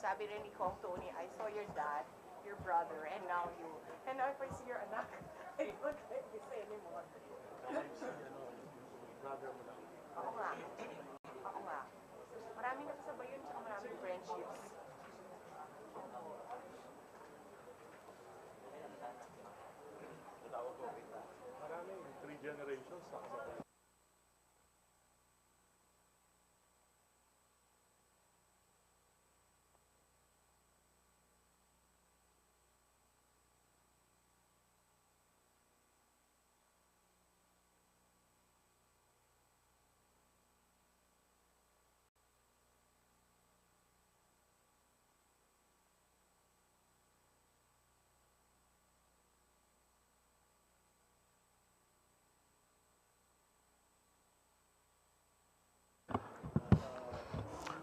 sabi rin ni Kong Tony, I saw your dad, your brother, and now you. And now if I see your anak, I don't like this anymore. Ako nga. Ako nga. Maraming nakasabay yun, tsaka maraming friendships. Maraming 3 generations nakasabay.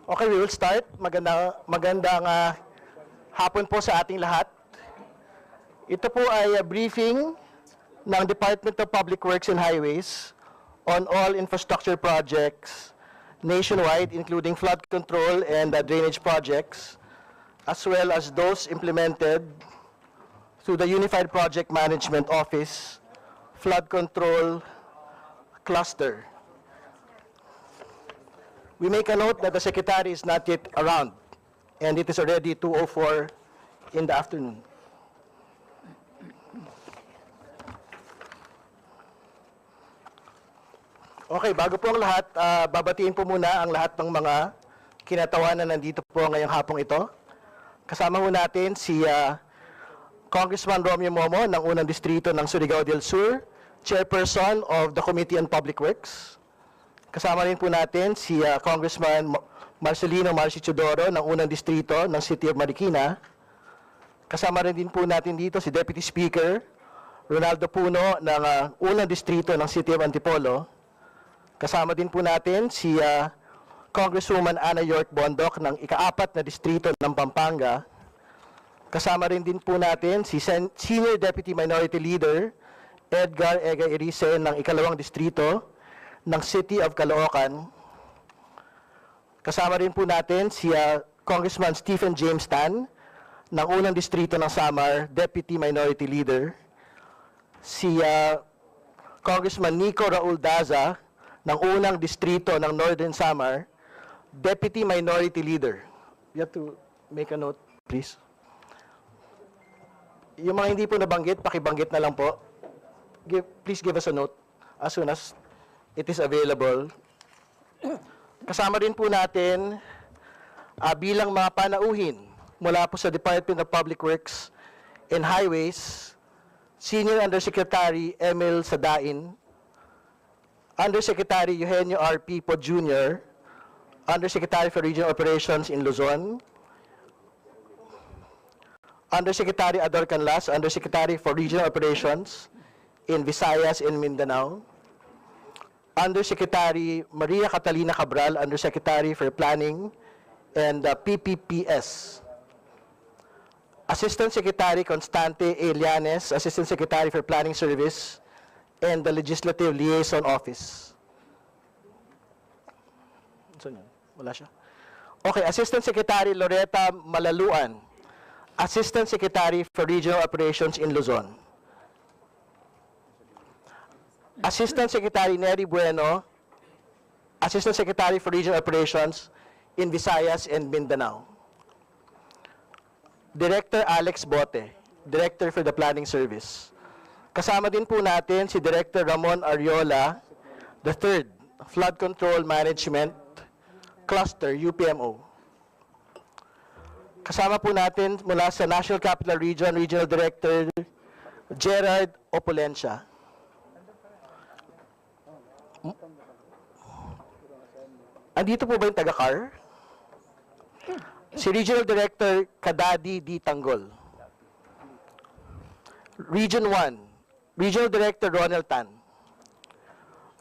Okay, we will start. Magandang hapon po sa ating lahat. Ito po ay briefing ng Department of Public Works and Highways on all infrastructure projects nationwide, including flood control and drainage projects, as well as those implemented through the Unified Project Management Office Flood Control Cluster. We make a note that the Secretary is not yet around, and it is already 2:04 in the afternoon. Okay, bago po ang lahat, babatiin po muna ang lahat ng mga kinatawanan na nandito po ngayong hapong ito. Kasama po natin si Congressman Romeo Momo ng unang distrito ng Surigao del Sur, Chairperson of the Committee on Public Works. Kasama rin po natin si Congressman Marcelino Marci Chodoro ng unang distrito ng City of Marikina. Kasama rin din po natin dito si Deputy Speaker Ronaldo Puno ng unang distrito ng City of Antipolo. Kasama din po natin si Congresswoman Ana York Bondoc ng ika-4 na distrito ng Pampanga. Kasama rin din po natin si Senior Deputy Minority Leader Edgar Ega Erice ng ika-2 distrito ng City of Caloocan. Kasama rin po natin si Congressman Stephen James Tan ng unang distrito ng Samar, Deputy Minority Leader. Si Congressman Nico Raul Daza ng unang distrito ng Northern Samar, Deputy Minority Leader. You have to make a note, please. Yung mga hindi po nabanggit, pakibanggit na lang po. Please give us a note as soon as it is available. Kasama rin po natin bilang mga panauhin mula po sa Department of Public Works and Highways, Senior Undersecretary Emil Sadain, Undersecretary Eugenio R. Pipo Jr., Undersecretary for Regional Operations in Luzon, Undersecretary Ador Canlas, Undersecretary for Regional Operations in Visayas and Mindanao, Undersecretary Maria Catalina Cabral, Undersecretary for Planning and PPPS. Assistant Secretary Constante A. Llanes, Assistant Secretary for Planning Service and the Legislative Liaison Office. Wala siya. Okay, Assistant Secretary Loretta Malaluan, Assistant Secretary for Regional Operations in Luzon. Assistant Secretary Nery Bueno, Assistant Secretary for Regional Operations in Visayas and Mindanao. Director Alex Bote, Director for the Planning Service. Kasama din po natin si Director Ramon Ariola, the third, Flood Control Management Cluster, UPMO. Kasama po natin mula sa National Capital Region, Regional Director Gerard Opulencia. Andito po ba yung taga-CAR? Si Regional Director Kadadi D. Tanggol. Region 1, Regional Director Ronald Tan.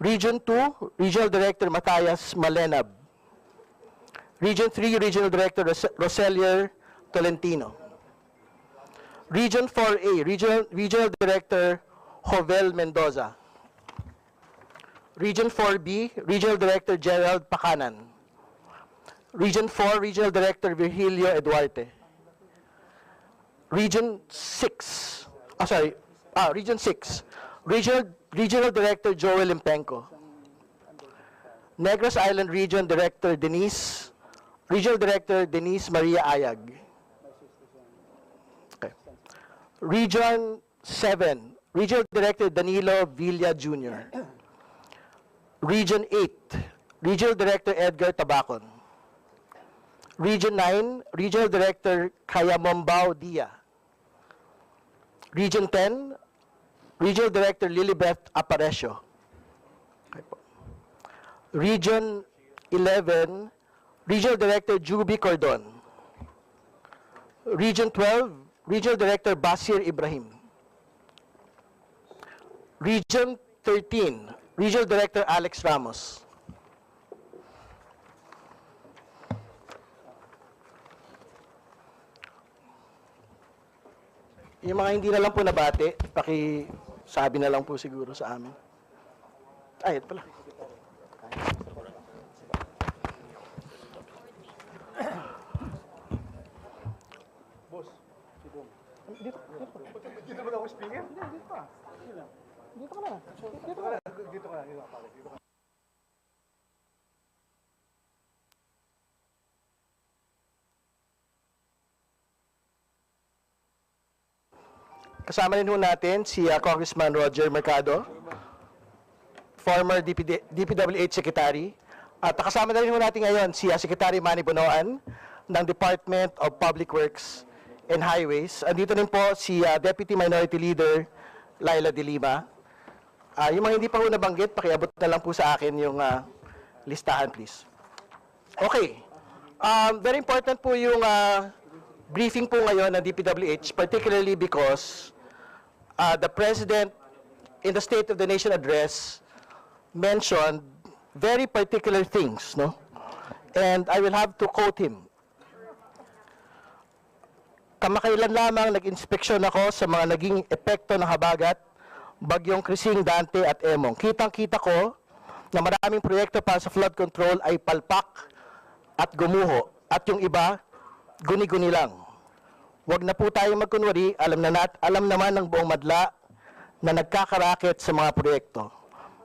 Region 2, Regional Director Matayas Malenab. Region 3, Regional Director Roselier Tolentino. Region 4A, Regional Director Jovel Mendoza. Region 4B, Regional Director Gerald Pacanan. Region 4, Regional Director Virgilio Eduarte. Region 6, Region 6, Regional Director Joel Impenco. Negros Island Region Director Regional Director Denise Maria Ayag. Okay. Region 7, Regional Director Danilo Villa Jr. Region 8, Regional Director Edgar Tabacon. Region 9, Regional Director Kayamombao Dia. Region 10, Regional Director Lilibeth Aparecio. Okay po. Region 11, Regional Director Juby Cordon. Region 12, Regional Director Basir Ibrahim. Region 13, Regional Director Alex Ramos. Yung mga hindi na lang po nabati, pakisabi na lang po siguro sa amin. Ay, ito pala. Boss, si Dong. Dito ba ako speaker? Dito pa. Dito ka na. Dito ka. Kasama rin ho natin si Congressman Roger Mercado, former DPWH Secretary. At kasama na rin ho natin ngayon si Secretary Manny Bonoan ng Department of Public Works and Highways. Andito rin po si Deputy Minority Leader Laila De Lima. Yung mga hindi pa ho nabanggit, pakiabot na lang po sa akin yung listahan, please. Okay. Very important po yung briefing po ngayon ng DPWH, particularly because the President in the State of the Nation address mentioned very particular things, no? And I will have to quote him. Kamakailan lamang nag-inspeksyon ako sa mga naging epekto ng habagat, bagyong Krising, Dante at Emong. Kitang-kita ko na maraming proyekto para sa flood control ay palpak at gumuho, at yung iba, guni-guni lang. Huwag na po tayo magkunwari, alam naman ng buong madla na nagkakarakit sa mga proyekto.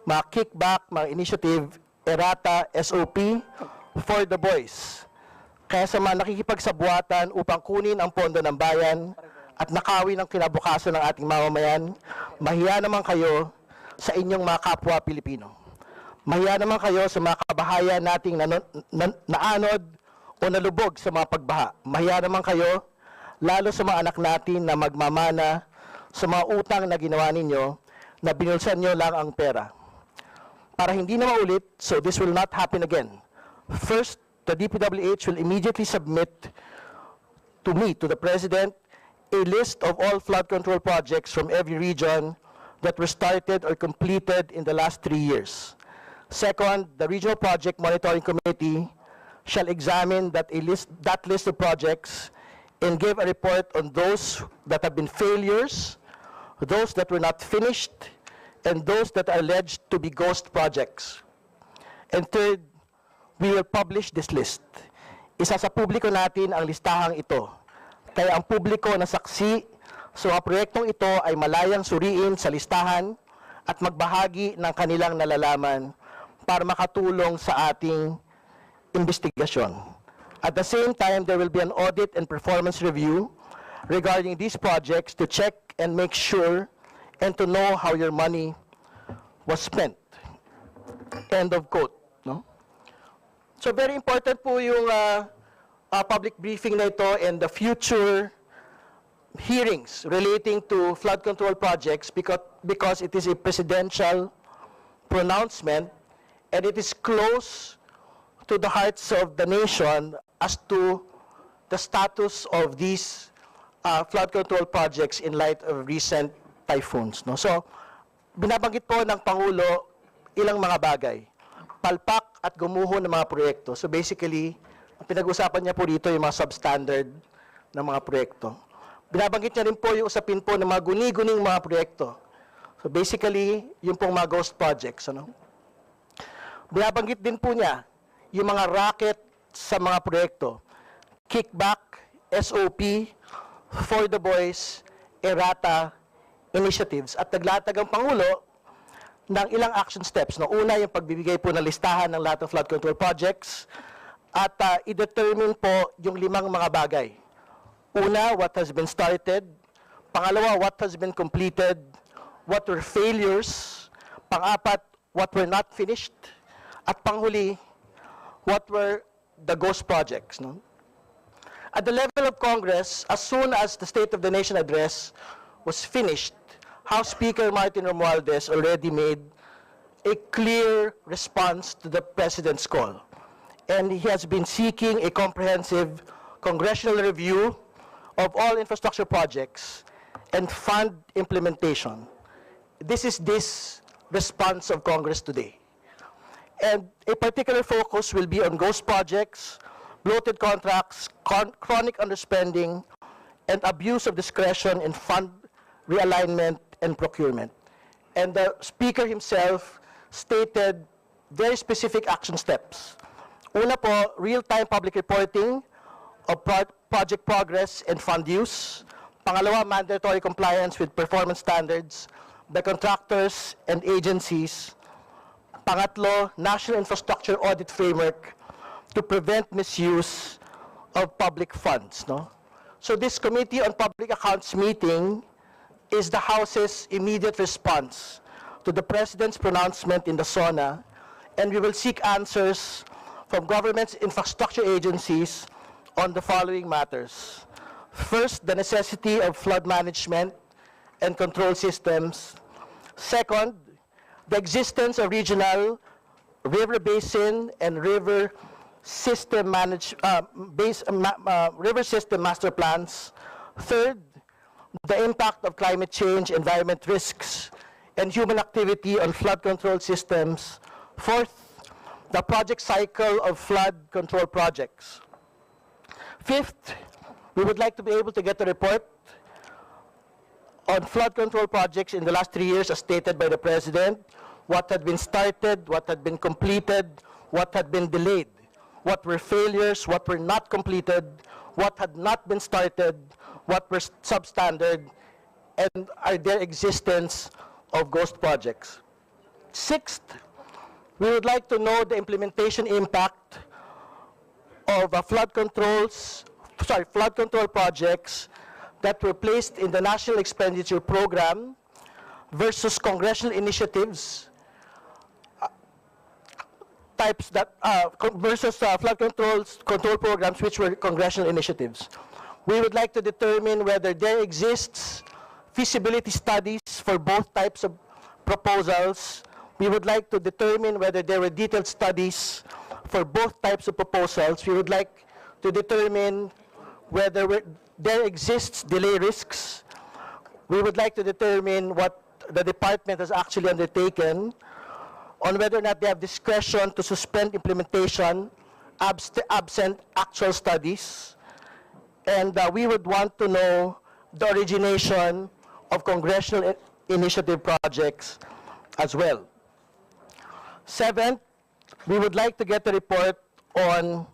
Mga kickback, mga initiative, errata, SOP, for the boys. Kaya sa mga nakikipagsabwatan upang kunin ang pondo ng bayan at nakawin ang kinabukasan ng ating mamamayan, mahiya naman kayo sa inyong mga kapwa Pilipino. Mahiya naman kayo sa mga kabahayan nating naanod o nalubog sa mga pagbaha. Mahiya naman kayo lalo sa mga anak natin na magmamana sa mga utang na ginawa ninyo, na binulsan nyo lang ang pera. Para hindi na maulit, so this will not happen again. First, the DPWH will immediately submit to me, to the President, a list of all flood control projects from every region that were started or completed in the last 3 years. Second, the Regional Project Monitoring Committee shall examine that list of projects and give a report on those that have been failures, those that were not finished, and those that are alleged to be ghost projects. And third, we will publish this list. Isa sa publiko natin ang listahang ito. Kaya ang publiko na saksi sa mga proyektong ito ay malayang suriin sa listahan at magbahagi ng kanilang nalalaman para makatulong sa ating investigasyon. At the same time, there will be an audit and performance review regarding these projects to check and make sure and to know how your money was spent. End of quote. No? So very important po yung public briefing na ito and the future hearings relating to flood control projects because it is a presidential pronouncement and it is close to the hearts of the nation as to the status of these flood control projects in light of recent typhoons. No? So, binabanggit po ng Pangulo ilang mga bagay. Palpak at gumuho ng mga proyekto. So basically, ang pinag-usapan niya po dito yung mga substandard ng mga proyekto. Binabanggit niya rin po yung usapin po ng mga guni-guning mga proyekto. So basically, yung pong mga ghost projects. Ano? Binabanggit din po niya yung mga racket sa mga proyekto. Kickback, SOP, For the Boys, errata, initiatives. At naglatag ang Pangulo ng ilang action steps. No? Una, yung pagbibigay po ng listahan ng lahat ng flood control projects at i-determine po yung 5 mga bagay. Una, what has been started. Pangalawa, what has been completed. What were failures. Pang-apat, what were not finished. At panghuli, what were the ghost projects. No? At the level of Congress, as soon as the State of the Nation address was finished, House Speaker Martin Romualdez already made a clear response to the President's call. And he has been seeking a comprehensive congressional review of all infrastructure projects and fund implementation. This is this response of Congress today. And a particular focus will be on ghost projects, bloated contracts, chronic underspending, and abuse of discretion in fund realignment and procurement. And the Speaker himself stated very specific action steps. Una po, real-time public reporting of project progress and fund use. Pangalawa, mandatory compliance with performance standards by contractors and agencies. Pangatlo, national infrastructure audit framework to prevent misuse of public funds. No? So this Committee on Public Accounts meeting is the House's immediate response to the President's pronouncement in the SONA, and we will seek answers from government's infrastructure agencies on the following matters. First, the necessity of flood management and control systems. Second, the existence of regional river basin and river system river system master plans. Third, the impact of climate change, environment risks, and human activity on flood control systems. Fourth, the project cycle of flood control projects. Fifth, we would like to be able to get a report on flood control projects in the last 3 years as stated by the President, what had been started, what had been completed, what had been delayed, what were failures, what were not completed, what had not been started, what were substandard, and are there existence of ghost projects. Sixth, we would like to know the implementation impact of flood control projects that were placed in the National Expenditure Program versus congressional initiatives versus flood control programs which were congressional initiatives. We would like to determine whether there exists feasibility studies for both types of proposals. We would like to determine whether there were detailed studies for both types of proposals. We would like to determine whether there exists delay risks. We would like to determine what the department has actually undertaken on whether or not they have discretion to suspend implementation absent actual studies. And we would want to know the origination of congressional initiative projects as well. Seventh, we would like to get a report on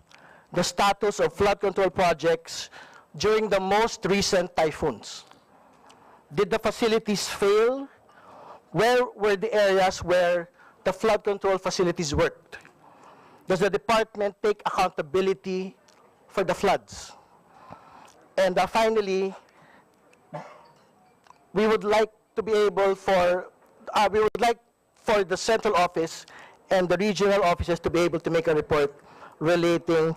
the status of flood control projects during the most recent typhoons. Did the facilities fail? Where were the areas where the flood control facilities worked? Does the department take accountability for the floods? And finally, we would like to be able for the central office and the regional offices to be able to make a report relating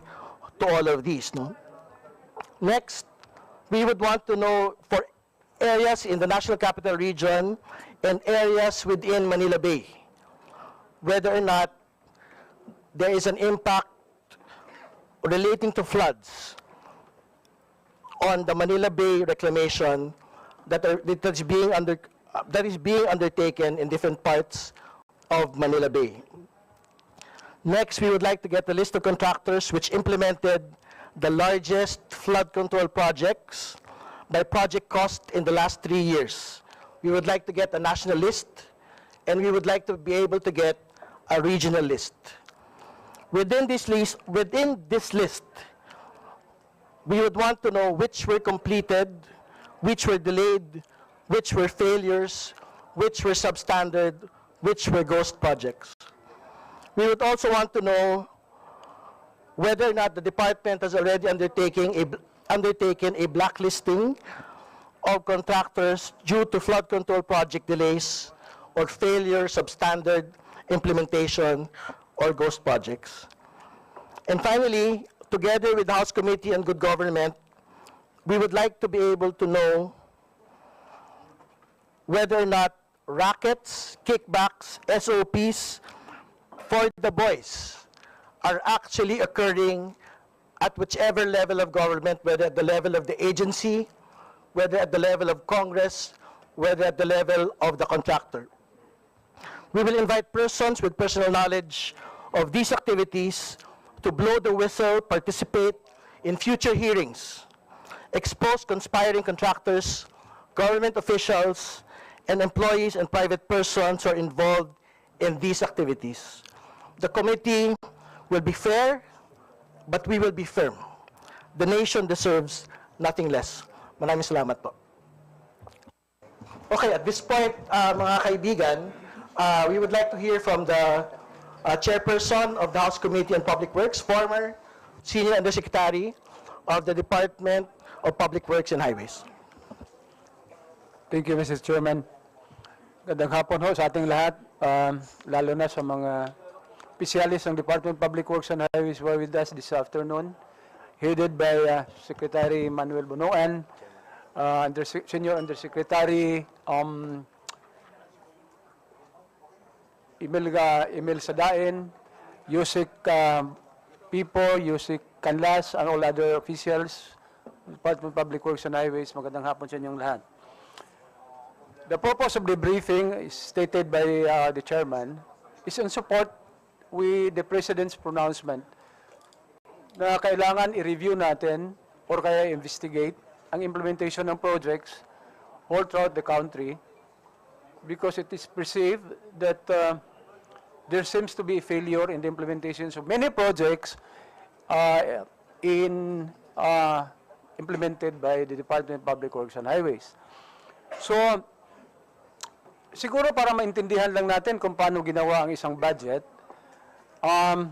to all of these. No? Next, we would want to know for areas in the National Capital Region and areas within Manila Bay, whether or not there is an impact relating to floods on the Manila Bay reclamation that is being undertaken in different parts of Manila Bay. Next, we would like to get the list of contractors which implemented the largest flood control projects by project cost in the last 3 years. We would like to get a national list, and we would like to be able to get a regional list. Within this list, we would want to know which were completed, which were delayed, which were failures, which were substandard, which were ghost projects. We would also want to know whether or not the department has already undertaken a blacklisting of contractors due to flood control project delays or failure, substandard implementation, or ghost projects. And finally, together with the House Committee on Good Government, we would like to be able to know whether or not rackets, kickbacks, SOPs for the boys are actually occurring at whichever level of government, whether at the level of the agency, whether at the level of Congress, whether at the level of the contractor. We will invite persons with personal knowledge of these activities to blow the whistle, participate in future hearings, expose conspiring contractors, government officials, and employees and private persons who are involved in these activities. The committee will be fair, but we will be firm. The nation deserves nothing less. Maraming salamat po. Okay, at this point, mga kaibigan, we would like to hear from the chairperson of the House Committee on Public Works, former Senior Undersecretary of the Department of Public Works and Highways. Thank you, Mrs. Chairman. Gandang hapon ho sa ating lahat, lalo na sa mga opisyalis ng Department of Public Works and Highways who are with us this afternoon, headed by Secretary Manuel Bunuan, Senior Undersecretary Emil Sadain, Yusik Pipo, Yusik Canlas, and all other officials, Department of Public Works and Highways. Magandang hapon sa inyong lahat. The purpose of the briefing is stated by the chairman is in support with the President's pronouncement na kailangan i-review natin or kaya investigate ang implementation ng projects all throughout the country because it is perceived that there seems to be a failure in the implementations of many projects implemented by the Department of Public Works and Highways. So, siguro para maintindihan lang natin kung paano ginawa ang isang budget, and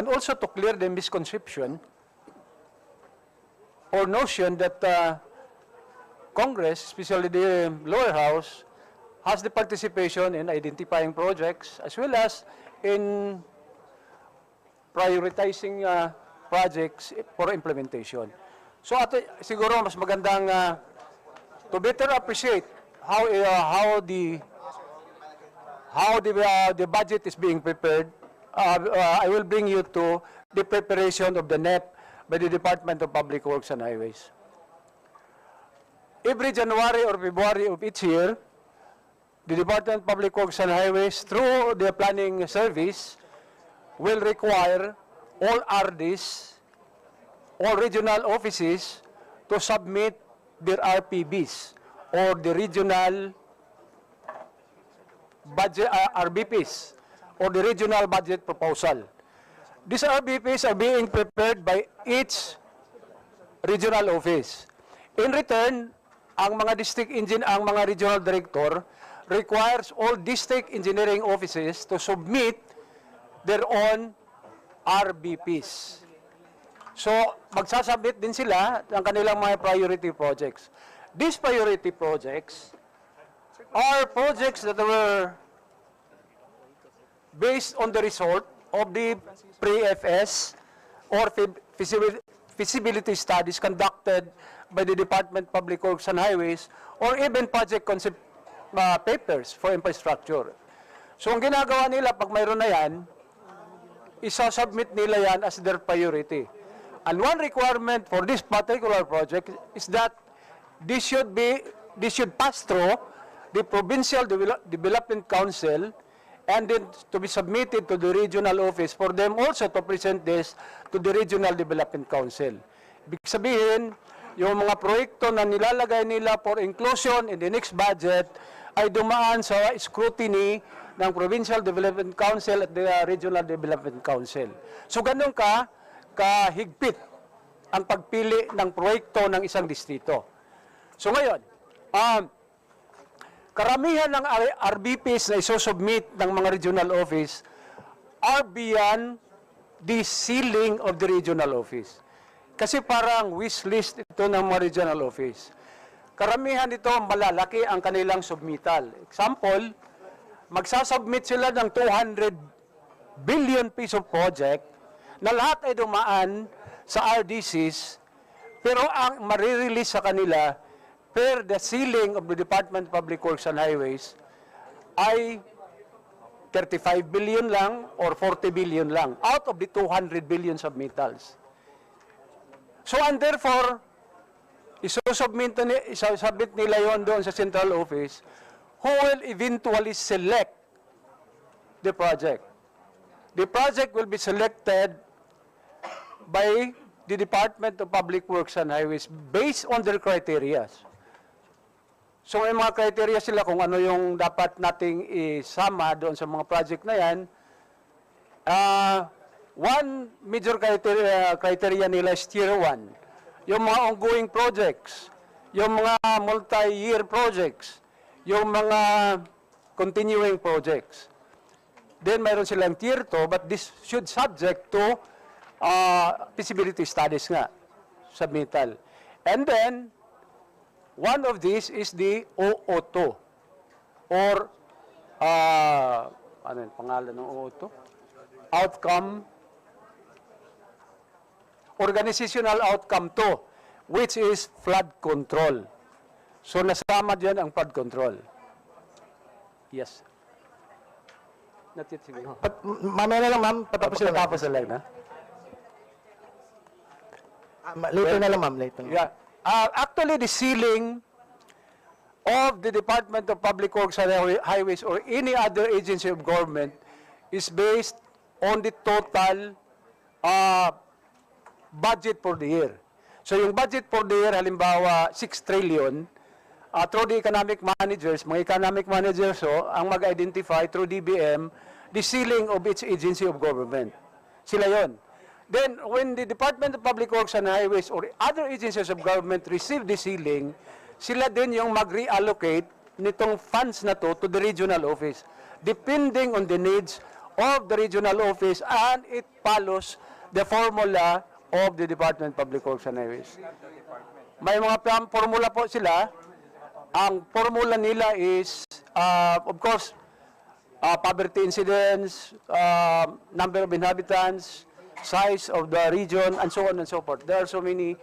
also to clear the misconception or notion that Congress, especially the lower house, has the participation in identifying projects as well as in prioritizing projects for implementation. So siguro mas magandang to better appreciate how the budget is being prepared, I will bring you to the preparation of the NEP by the Department of Public Works and Highways. Every January or February of each year, the Department of Public Works and Highways, through the planning service, will require all RDs, all regional offices, to submit their RPBs, or the regional budget, RBPs, or the regional budget proposal. These RBPs are being prepared by each regional office. In return, ang mga regional director requires all district engineering offices to submit their own RBPs. So, magsasubmit din sila ng kanilang mga priority projects. These priority projects are projects that were based on the result of the pre-FS or feasibility studies conducted by the Department of Public Works and Highways or even project concept papers for infrastructure. So, ang ginagawa nila pag mayroon na yan, isa-submit nila yan as their priority. And one requirement for this particular project is that this should pass through the Provincial Development Council and then to be submitted to the regional office for them also to present this to the Regional Development Council. Ibig sabihin, yung mga proyekto na nilalagay nila for inclusion in the next budget ay dumaan sa scrutiny ng Provincial Development Council at the Regional Development Council. So ganun kahigpit ang pagpili ng proyekto ng isang distrito. So ngayon, karamihan ng RBPs na isusubmit ng mga regional office are beyond the ceiling of the regional office. Kasi parang wish list ito ng mga regional office. Karamihan nito malalaki ang kanilang submittal. Example, magsasubmit sila ng 200 billion piso project na lahat ay dumaan sa RDCs, pero ang marirelease sa kanila per the ceiling of the Department of Public Works and Highways ay 35 billion lang or 40 billion lang out of the 200 billion submittals. So and therefore, isusubmit nila yon doon sa central office who will eventually select the project. The project will be selected by the Department of Public Works and Highways based on their criteria. So may mga criteria sila kung ano yung dapat nating isama doon sa mga project na yan. One major criteria nila is Tier 1. Yung mga ongoing projects, yung mga multi-year projects, yung mga continuing projects. Then mayroon silang Tier 2, but this should subject to feasibility studies nga, submittal. And then, one of these is the OO2 or ano yung pangalan ng OO2? Organizational Outcome 2, which is flood control. So nasama diyan ang flood control. Yes. Not yet siguro. Mamaya na lang, ma'am. Patapos na lang. Patapos na lang, na? Later na lang, ma'am. Later. Yeah. Actually, the ceiling of the Department of Public Works and Highways or any other agency of government is based on the total budget for the year. So yung budget for the year, halimbawa 6 trillion, through the economic managers, mga economic managers ang mag-identify through DBM the ceiling of each agency of government. Sila yon. Then, when the Department of Public Works and Highways or other agencies of government receive the ceiling, sila din yung mag-reallocate nitong funds na to the regional office, depending on the needs of the regional office, and it follows the formula of the Department of Public Works and Highways. May mga formula po sila. Ang formula nila is, of course, poverty incidence, number of inhabitants, size of the region, and so on and so forth. There are so many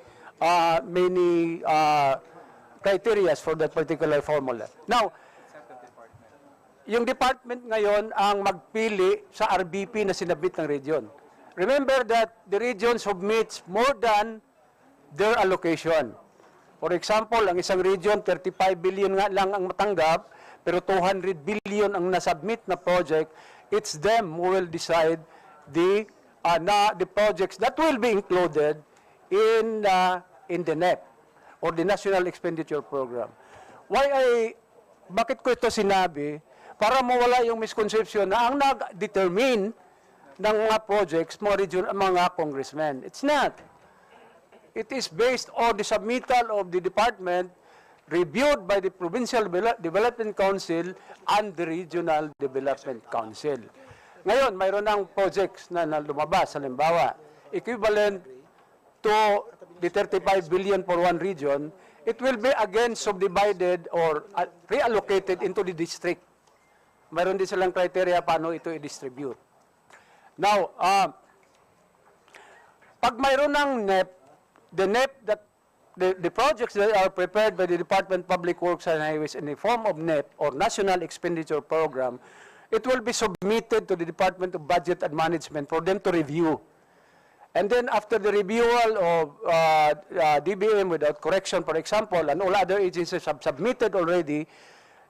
criteria for that particular formula. Now, yung department ngayon ang magpili sa RBP na sinabit ng region. Remember that the region submits more than their allocation. For example, ang isang region, 35 billion nga lang ang matanggap, pero 200 billion ang nasubmit na project. It's them who will decide the projects that will be included in the NEP or the National Expenditure Program. Bakit ko ito sinabi? Para mawala yung misconception na ang nag-determine ng mga projects, mga congressmen. It's not. It is based on the submittal of the department reviewed by the Provincial Development Council and the Regional Development Council. Ngayon, mayroon ng projects na lumabas, halimbawa, equivalent to the 35 billion for one region, it will be again subdivided or reallocated into the district. Mayroon din silang criteria paano ito i-distribute. Now, pag mayroon ng NEP, the NEP that the projects that are prepared by the Department of Public Works and Highways in the form of NEP or National Expenditure Program, it will be submitted to the Department of Budget and Management for them to review. And then after the reviewal of DBM without correction, for example, and all other agencies have submitted already,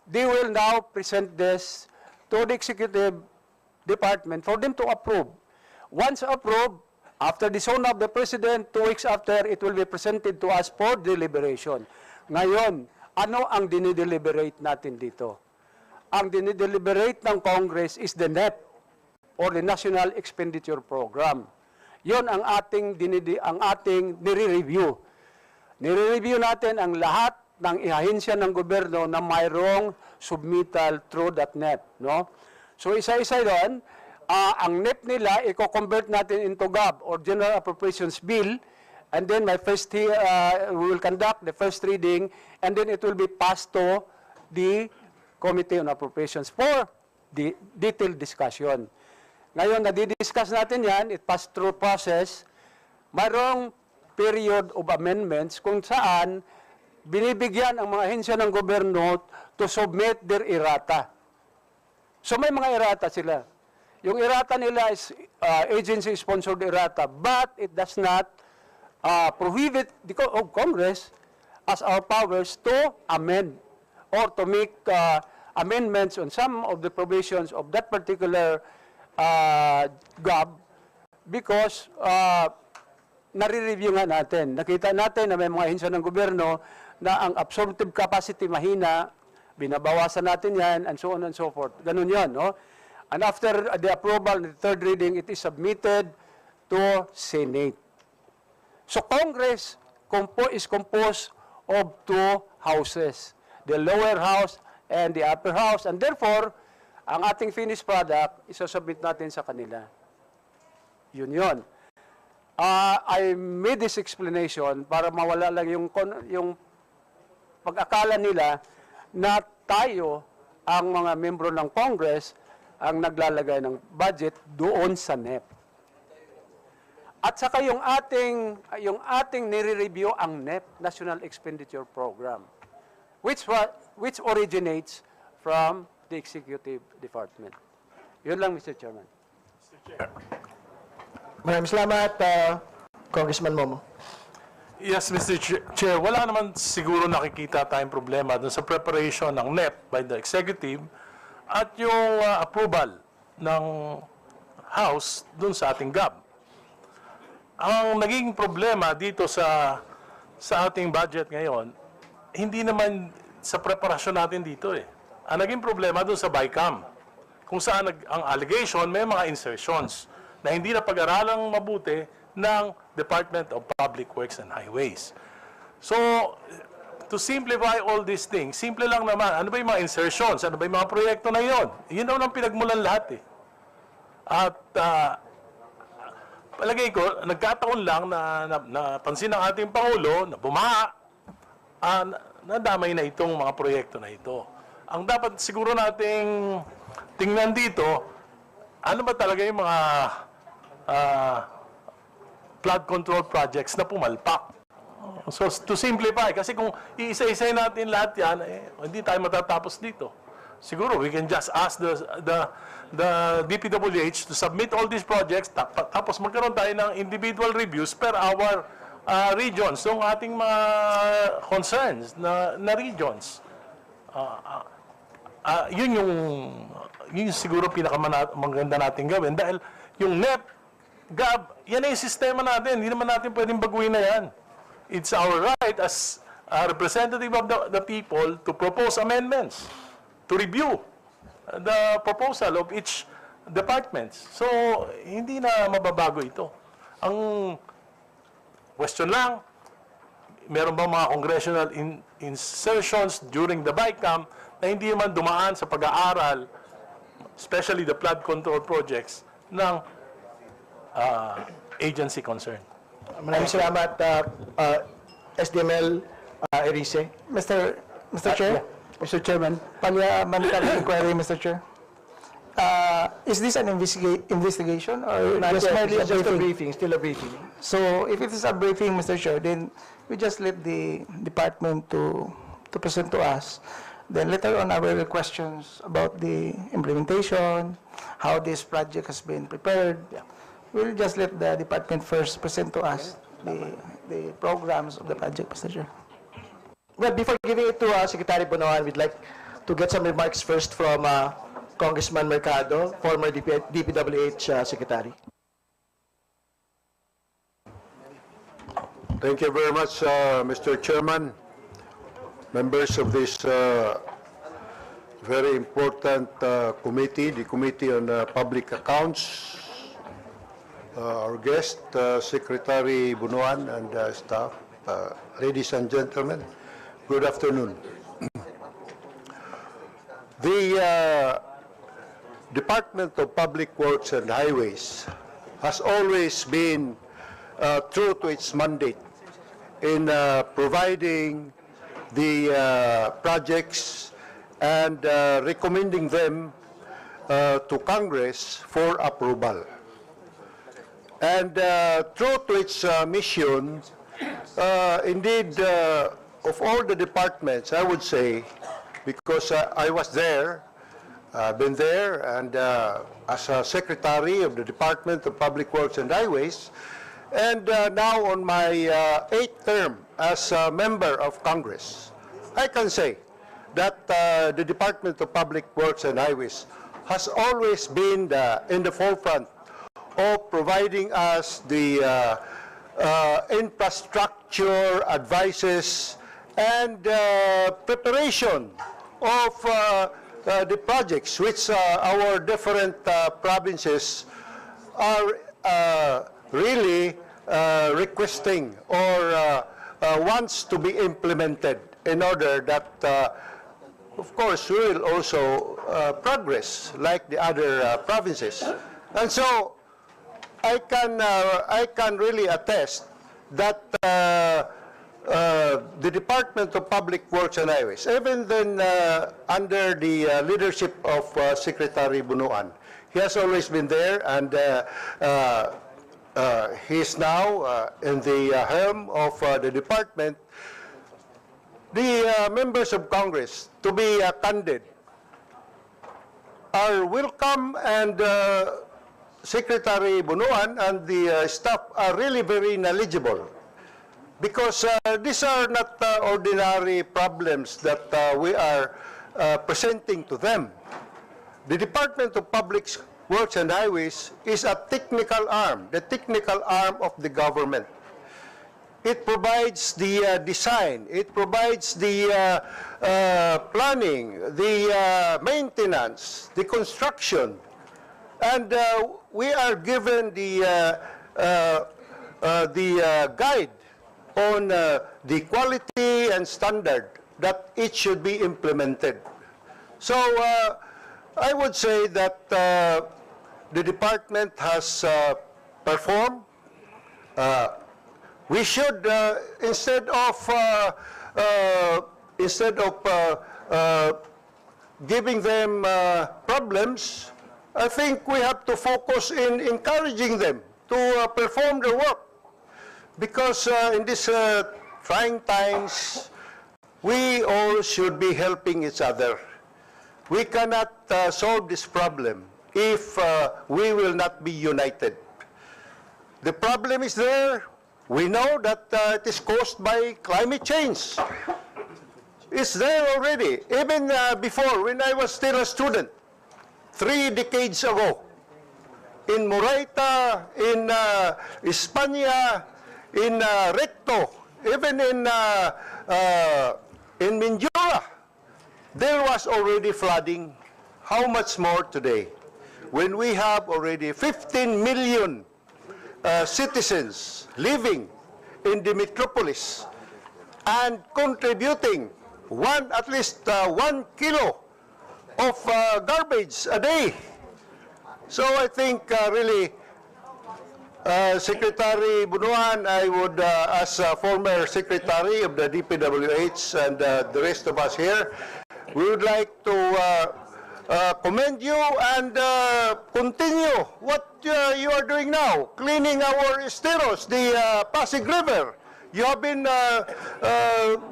they will now present this to the Executive Department for them to approve. Once approved, after the zone of the President, 2 weeks after, it will be presented to us for deliberation. Ngayon, ano ang dinideliberate natin dito? ang dinideliberate ng Congress is the NEP or the National Expenditure Program. Yon ang ating nire-review. Nire-review natin ang lahat ng ahensya ng gobyerno na mayroong submittal through that NEP. No? So isa-isa doon, ang NEP nila, i-convert natin into GAB or General Appropriations Bill, and then we will conduct the first reading, and then it will be passed to the Committee on Appropriations for the detailed discussion. Ngayon, nadidiscuss natin yan, it passed through process, mayroong period of amendments kung saan binibigyan ang mga ahensya ng gobyerno to submit their errata. So may mga errata sila. Yung errata nila is agency-sponsored errata, but it does not prohibit the Congress as our powers to amend or to make amendments on some of the provisions of that particular GAB because nare-review nga natin. Nakita natin na may mga ahensya ng gobyerno na ang absorptive capacity mahina, binabawasan natin yan, and so on and so forth. Ganun yan, no? And after the approval, the third reading, it is submitted to Senate. So Congress is composed of two houses, the lower house and the upper house, and therefore, ang ating finished product, isasubmit natin sa kanila. Yun yun. I made this explanation para mawala lang yung pag-akala nila na tayo, ang mga membro ng Congress, ang naglalagay ng budget doon sa NEP. At saka yung ating nire-review ang NEP, National Expenditure Program, which originates from the Executive Department. Yun lang, Mr. Chairman. Maraming salamat, Congressman Momo. Yes, Mr. Chair, wala naman siguro nakikita tayong problema dun sa preparation ng NEP by the Executive at yung approval ng House dun sa ating GAB. Ang naging problema dito sa ating budget ngayon, hindi naman sa preparasyon natin dito eh. Ang naging problema dun sa BICAM, kung saan ang allegation may mga insertions na hindi na pag-aralang mabuti ng Department of Public Works and Highways. So, to simplify all these things, simple lang naman, ano ba yung mga insertions, ano ba yung mga proyekto na yon? Yun naman ang pinagmulan lahat eh. At palagay ko, nagkataon lang na napansin ng ating Pangulo na bumaha, nadamay na itong mga proyekto na ito. Ang dapat siguro nating tingnan dito, ano ba talaga yung mga flood control projects na pumalpak. So, to simplify, kasi kung iisa-isay natin lahat yan, hindi tayo matatapos dito. Siguro, we can just ask the DPWH to submit all these projects, tapos magkaroon tayo ng individual reviews per our regions, yung ating mga concerns na regions. Yun yung siguro pinakamaganda natin gawin. Dahil yung NEP, GAB, yan ay yung sistema natin. Hindi naman natin pwedeng baguhin na yan. It's our right as a representative of the people to propose amendments, to review the proposal of each department. So, hindi na mababago ito. Ang question lang, meron ba mga congressional insertions during the BICAM na hindi naman dumaan sa pag-aaral, especially the flood control projects, ng agency concern. Maraming salamat, SDML Erice. Mr. Chair? Mr. Chairman, Parliamentary inquiry, Mr. Chair. Is this an investigation or Not just yet, merely a it's just a briefing? briefing, still a briefing. So if it is a briefing, Mr. Chair, then we just let the department to present to us. Then later on, I will have questions about the implementation, how this project has been prepared. We'll just let the department first present to us the programs of the project, Mr. Chair. Well, before giving it to Secretary Bonoan, we'd like to get some remarks first from Congressman Mercado, former DPWH Secretary. Thank you very much, Mr. Chairman, members of this very important committee, the Committee on Public Accounts, our guest, Secretary Bunuan and staff, ladies and gentlemen, good afternoon. The Department of Public Works and Highways has always been true to its mandate in providing the projects and recommending them to Congress for approval. And true to its mission, indeed, of all the departments, I would say, because I was there, been there, and as a secretary of the Department of Public Works and Highways, and now on my 8th term as a member of Congress, I can say that the Department of Public Works and Highways has always been in the forefront of providing us the infrastructure advices and preparation of the projects which our different provinces are really requesting or wants to be implemented in order that, of course, we will also progress like the other provinces. And so I can really attest that the Department of Public Works and Highways, even then under the leadership of Secretary Bunuan, he has always been there, and he is now in the helm of the department. The members of Congress, to be candid, are welcome, and Secretary Bunuan and the staff are really very knowledgeable, because these are not ordinary problems that we are presenting to them. The Department of Public Works and Highways is a technical arm, the technical arm of the government. It provides the design, it provides the planning, the maintenance, the construction, and we are given the guide on the quality and standard that it should be implemented. So I would say that the department has performed. We should, instead of giving them problems, I think we have to focus in encouraging them to perform their work. Because in these trying times, we all should be helping each other. We cannot solve this problem if we will not be united. The problem is there. We know that it is caused by climate change. It's there already. Even before, when I was still a student, 3 decades ago, in Moraita, in España, in Recto, even in Mindoro, there was already flooding. How much more today? When we have already 15 million citizens living in the metropolis and contributing at least 1 kilo of garbage a day. So I think really, Secretary Bunuan, I would, as a former secretary of the DPWH and the rest of us here, we would like to commend you and continue what you are doing now, cleaning our esteros, the Pasig River. You have been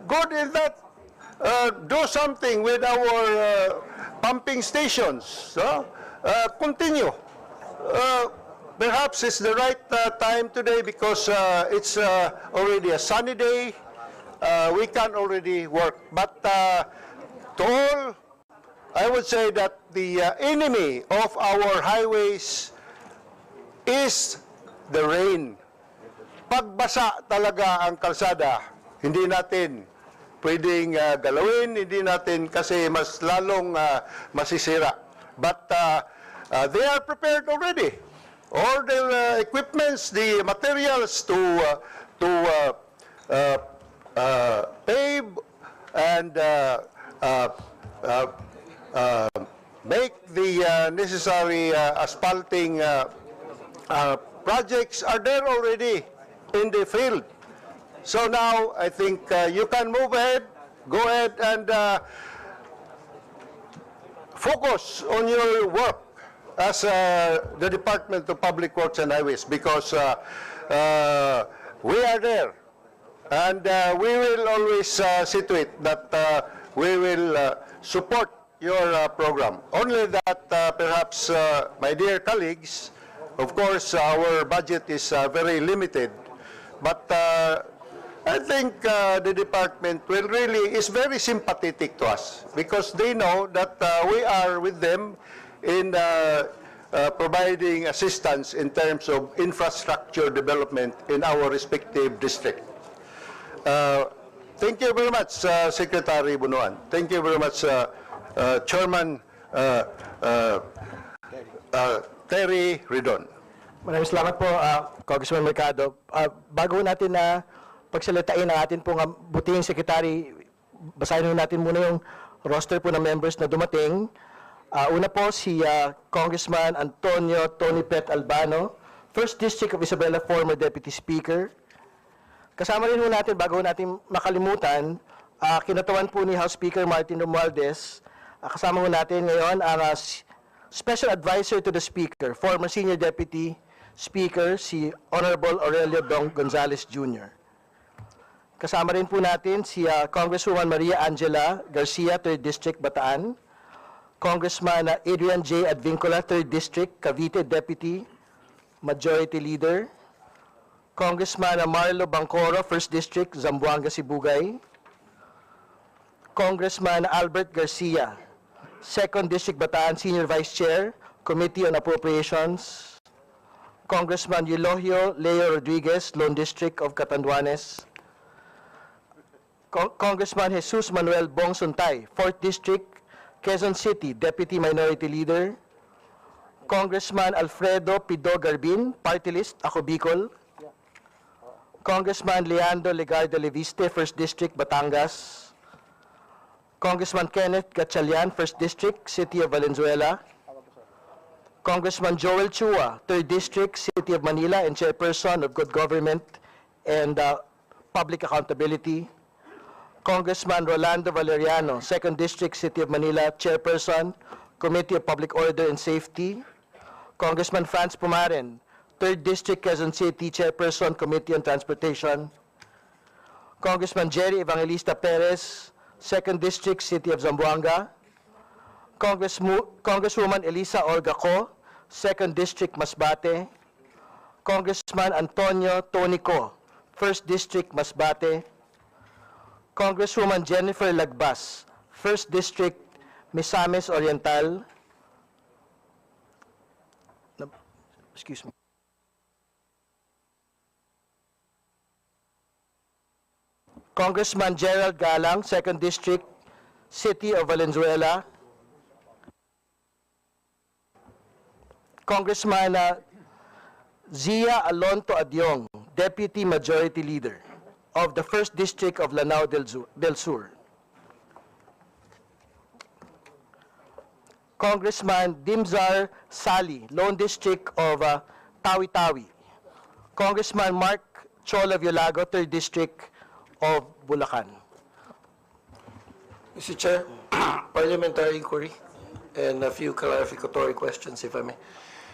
good in that. Do something with our pumping stations. Continue. Perhaps it's the right time today because it's already a sunny day. We can already work. But to all, I would say that the enemy of our highways is the rain. Pagbasa talaga ang kalsada, hindi natin pwedeng galawin, hindi natin kasi mas lalong masisira. But they are prepared already. All the equipments, the materials to pave and make the necessary asphalting projects are there already in the field. So now, I think you can move ahead, go ahead and focus on your work as the Department of Public Works and Highways, because we are there. And we will always see to it that we will support your program. Only that perhaps, my dear colleagues, of course, our budget is very limited, but I think the department is very sympathetic to us, because they know that we are with them in providing assistance in terms of infrastructure development in our respective district. Thank you very much, Secretary Bunuan. Thank you very much, Chairman Terry Ridon. Maraming salamat po, Congressman Mercado. Bago natin na pagsalitain ang atin pong butihing sekretary, basahin natin muna yung roster po ng members na dumating. Una po si Congressman Antonio Tony Pet Albano, 1st District of Isabela, former Deputy Speaker. Kasama rin po natin, bago natin makalimutan, kinatawan po ni House Speaker Martin Romualdez. Kasama po natin ngayon ang Special Advisor to the Speaker, former Senior Deputy Speaker, si Honorable Aurelio Dong Gonzales Jr. Kasama rin po natin si Congresswoman Maria Angela Garcia, 3rd District, Bataan. Congressman Adrian J. Advincula, 3rd District, Cavite, Deputy Majority Leader. Congressman Marlo Bangcoro, 1st District, Zamboanga, Sibugay. Congressman Albert Garcia, 2nd District, Bataan, Senior Vice Chair, Committee on Appropriations. Congressman Eulogio Leo Rodriguez, Lone District of Catanduanes. Congressman Jesus Manuel Bong Suntay, 4th District, Quezon City, Deputy Minority Leader. Congressman Alfredo Pido Garbin, Party List, Ako Bicol. Congressman Leandro Legarda Leviste, 1st District, Batangas. Congressman Kenneth Gatchalian, 1st District, City of Valenzuela. Congressman Joel Chua, 3rd District, City of Manila, and Chairperson of Good Government and Public Accountability. Congressman Rolando Valeriano, 2nd District, City of Manila, Chairperson, Committee of Public Order and Safety. Congressman Franz Pumaren, 3rd District, Quezon City, Chairperson, Committee on Transportation. Congressman Jerry Evangelista Perez, 2nd District, City of Zamboanga. Congresswoman Elisa Olga Co, 2nd District, Masbate. Congressman Antonio Tonico, 1st District, Masbate. Congresswoman Jennifer Lagbas, 1st District, Misamis Oriental. Excuse me. Congressman Gerald Galang, 2nd District, City of Valenzuela. Congressman Zia Alonto Adyong, Deputy Majority Leader of the 1st District of Lanao del Sur. Congressman Dimzar Sali, Lone District of Tawi-Tawi. Congressman Mark Chola Violago, 3rd District of Bulacan. Mr. Chair, parliamentary inquiry and a few clarificatory questions, if I may.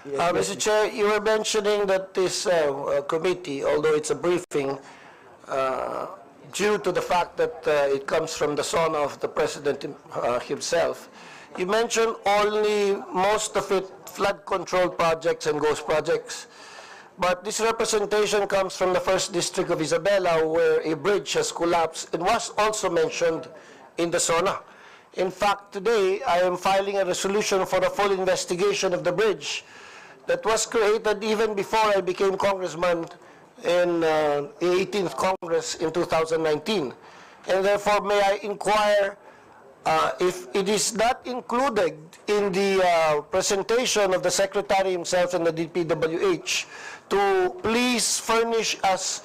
Mr. Chair, you were mentioning that this committee, although it's a briefing, due to the fact that it comes from the son of the President himself, you mentioned only most of it flood control projects and ghost projects. But this representation comes from the 1st District of Isabela, where a bridge has collapsed and was also mentioned in the SONA. In fact, today, I am filing a resolution for a full investigation of the bridge that was created even before I became congressman in the 18th Congress in 2019. and therefore may I inquire if it is not included in the presentation of the Secretary himself and the DPWH, to please furnish us,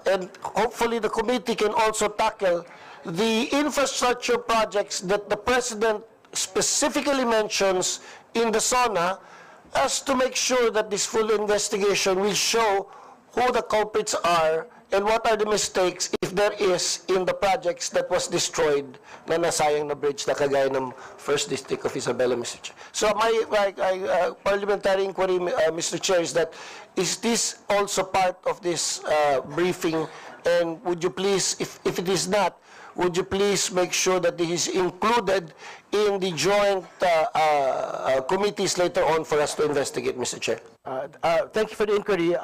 and hopefully the committee can also tackle the infrastructure projects that the President specifically mentions in the SONA, as to make sure that this full investigation will show who the culprits are and what are the mistakes, if there is, in the projects that was destroyed na nasayang na bridge na kagaya ng First District of Isabela, Mr. Chair. So my parliamentary inquiry, Mr. Chair, is that, is this also part of this briefing? And would you please, if it is not, would you please make sure that this is included in the joint committees later on for us to investigate, Mr. Chair? Thank you for the inquiry.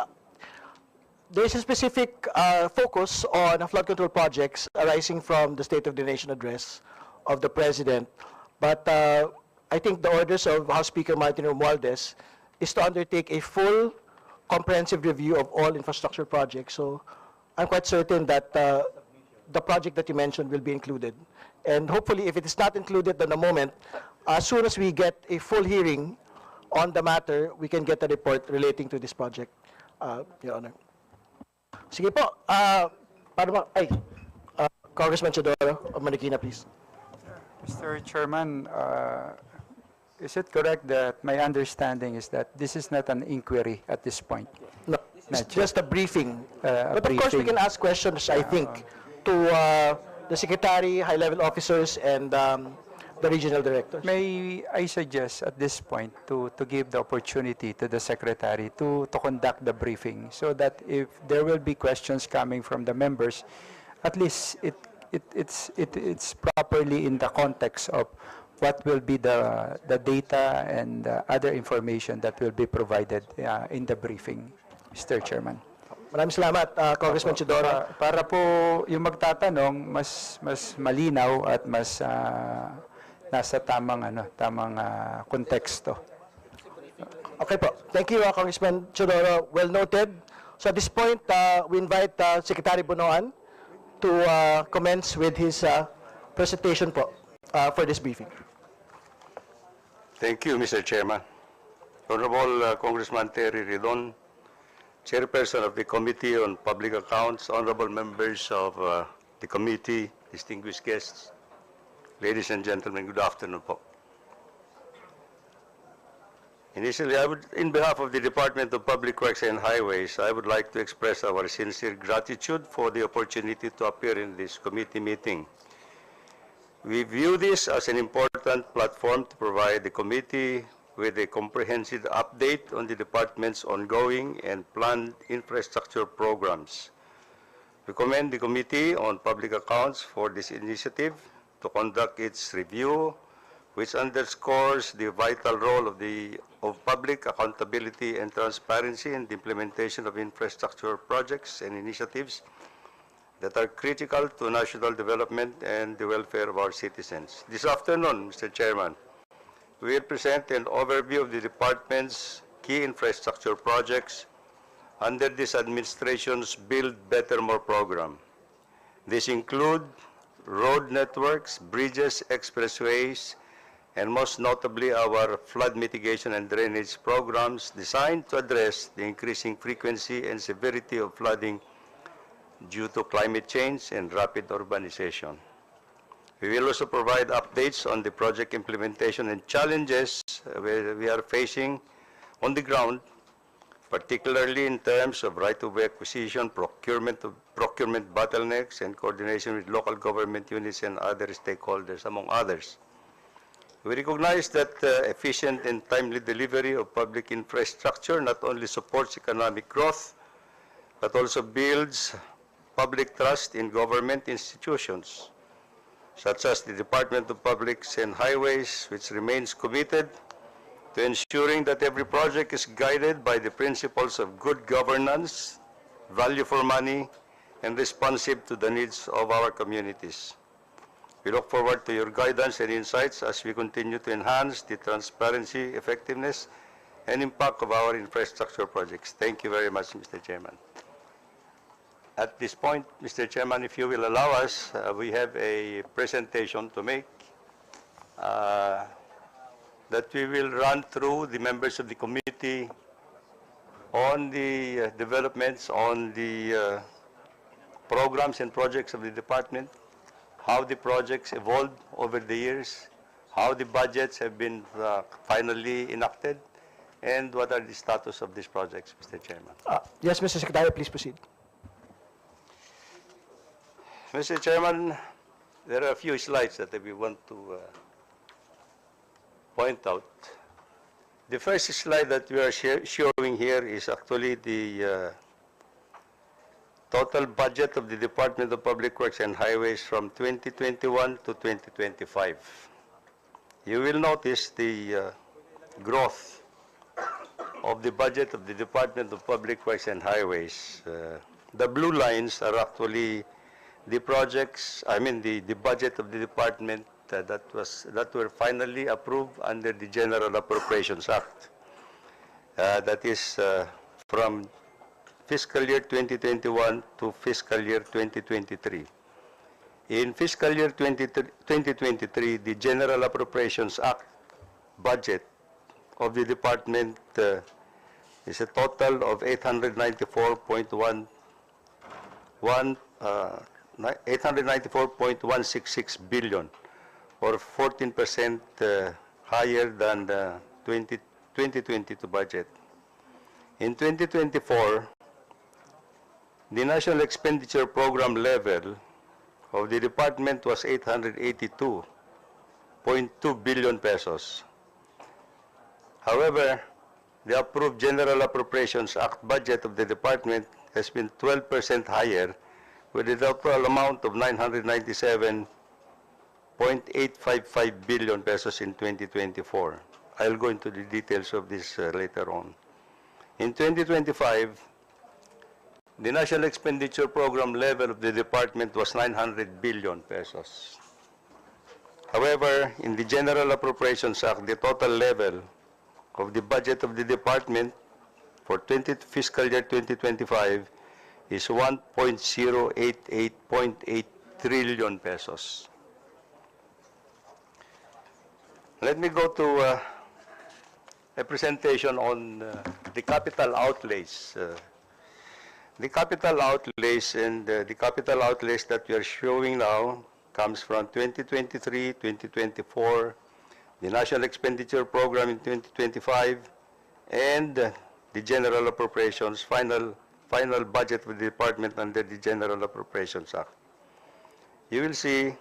There is a specific focus on flood control projects arising from the State of the Nation address of the President. But I think the orders of House Speaker Martin Romualdez is to undertake a full comprehensive review of all infrastructure projects. So I'm quite certain that the project that you mentioned will be included. And hopefully, if it is not included at the moment, as soon as we get a full hearing on the matter, we can get a report relating to this project, Your Honor. Sige po, Congressman Chodoro of Marikina, please. Mr. Chairman, is it correct that my understanding is that this is not an inquiry at this point? No, it's just a briefing. A But of course, we briefing. can ask questions, I think, to the Secretary, high-level officers, and the regional directors. May I suggest at this point to give the opportunity to the Secretary to conduct the briefing, so that if there will be questions coming from the members, at least it's properly in the context of what will be the data and other information that will be provided in the briefing, Mr. Chairman. Maraming salamat, Congressman Chodoro. Para po yung magtatanong mas malinaw at mas nasa tamang konteksto. Okay po. Thank you, Congressman Chodoro. Well noted. So at this point, we invite Secretary Bonoan to commence with his presentation po for this briefing. Thank you, Mr. Chairman. Honorable Congressman Terry Ridon, Chairperson of the Committee on Public Accounts, honorable members of the committee, distinguished guests, ladies and gentlemen, good afternoon po. Initially, in behalf of the Department of Public Works and Highways, I would like to express our sincere gratitude for the opportunity to appear in this committee meeting. We view this as an important platform to provide the committee with a comprehensive update on the department's ongoing and planned infrastructure programs. We commend the Committee on Public Accounts for this initiative to conduct its review, which underscores the vital role of public accountability and transparency in the implementation of infrastructure projects and initiatives that are critical to national development and the welfare of our citizens. This afternoon, Mr. Chairman, we will present an overview of the department's key infrastructure projects under this administration's Build Better More program. These include road networks, bridges, expressways, and most notably our flood mitigation and drainage programs designed to address the increasing frequency and severity of flooding due to climate change and rapid urbanization. We will also provide updates on the project implementation and challenges we are facing on the ground, particularly in terms of right-of-way acquisition, procurement bottlenecks, and coordination with local government units and other stakeholders, among others. We recognize that efficient and timely delivery of public infrastructure not only supports economic growth, but also builds public trust in government institutions, such as the Department of Public and Highways, which remains committed to ensuring that every project is guided by the principles of good governance, value for money, and responsive to the needs of our communities. We look forward to your guidance and insights as we continue to enhance the transparency, effectiveness, and impact of our infrastructure projects. Thank you very much, Mr. Chairman. At this point, Mr. Chairman, if you will allow us, we have a presentation to make that we will run through the members of the committee on the developments on the programs and projects of the department, how the projects evolved over the years, how the budgets have been finally enacted, and what are the status of these projects, Mr. Chairman. Yes, Mr. Secretary, please proceed. Mr. Chairman, there are a few slides that we want to point out. The first slide that we are showing here is actually the total budget of the Department of Public Works and Highways from 2021 to 2025. You will notice the growth of the budget of the Department of Public Works and Highways. The blue lines are actually the projects, the budget of the department that were finally approved under the General Appropriations Act. That is from fiscal year 2021 to fiscal year 2023. In fiscal year 2023, the General Appropriations Act budget of the department is a total of 894.166 billion, or 14% higher than the 2022 budget. In 2024, the national expenditure program level of the department was 882.2 billion pesos. However, the approved General Appropriations Act budget of the department has been 12% higher, with a total amount of 997.855 billion pesos in 2024. I'll go into the details of this later on. In 2025, the national expenditure program level of the department was 900 billion pesos. However, in the General Appropriations Act, the total level of the budget of the department for fiscal year 2025 is 1.088.8 trillion pesos. Let me go to a presentation on the capital outlays. The capital outlays and the capital outlays that we are showing now comes from 2023, 2024, the National Expenditure Program in 2025, and the General Appropriations, final budget of the department under the General Appropriations Act. You will see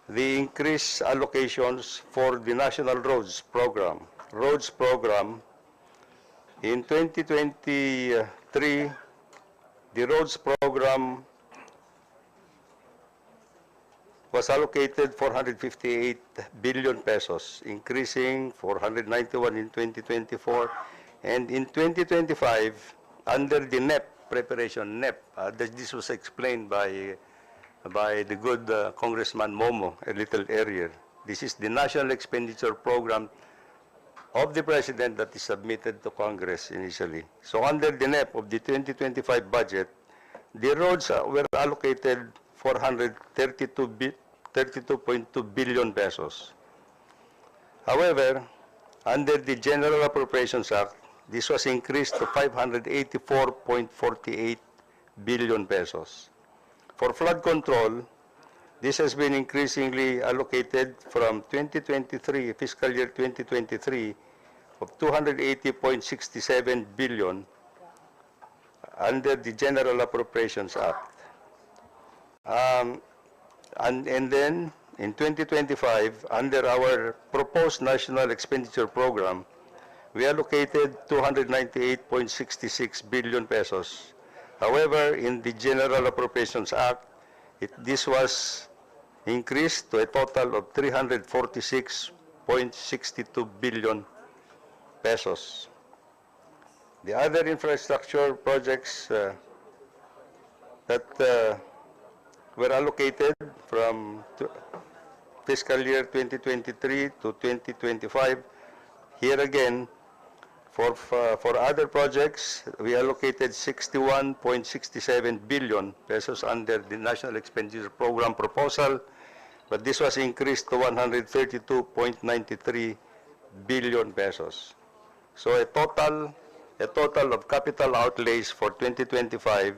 the increased allocations for the National Roads Program. Roads Program, in 2023, the Roads Program was allocated 458 billion pesos, increasing 491 in 2024. And in 2025, under the NEP preparation, this was explained by the good Congressman Momo a little earlier. This is the National Expenditure Program of the President that is submitted to Congress initially. So under the NEP of the 2025 budget, the roads were allocated 432.2 billion pesos. However, under the General Appropriations Act, this was increased to 584.48 billion pesos. For flood control, this has been increasingly allocated from 2023, fiscal year 2023, of 280.67 billion under the General Appropriations Act. And then in 2025, under our proposed National Expenditure Program, we allocated 298.66 billion pesos. However, in the General Appropriations Act, this was increased to a total of 346.62 billion pesos. The other infrastructure projects that were allocated from fiscal year 2023 to 2025, here again, For other projects, we allocated 61.67 billion pesos under the National Expenditure Program proposal, but this was increased to 132.93 billion pesos. So a total of capital outlays for 2025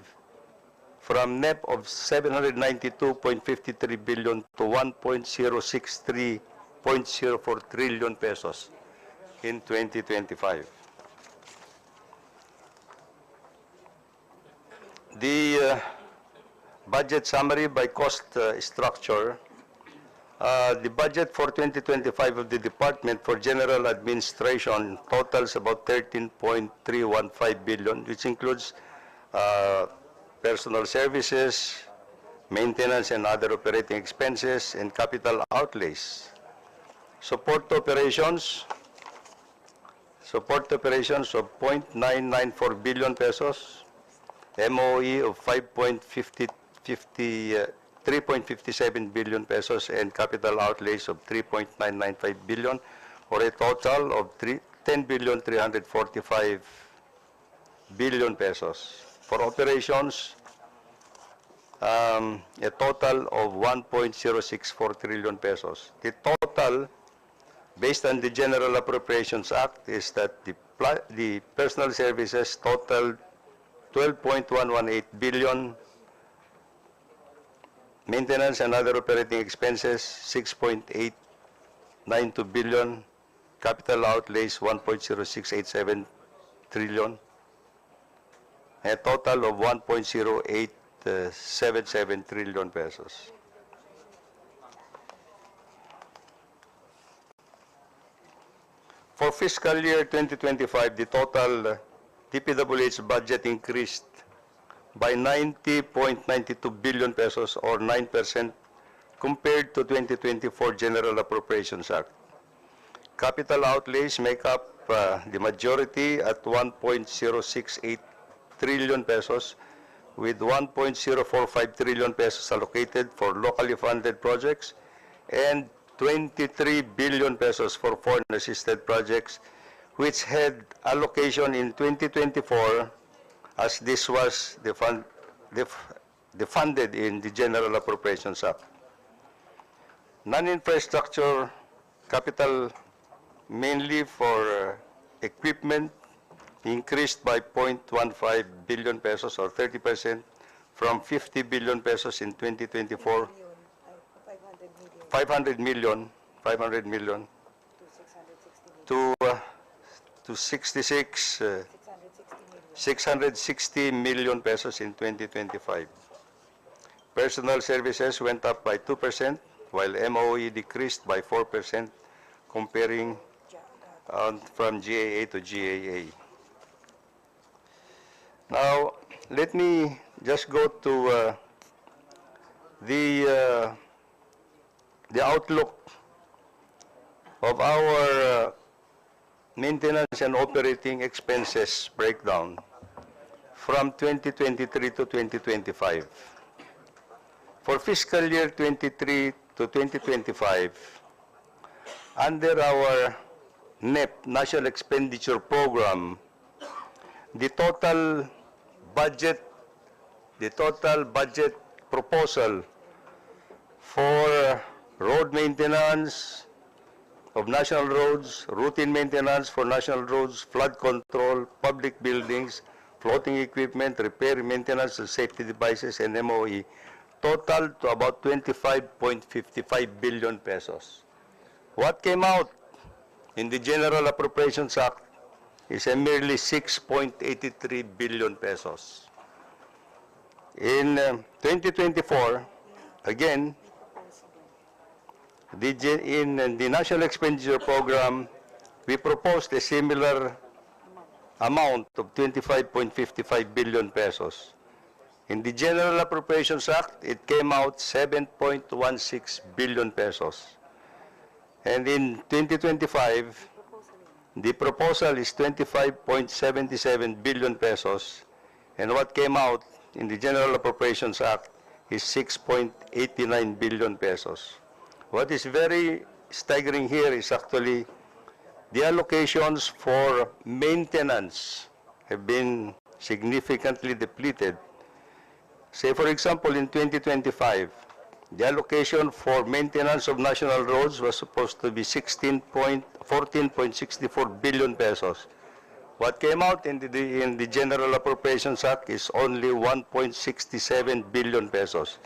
from NEP of 792.53 billion to 1.063.04 trillion pesos in 2025. The budget summary by cost structure. The budget for 2025 of the Department for General Administration totals about 13.315 billion, which includes personal services, maintenance and other operating expenses, and capital outlays. Support operations of 0.994 billion pesos, MOE of 3.57 billion pesos, and capital outlays of 3.995 billion, or a total of 10.345 billion pesos. For operations, a total of 1.064 trillion pesos. The total, based on the General Appropriations Act, is that the personal services total 12.118 billion, maintenance and other operating expenses 6.892 billion, capital outlays 1.0687 trillion, a total of 1.0877 trillion pesos. For fiscal year 2025, the total DPWH budget increased by 90.92 billion pesos, or 9% compared to 2024 General Appropriations Act. Capital outlays make up the majority at 1.068 trillion pesos, with 1.045 trillion pesos allocated for locally funded projects and 23 billion pesos for foreign assisted projects, which had allocation in 2024, as this was funded in the General Appropriations Act. Non-infrastructure capital, mainly for equipment, increased by 0.15 billion pesos, or 30%, from 50 billion pesos in 2024, 500 million to 660 million pesos in 2025. Personal services went up by 2%, while MOE decreased by 4%, comparing from GAA to GAA. Now, let me just go to the outlook of our maintenance and operating expenses breakdown from 2023 to 2025. For fiscal year 23 to 2025, under our NEP, National Expenditure Program, the total budget proposal for road maintenance of national roads, routine maintenance for national roads, flood control, public buildings, floating equipment, repair, maintenance of safety devices, and MOE, total to about 25.55 billion pesos. What came out in the General Appropriations Act is a merely 6.83 billion pesos. In 2024, again, in the National Expenditure Program, we proposed a similar amount of 25.55 billion pesos. In the General Appropriations Act, it came out 7.16 billion pesos. And in 2025, the proposal is 25.77 billion pesos, and what came out in the General Appropriations Act is 6.89 billion pesos. What is very staggering here is actually the allocations for maintenance have been significantly depleted. Say, for example, in 2025, the allocation for maintenance of national roads was supposed to be 14.64 billion pesos. What came out in the General Appropriations Act is only 1.67 billion pesos.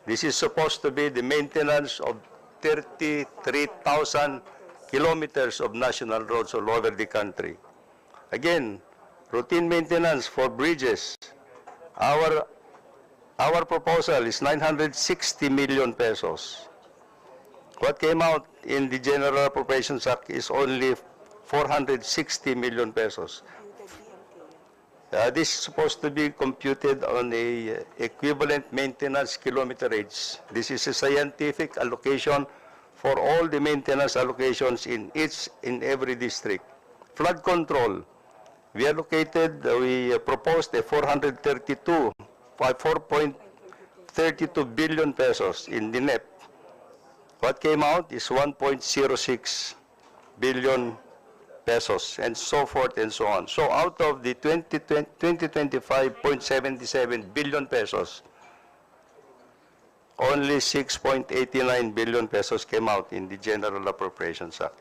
This is supposed to be the maintenance of 33,000 kilometers of national roads all over the country. Again, routine maintenance for bridges. Our proposal is 960 million pesos. What came out in the General Appropriations Act is only 460 million pesos. This is supposed to be computed on a equivalent maintenance kilometerage. This is a scientific allocation for all the maintenance allocations in every district. Flood control, we proposed a 4.32 billion pesos in the NEP. What came out is 1.06 billion pesos, and so forth and so on. So out of the 2025.77 billion pesos, only 6.89 billion pesos came out in the General Appropriations Act.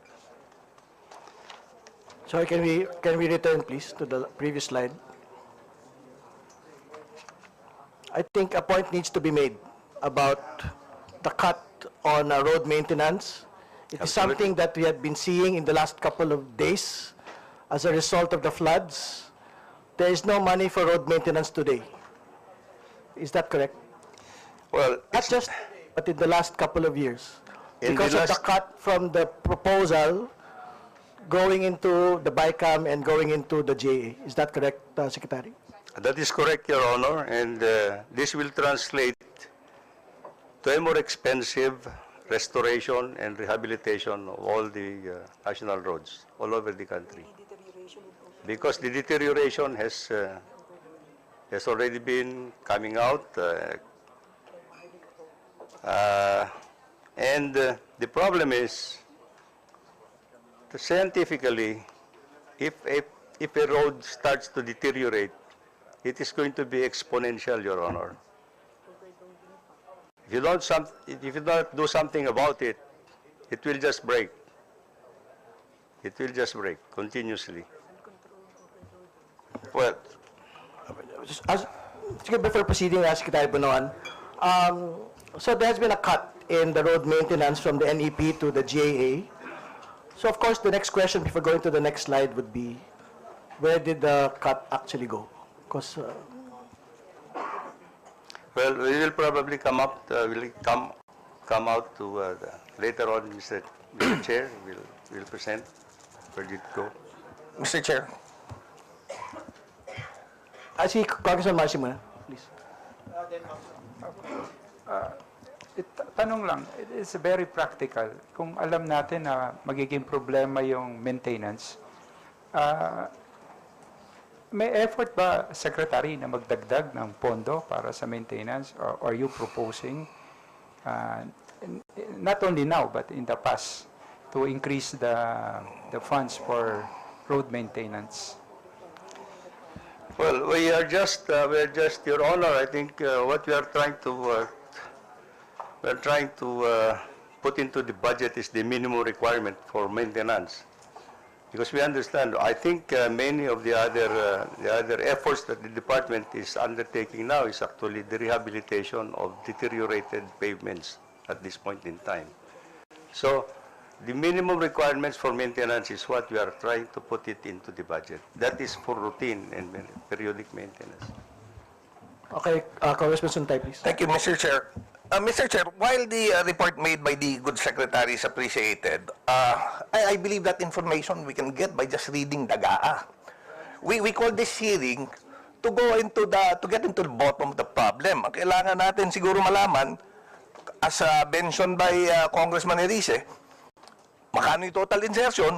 Sorry, can we return, please, to the previous slide? I think a point needs to be made about the cut on road maintenance. It is something that we have been seeing in the last couple of days as a result of the floods. There is no money for road maintenance today. Is that correct? Well, Not just, but in the last couple of years. In Because the of the last- cut from the proposal going into the BICAM and going into the JA. Is that correct, Secretary? that is correct, Your Honor, and this will translate to a more expensive restoration and rehabilitation of all the national roads all over the country. Because the deterioration has already been coming out, and the problem is, that scientifically, if a road starts to deteriorate, it is going to be exponential, Your Honor. If you don't do something about it, it will just break. It will just break continuously. Well, before proceeding, Secretary Bonoan, so there has been a cut in the road maintenance from the NEP to the GAA. So of course, the next question before going to the next slide would be, where did the cut actually go? Because Well, we will probably come out to later on, Mr. Chair, will present where did it go. Mr. Chair. I see Congressman Marcy muna, please. Tanong lang, it's very practical. Kung alam natin na magiging problema yung maintenance, may effort ba, Secretary, na magdagdag ng pondo para sa maintenance? Or are you proposing, not only now, but in the past, to increase the funds for road maintenance? Well, we are just, Your Honor, I think what we are trying to put into the budget is the minimum requirement for maintenance. Because we understand, I think many of the other efforts that the department is undertaking now is actually the rehabilitation of deteriorated pavements at this point in time. So the minimum requirements for maintenance is what we are trying to put it into the budget. That is for routine and periodic maintenance. Okay, Congressman Suntay, please. Thank you, Mr. Chair. Mr. Chair, while the report made by the good secretary is appreciated, I believe that information we can get by just reading the GAA. We call this hearing to get into the bottom of the problem. Ang kailangan natin siguro malaman, as mentioned by Congressman Erice, makano yung total insertion,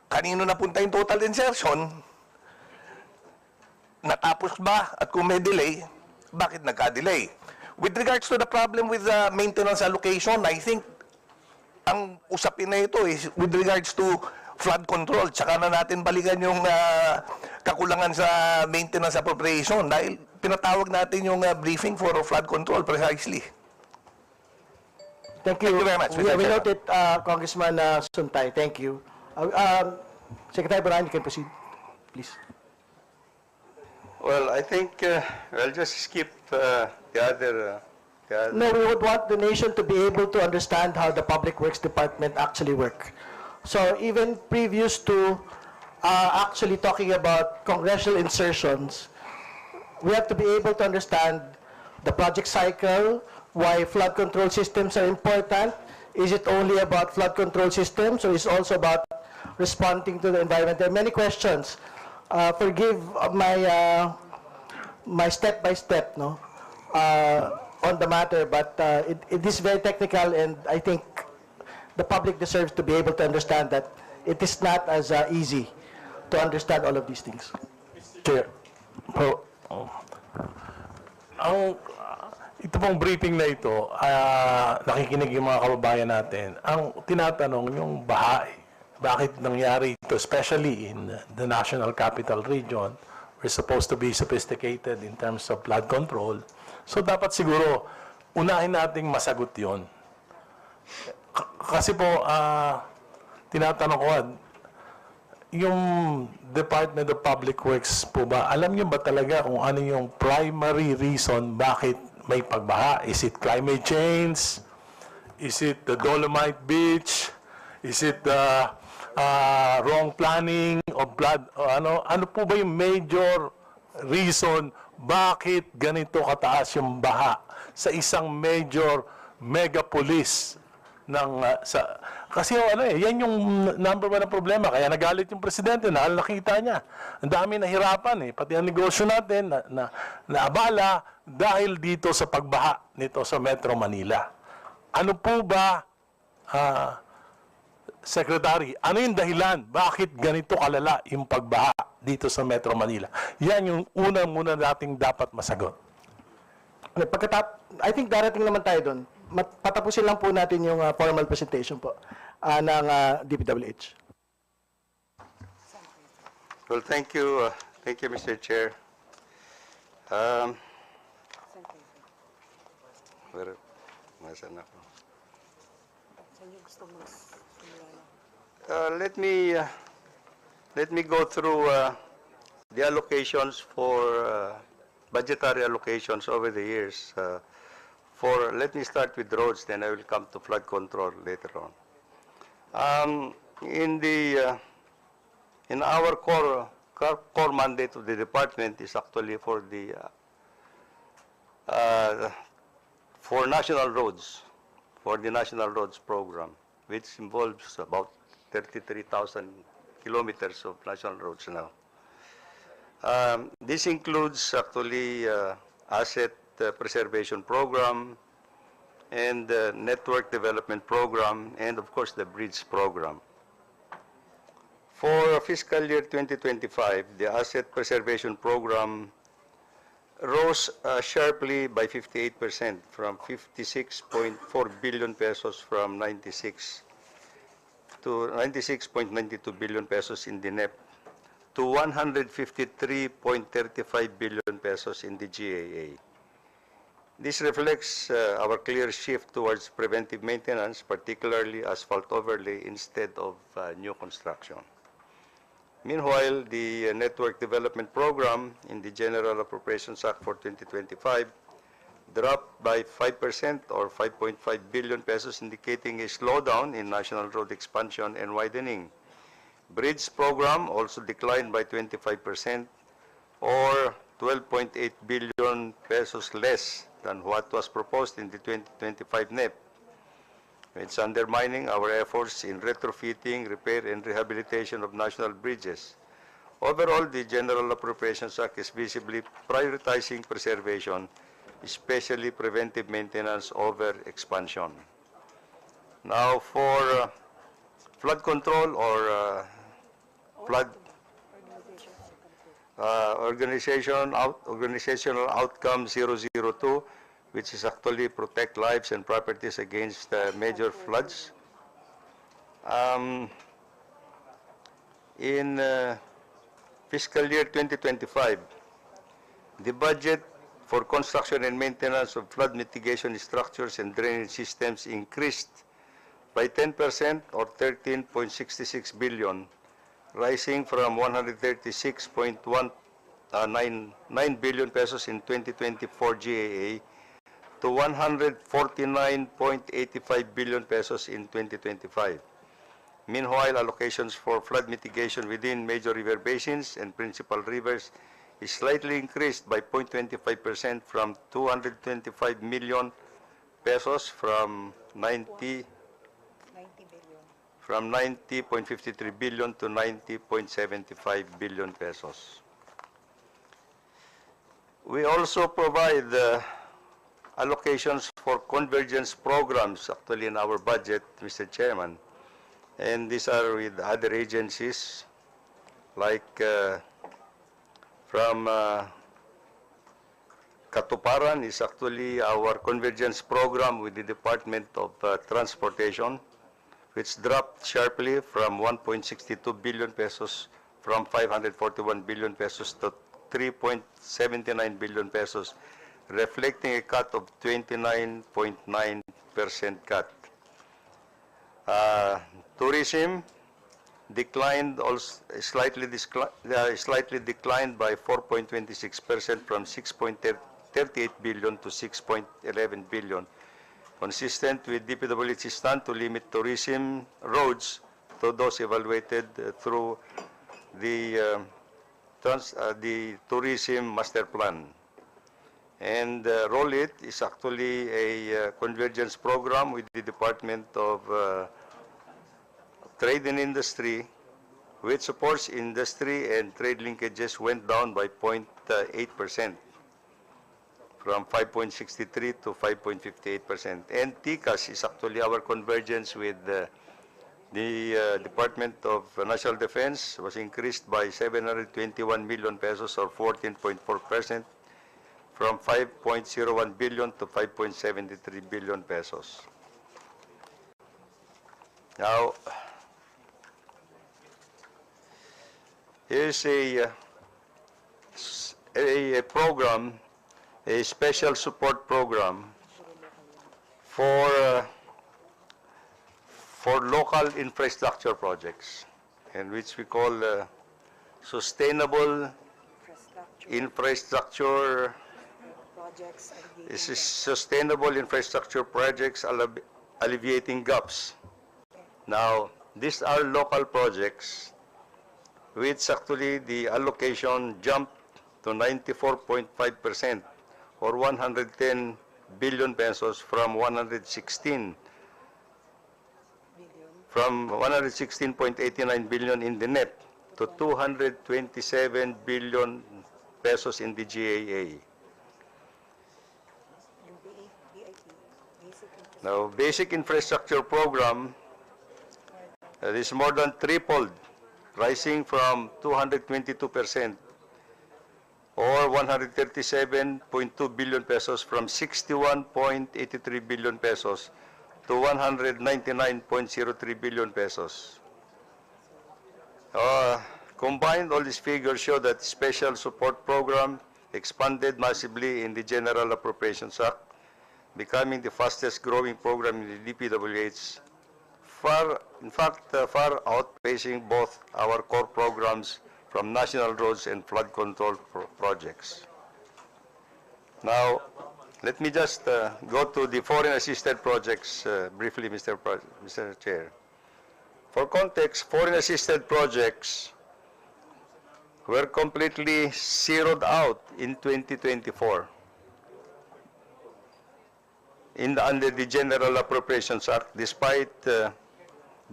kanino napunta yung total insertion, natapos ba, at kung may delay, bakit nagka-delay? With regards to the problem with maintenance allocation, I think ang usapin na ito is with regards to flood control. Tsaka na natin balikan yung kakulangan sa maintenance appropriation dahil pinatawag natin yung briefing for flood control precisely. Thank you. Thank you very much, Mr. We Chairman. noted, Congressman Suntay. Thank you. Secretary Baran, you can proceed, please. Well, I think I'll just skip the other. No, we would want the nation to be able to understand how the Public Works Department actually work. So even previous to actually talking about congressional insertions, we have to be able to understand the project cycle, why flood control systems are important. Is it only about flood control systems, or is it also about responding to the environment? There are many questions. Forgive my step-by-step, no, on the matter, but it is very technical, and I think the public deserves to be able to understand that it is not as easy to understand all of these things. Chair, ito pong briefing na ito, nakikinig yung mga kababayan natin. Ang tinatanong yung baha, bakit nangyari ito, especially in the National Capital Region, we're supposed to be sophisticated in terms of flood control. So dapat siguro, unahin nating masagot yon. Kasi po, tinatanong ko, yung Department of Public Works po ba, alam niyo ba talaga kung ano yung primary reason bakit may pagbaha? Is it climate change? Is it the Dolomite Beach? Is it the wrong planning of flood? Ano po ba yung major reason bakit ganito kataas yung baha sa isang major megapolis ng kasi yan yung number one na problema, kaya nagalit yung presidente na nakita niya ang dami nahirapan pati ang negosyo natin na abala dahil dito sa pagbaha nito sa Metro Manila. Ano po ba, Secretary, ano yung dahilan bakit ganito kalala yung pagbaha dito sa Metro Manila? Yan yung muna nating dapat masagot. I think darating naman tayo doon. Patapusin lang po natin yung formal presentation po ng DPWH. Well, thank you, Mr. Chair. Nasaan ako? Let me go through the allocations for budgetary allocations over the years. Let me start with roads, then I will come to flood control later on. In our core mandate of the department is actually for the for national roads, for the national roads program, which involves about 33,000 kilometers of national roads now. This includes actually asset preservation program and the network development program, and of course the bridge program. For fiscal year 2025, the asset preservation program rose sharply by 58% from 56.4 billion pesos from 96 to 96.92 billion pesos in the NEP to 153.35 billion pesos in the GAA. This reflects our clear shift towards preventive maintenance, particularly asphalt overlay instead of new construction. Meanwhile, the Network Development Program in the General Appropriations Act for 2025 dropped by 5% or 5.5 billion pesos, indicating a slowdown in national road expansion and widening. Bridge program also declined by 25% or 12.8 billion pesos less than what was proposed in the 2025 NEP. It's undermining our efforts in retrofitting, repair, and rehabilitation of national bridges. Overall, the General Appropriations Act is visibly prioritizing preservation, especially preventive maintenance over expansion. Now, for flood control or flood organizational outcome 002, which is actually protect lives and properties against major floods. in fiscal year 2025, the budget for construction and maintenance of flood mitigation structures and drainage systems increased by 10% or 13.66 billion, rising from 136.199 billion pesos in 2024 GAA to 149.85 billion pesos in 2025. Meanwhile, allocations for flood mitigation within major river basins and principal rivers is slightly increased by 0.25% from 225 million pesos from 90.53 billion to 90.75 billion pesos. We also provide allocations for convergence programs actually in our budget, Mr. Chairman. And these are with other agencies like from Katuparan is actually our convergence program with the Department of Transportation, which dropped sharply from 1.62 billion pesos from 541 billion pesos to 3.79 billion pesos, reflecting a cut of 29.9% cut. Tourism declined also slightly declined by 4.26% from 6.38 billion to 6.11 billion, consistent with DPWH stand to limit tourism roads to those evaluated through the tourism master plan. And ROLIT is actually a convergence program with the Department of Trade and Industry, which supports industry and trade linkages went down by 0.8% from 5.63 to 5.58%. And TICAS is actually our convergence with the Department of National Defense was increased by 721 million pesos or 14.4% from 5.01 billion to 5.73 billion pesos. Now, here's a program, a special support program for local infrastructure projects, and which we call sustainable infrastructure projects. This is sustainable infrastructure projects alleviating gaps. Now, these are local projects which actually the allocation jumped to 94.5% or 110 billion pesos from 116.89 billion in the NEP to 227 billion pesos in the GAA. Now, basic infrastructure program is more than tripled, rising from 222% or 137.2 billion pesos from 61.83 billion pesos to 199.03 billion pesos. Combined, all these figures show that special support program expanded massively in the General Appropriations Act, becoming the fastest growing program in the DPWH, far outpacing both our core programs from national roads and flood control projects. Now, let me just go to the foreign assisted projects briefly, Mr. Chair. For context, foreign assisted projects were completely zeroed out in 2024 under the General Appropriations Act, despite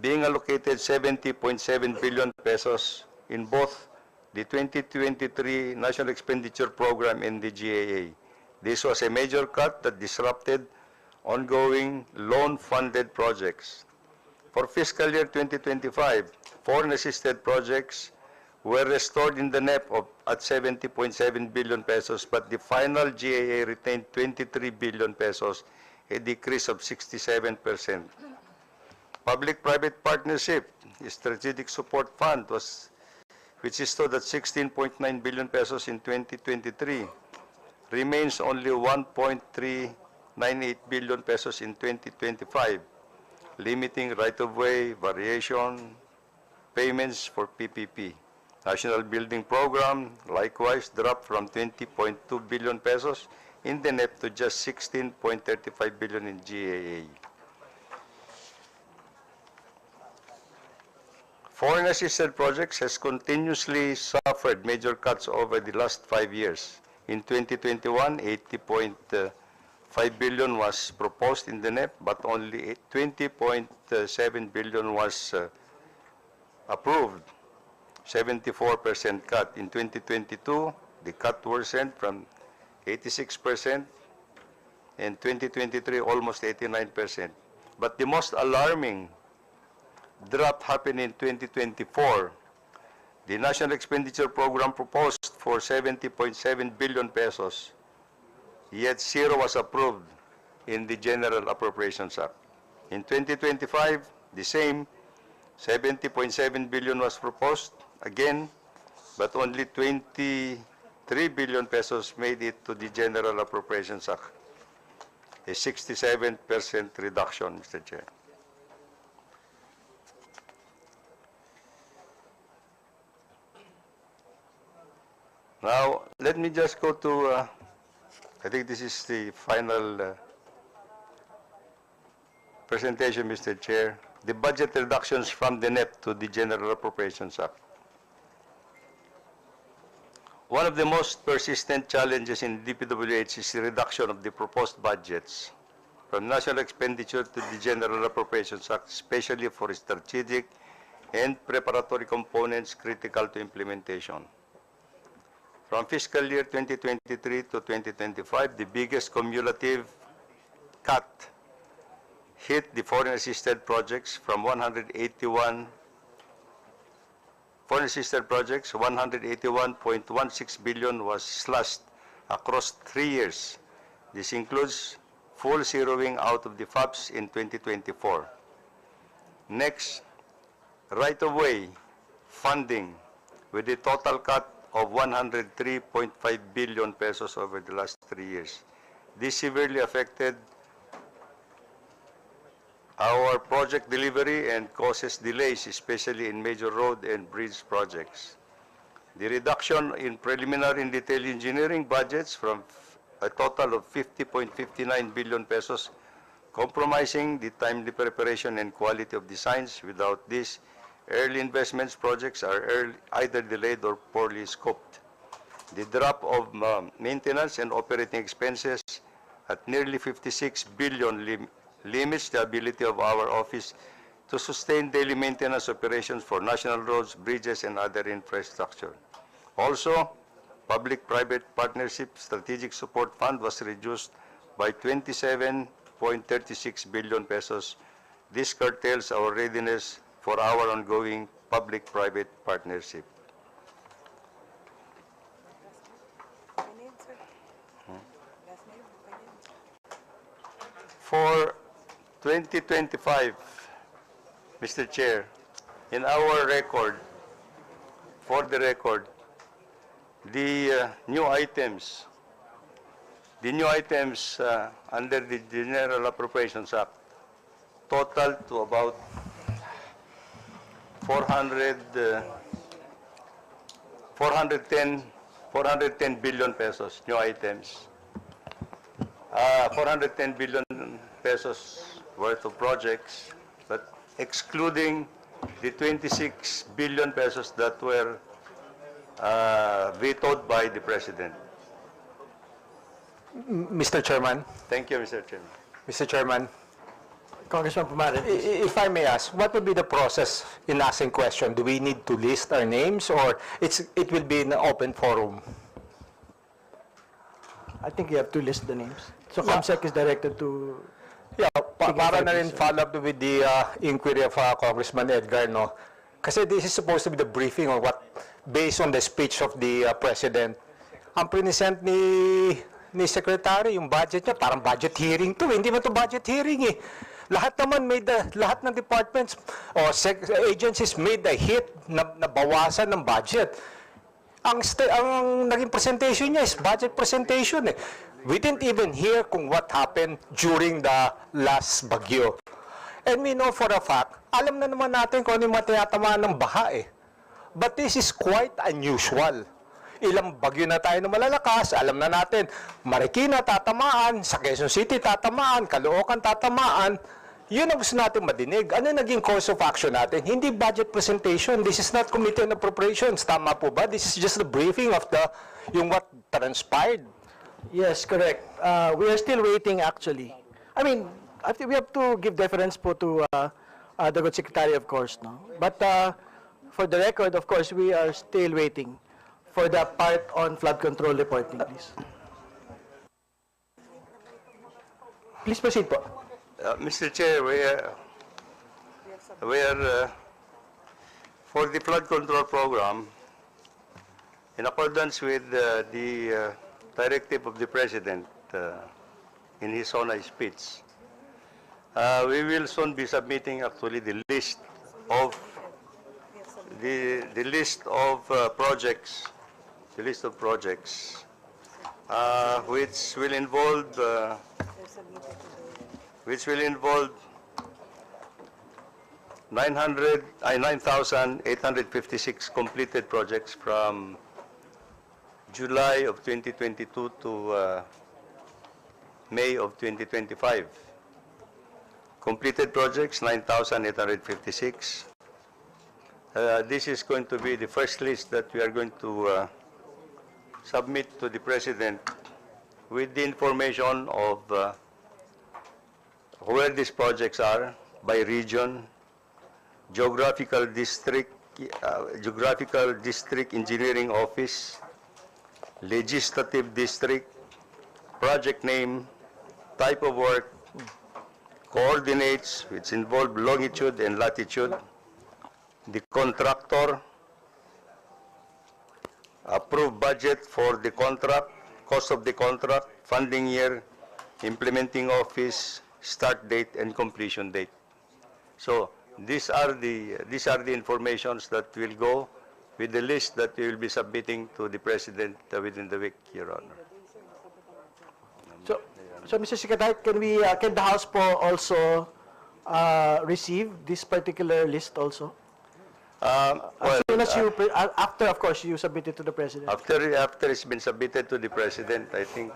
being allocated 70.7 billion pesos in both the 2023 National Expenditure Program and the GAA. This was a major cut that disrupted ongoing loan-funded projects. For fiscal year 2025, foreign assisted projects were restored in the NEP at 70.7 billion pesos, but the final GAA retained 23 billion pesos, a decrease of 67%. Public-private partnership, Strategic Support Fund was which is stood at 16.9 billion pesos in 2023, remains only 1.398 billion pesos in 2025, limiting right-of-way, variation, payments for PPP. National Building Program likewise dropped from 20.2 billion pesos in the NEP to just 16.35 billion in GAA. Foreign assisted projects has continuously suffered major cuts over the last 5 years. In 2021, 80.5 billion was proposed in the NEP, but only 20.7 billion was approved, 74% cut. In 2022, the cut worsened from 86%, and 2023 almost 89%. But the most alarming drop happened in 2024. The National Expenditure Program proposed for 70.7 billion pesos, yet zero was approved in the General Appropriations Act. In 2025, the same 70.7 billion was proposed again, but only 23 billion pesos made it to the General Appropriations Act, a 67% reduction, Mr. Chair. Now, let me just go to, I think this is the final presentation, Mr. Chair, the budget reductions from the NEP to the General Appropriations Act. One of the most persistent challenges in DPWH is the reduction of the proposed budgets from national expenditure to the General Appropriations Act, especially for strategic and preparatory components critical to implementation. From fiscal year 2023 to 2025, the biggest cumulative cut hit the foreign assisted projects from 181 foreign assisted projects, 181.16 billion was slashed across 3 years. This includes full zeroing out of the FAPs in 2024. Next, right-of-way funding with a total cut of 103.5 billion pesos over the last 3 years. This severely affected our project delivery and causes delays, especially in major road and bridge projects. The reduction in preliminary and detailed engineering budgets from a total of 50.59 billion pesos, compromising the timely preparation and quality of designs. Without this, early investments projects are either delayed or poorly scoped. The drop of maintenance and operating expenses at nearly 56 billion limits the ability of our office to sustain daily maintenance operations for national roads, bridges, and other infrastructure. Also, public-private partnership strategic support fund was reduced by 27.36 billion pesos. This curtails our readiness for our ongoing public-private partnership. For 2025, Mr. Chair, in our record, for the record, the new items under the General Appropriations Act total to about 410 billion pesos, new items. 410 billion pesos worth of projects, but excluding the 26 billion pesos that were vetoed by the President. Mr. Chairman. Thank you, Mr. Chairman. Mr. Chairman, Congressman Kamara. if I may ask, what will be the process in asking question? Do we need to list our names or it will be in an open forum? I think you have to list the names. So COMSEC is directed to... Yeah, para na rin follow up with the inquiry of Congressman Edgar, no? Kasi this is supposed to be the briefing on what, based on the speech of the President. Ang present ni Secretary, yung budget niya, parang budget hearing to. Hindi man to budget hearing eh. Lahat ng departments o agencies made a hit na bawasan ng budget. Ang naging presentation niya is budget presentation eh. We didn't even hear kung what happened during the last bagyo. And we know for a fact, alam na naman natin kung ano yung mga tinatamaan ng baha eh. But this is quite unusual. Ilang bagyo na tayo na malalakas, alam na natin, Marikina tatamaan, sa Quezon City tatamaan, Caloocan tatamaan. Yun ang gusto natin madinig. Ano naging course of action natin? Hindi budget presentation. This is not Committee on Appropriations. Tama po ba? This is just the briefing of yung what transpired. Yes, correct. We are still waiting actually. I mean, I think we have to give deference po to the good secretary, of course, no? But for the record, of course, we are still waiting for the part on flood control reporting, please. Please proceed po. Mr. Chair, we are for the flood control program, in accordance with the directive of the President in his SONA speech, we will soon be submitting actually the list of projects, which will involve 9,856 completed projects from July of 2022 to May of 2025. Completed projects, 9,856. This is going to be the first list that we are going to submit to the President with the information of where these projects are by region, geographical district engineering office, legislative district, project name, type of work, coordinates which involve longitude and latitude, the contractor, approved budget for the contract, cost of the contract, funding year, implementing office, start date and completion date. So these are the informations that will go with the list that we will be submitting to the President within the week, Your Honor. So Mr. Secretary, can the House po also receive this particular list also? Well, as soon as after, of course, you submit it to the President. After it's been submitted to the President, I think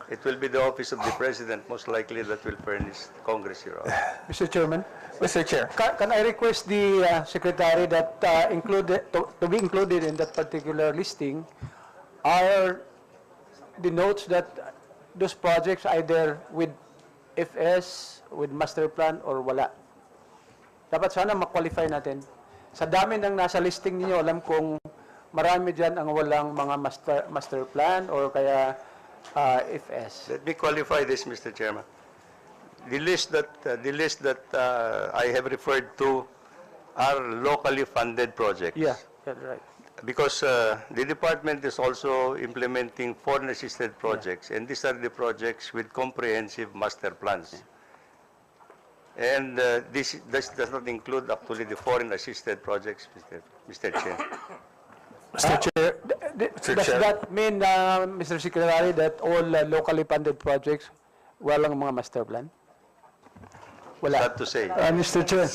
it will be the office of the President most likely that will furnish Congress, Your Honor. Mr. Chairman, Mr. Chair. can I request the Secretary that to be included in that particular listing are the notes that those projects either with FS, with master plan, or wala. Dapat sana ma-qualify natin. Sa dami ng nasa listing niyo, alam kong marami dyan ang walang mga master plan or kaya FS. Let me qualify this, Mr. Chairman. The list that I have referred to are locally funded projects. Yeah, right. Because the department is also implementing foreign-assisted projects, and these are the projects with comprehensive master plans. And this does not include actually the foreign-assisted projects, Mr. Chair. Mr. Chair, does that mean, Mr. Secretary, that all locally funded projects walang mga master plan? Wala. Sad to say. Mr. Chair.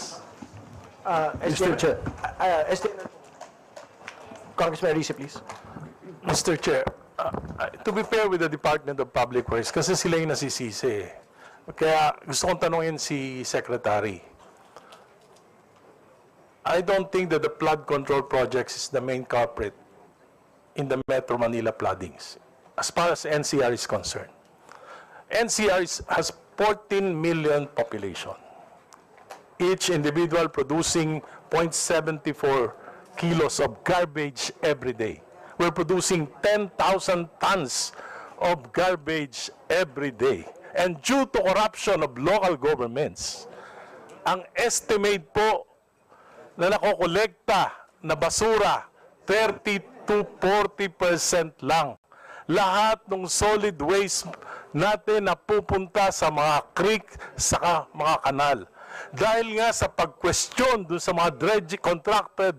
Mr. Chair. Congressman Risa, please. Mr. Chair, to be fair with the Department of Public Works, kasi sila yung nasisisi. Kaya gusto kong tanungin si Secretary. I don't think that the flood control projects is the main culprit in the Metro Manila floodings, as far as NCR is concerned. NCR has 14 million population, each individual producing 0.74 kilos of garbage every day. We're producing 10,000 tons of garbage every day. And due to corruption of local governments, ang estimate po na nakokolekta na basura, 30 to 40% lang. Lahat ng solid waste natin na pupunta sa mga creek, saka mga kanal. Dahil nga sa pag-question dun sa mga contracted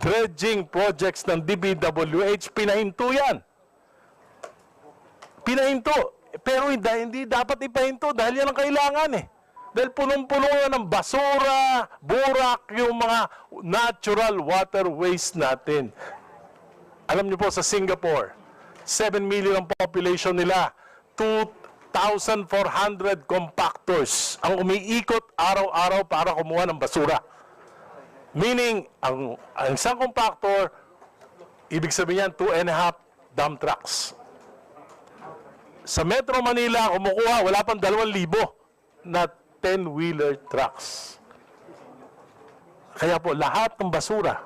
dredging projects ng DPWH, pinahinto yan. Pinahinto. Pero hindi dapat ipahinto dahil yan ang kailangan eh. Dahil punong-puno na ng basura, burak, yung mga natural waterways natin. Alam niyo po, sa Singapore, 7 million ang population nila, 2,400 compactors ang umiikot araw-araw para kumuha ng basura. Meaning, ang isang compactor, ibig sabihin yan, 2.5 dump trucks. Sa Metro Manila, kumukuha, wala pang 2,000 na 10-wheeler trucks. Kaya po, lahat ng basura.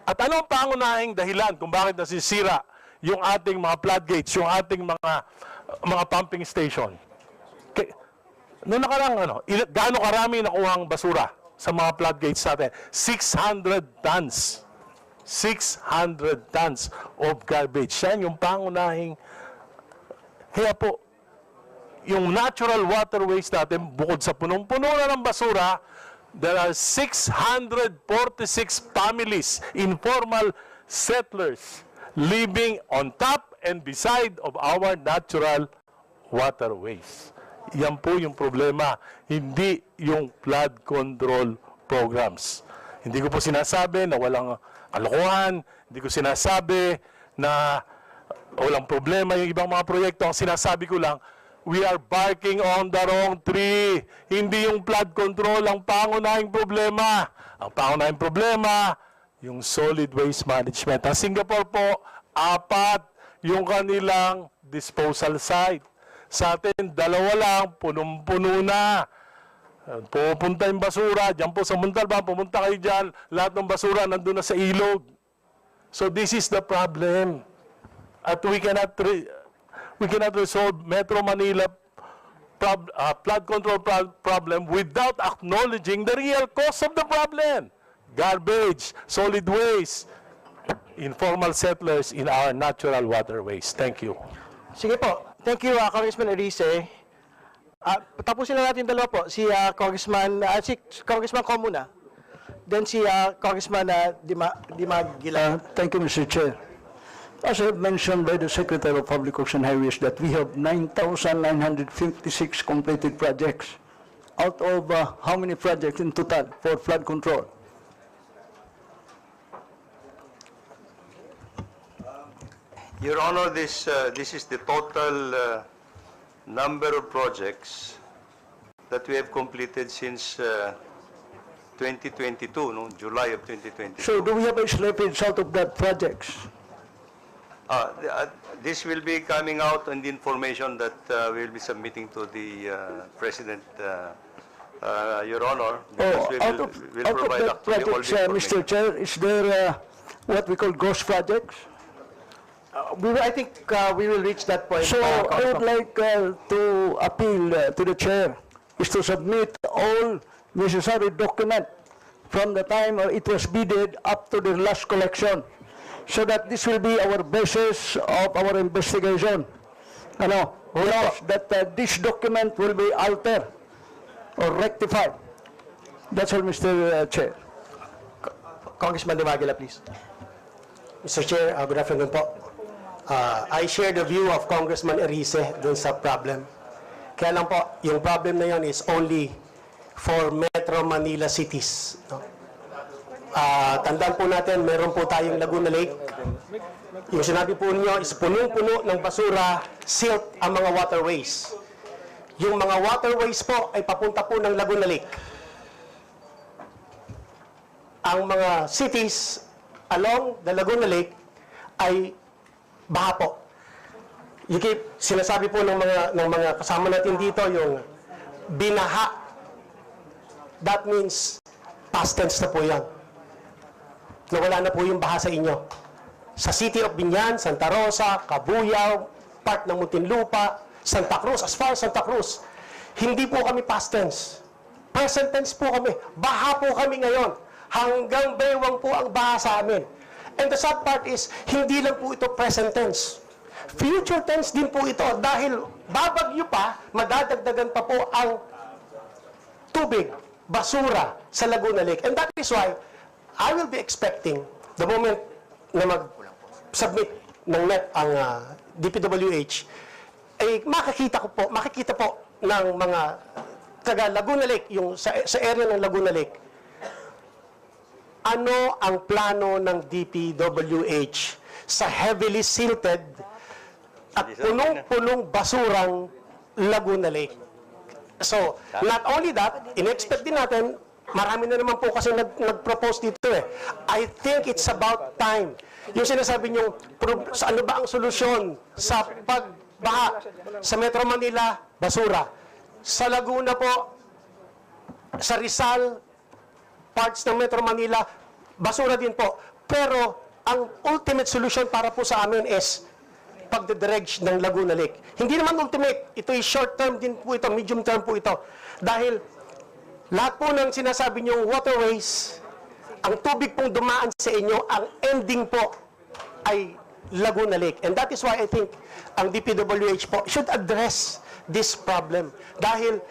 At ano ang pangunahing dahilan kung bakit nasisira yung ating mga floodgates, yung ating mga pumping station? Noong nakarang, gaano karami nakuhang basura sa mga floodgates natin? 600 tons. 600 tons of garbage. Yan yung pangunahing. Kaya po, yung natural waterways natin, bukod sa punong-puno na ng basura, there are 646 families, informal settlers, living on top and beside of our natural waterways. Yan po yung problema, hindi yung flood control programs. Hindi ko po sinasabi na walang kalokohan, hindi ko sinasabi na walang problema yung ibang mga proyekto. Ang sinasabi ko lang, we are barking on the wrong tree. Hindi yung flood control ang pangunahing problema. Ang pangunahing problema, yung solid waste management. Ang Singapore po, 4 yung kanilang disposal site. Sa atin, 2 lang, punong-puno na. Pupunta yung basura, dyan po sa Muntalban, pumunta kayo dyan, lahat ng basura nandun na sa ilog. So this is the problem. At we cannot resolve Metro Manila flood control problem without acknowledging the real cause of the problem. Garbage, solid waste, informal settlers in our natural waterways. Thank you. Sige po. Thank you, Congressman Erice. Tapusin na natin dalawa po. Si Congressman Ko muna. Then si Congressman Dimagila. Thank you, Mr. Chair. As I have mentioned by the Secretary of Public Works and Highways that we have 9,956 completed projects out of how many projects in total for flood control? Your Honor, this is the total number of projects that we have completed since 2022, no? July of 2022. So do we have a slippage out of that projects? This will be coming out on the information that we will be submitting to the President, Your Honor. Out of that projects, Mr. Chair, is there what we call ghost projects? I think we will reach that point. So I would like to appeal to the chair is to submit all necessary document from the time it was bidded up to the last collection, so that this will be our basis of our investigation. That this document will be altered or rectified. That's all, Mr. Chair. Congressman Dimagila, please. Mr. Chair, good afternoon po. I share the view of Congressman Erice dun sa problem. Kaya lang po, yung problem na yun is only for Metro Manila cities. No? Tandaan po natin, meron po tayong Laguna Lake. Yung sinabi po ninyo is punong-puno ng basura, silt ang mga waterways. Yung mga waterways po ay papunta po ng Laguna Lake. Ang mga cities along the Laguna Lake ay baha po. Sinasabi po ng mga kasama natin dito yung binaha. That means past tense na po yan. Nawala na po yung baha sa inyo. Sa City of Binyan, Santa Rosa, Cabuyao, part ng Muntinlupa, Santa Cruz, as far as Santa Cruz, hindi po kami past tense. Present tense po kami. Baha po kami ngayon. Hanggang baywang po ang baha sa amin. And the sad part is, hindi lang po ito present tense. Future tense din po ito dahil babagyo pa, madadagdagan pa po ang tubig, basura sa Laguna Lake. And that is why I will be expecting the moment na mag-submit ng NEP ang DPWH, ay makikita po ng mga taga Laguna Lake, yung sa area ng Laguna Lake, ano ang plano ng DPWH sa heavily silted at punong-punong basurang Laguna Lake. So, not only that, in-expect din natin, marami na naman po kasi nag-propose dito eh. I think it's about time. Yung sinasabi nyo, ano ba ang solusyon sa pagbaha sa Metro Manila, basura. Sa Laguna po, sa Rizal, parts ng Metro Manila, basura din po. Pero, ang ultimate solution para po sa amin is pagdedredge ng Laguna Lake. Hindi naman ultimate, ito ay short term din po ito, medium term po ito. Dahil lahat po ng sinasabi niyong waterways, ang tubig pong dumaan sa inyo, ang ending po ay Laguna Lake. And that is why I think ang DPWH po should address this problem. Dahil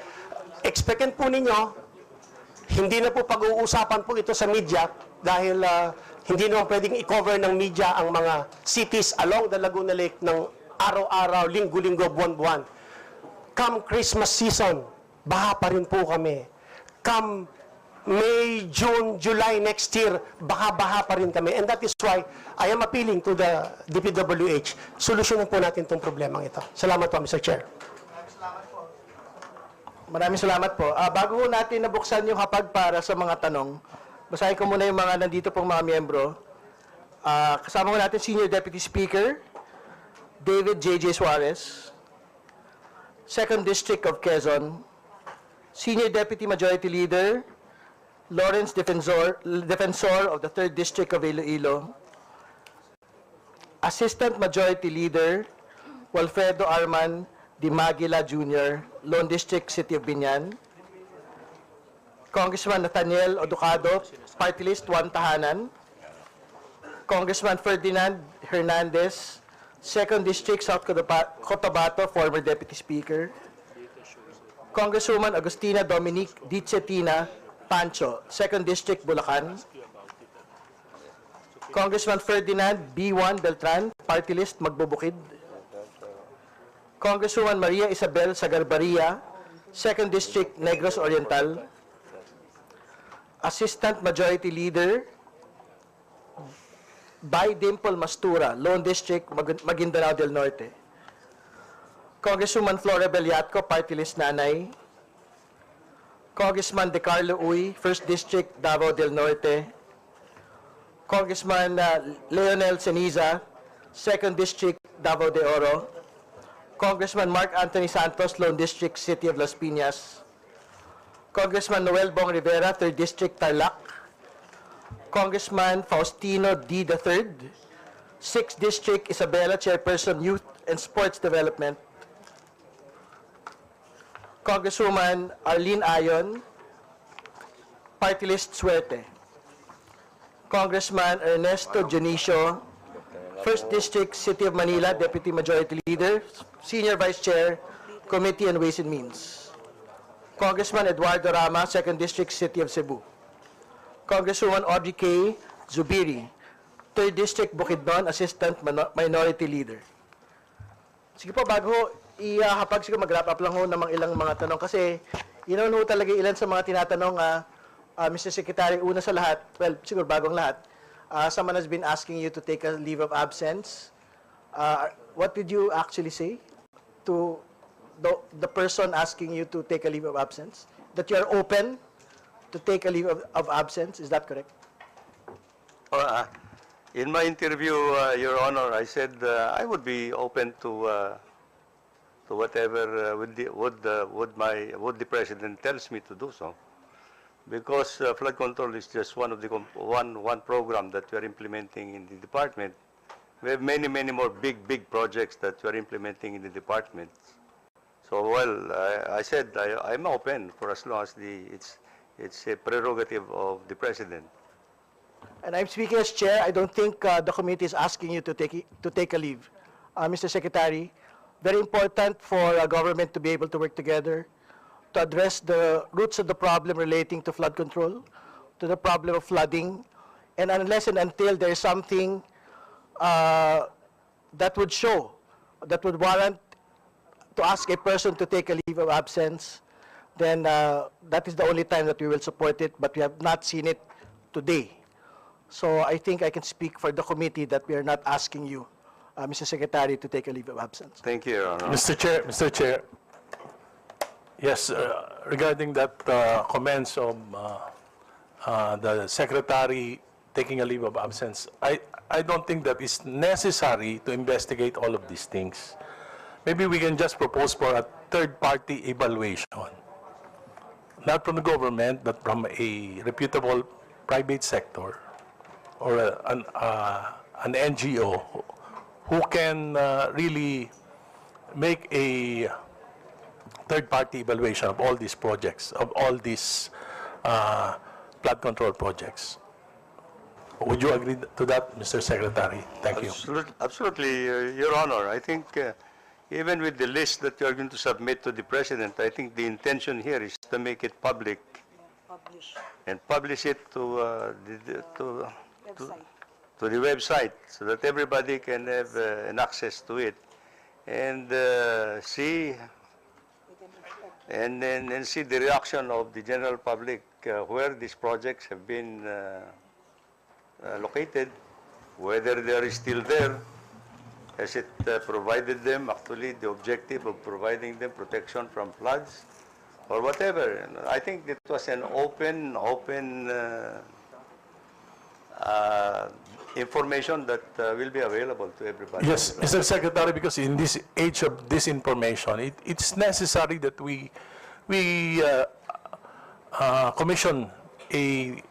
expectant po ninyo, hindi na po pag-uusapan po ito sa media dahil hindi naman pwedeng i-cover ng media ang mga cities along the Laguna Lake ng araw-araw, linggo-linggo, buwan-buwan. Come Christmas season, baha pa rin po kami. Come May, June, July next year, baha-baha pa rin kami. And that is why I am appealing to the DPWH. Solusyonan po natin itong problemang ito. Salamat po, Mr. Chair. Maraming salamat po. Bago po natin nabuksan yung hapag para sa mga tanong, basahin ko muna yung mga nandito pong mga miyembro. Kasama ko natin Senior Deputy Speaker, David J.J. Suarez, 2nd District of Quezon, Senior Deputy Majority Leader, Lawrence Defensor of the 3rd District of Iloilo, Assistant Majority Leader, Walfredo Arman Di Maguila Jr., Lone District, City of Binyan, Congressman Nathaniel Oducado, Party List 1 Tahanan, Congressman Ferdinand Hernandez, 2nd District, South Cotabato, former Deputy Speaker, Congresswoman Agustina Dominique Dicetina Pancho, 2nd District, Bulacan, Congressman Ferdinand B1 Beltran, Party List Magbubukid, Congresswoman Maria Isabel Sagarbaria, 2nd District, Negros Oriental, Assistant Majority Leader, by Dimple Mastura, Lone District, Maguindanao del Norte, Congresswoman Flora Beliatco, Party List Nanay, Congressman De Carlo Uy, 1st District, Davao del Norte, Congressman Leonel Ceniza, 2nd District, Davao de Oro, Congressman Mark Anthony Santos, Lone District, City of Las Piñas, Congressman Noel Bong Rivera, 3rd District, Tarlac, Congressman Faustino D. III, 6th District, Isabela, Chairperson, Youth and Sports Development, Congresswoman Arlene Ayon, Party List Suerte, Congressman Ernesto Dionisio, 1st District, City of Manila, Deputy Majority Leader, Senior Vice Chair, Committee on Ways and Means, Congressman Eduardo Rama, 2nd District, City of Cebu, Congresswoman Audrey K. Zubiri, 3rd District, Bukidnon, Assistant Minority Leader. Sige po, bago ihapag, siguro mag-wrap up lang ho ng ilang mga tanong kasi yun ho talaga ilan sa mga tinatanong, Mr. Secretary, una sa lahat, well, siguro bagong lahat, someone has been asking you to take a leave of absence. What did you actually say to the person asking you to take a leave of absence? That you are open to take a leave of absence, is that correct? In my interview, Your Honor, I said I would be open to whatever would the President tells me to do so. Because flood control is just one of the one program that we are implementing in the department. We have many more big projects that we are implementing in the department. So, well, I said I'm open for as long as it's a prerogative of the President. And I'm speaking as chair. I don't think the committee is asking you to take a leave. Mr. Secretary, very important for government to be able to work together to address the roots of the problem relating to flood control, to the problem of flooding, and unless and until there is something that would show, that would warrant to ask a person to take a leave of absence, then that is the only time that we will support it, but we have not seen it today. So I think I can speak for the committee that we are not asking you, Mr. Secretary, to take a leave of absence. Thank you, Your Honor. Mr. Chair. Yes, regarding that comments of the Secretary taking a leave of absence, I don't think that it's necessary to investigate all of these things. Maybe we can just propose for a third-party evaluation, not from the government, but from a reputable private sector or an NGO who can really make a third-party evaluation of all these projects, of all these flood control projects. Would you agree to that, Mr. Secretary? Thank you. Absolutely, Your Honor. I think even with the list that you are going to submit to the President, I think the intention here is to make it public and publish it to the website so that everybody can have an access to it and see and then see the reaction of the general public where these projects have been located, whether they are still there. Has it provided them actually the objective of providing them protection from floods or whatever? And I think it was an open information that will be available to everybody. Yes, Mr. Secretary, because in this age of disinformation, it's necessary that we commission a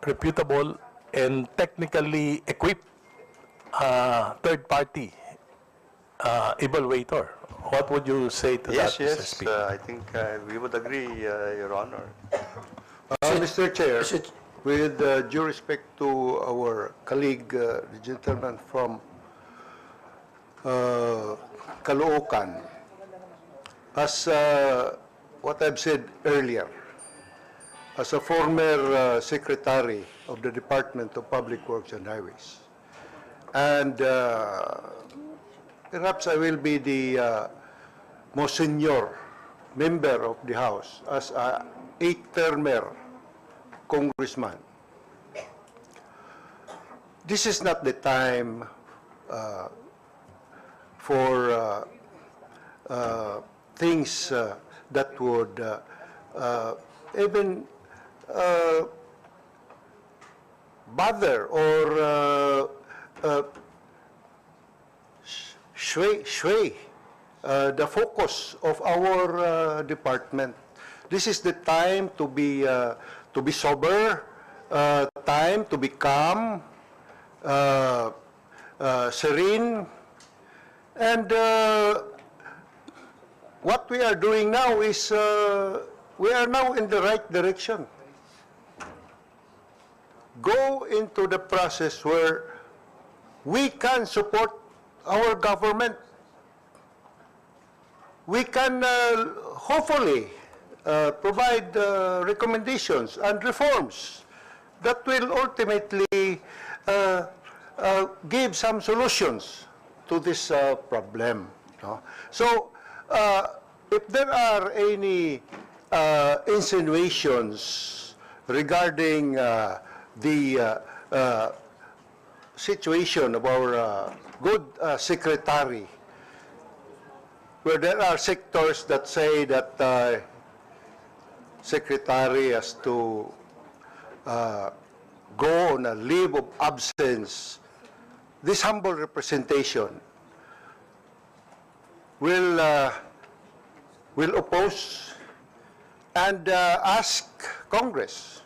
reputable and technically equipped third-party evaluator. What would you say to that, Mr. Speaker? I think we would agree, Your Honor. Mr. Chair, with due respect to our colleague, the gentleman from Caloocan, as what I've said earlier, as a former secretary of the Department of Public Works and Highways, and perhaps I will be the most senior member of the House as a 8-termer congressman. This is not the time for things that would even bother or sway the focus of our department. This is the time to be sober, time to be calm, serene, and what we are doing now is we are now in the right direction. Go into the process where we can support our government. We can hopefully provide recommendations and reforms that will ultimately give some solutions to this problem. No? So, if there are any insinuations regarding the situation of our good secretary, where there are sectors that say that secretary has to go on a leave of absence, this humble representation will oppose and ask Congress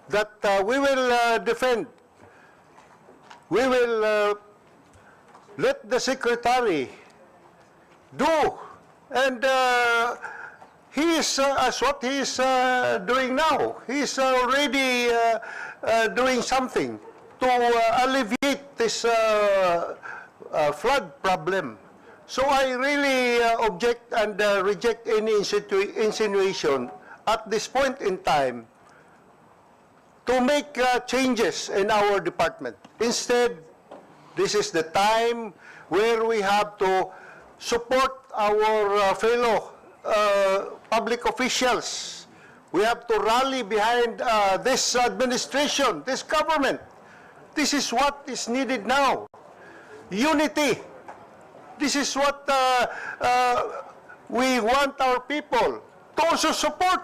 that we will defend, we will let the secretary do, and he is as what he is doing now. He is already doing something to alleviate this flood problem. So I really object and reject any insinuation at this point in time to make changes in our department. Instead, this is the time where we have to support our fellow public officials. We have to rally behind this administration, this government. This is what is needed now. Unity. This is what we want our people to also support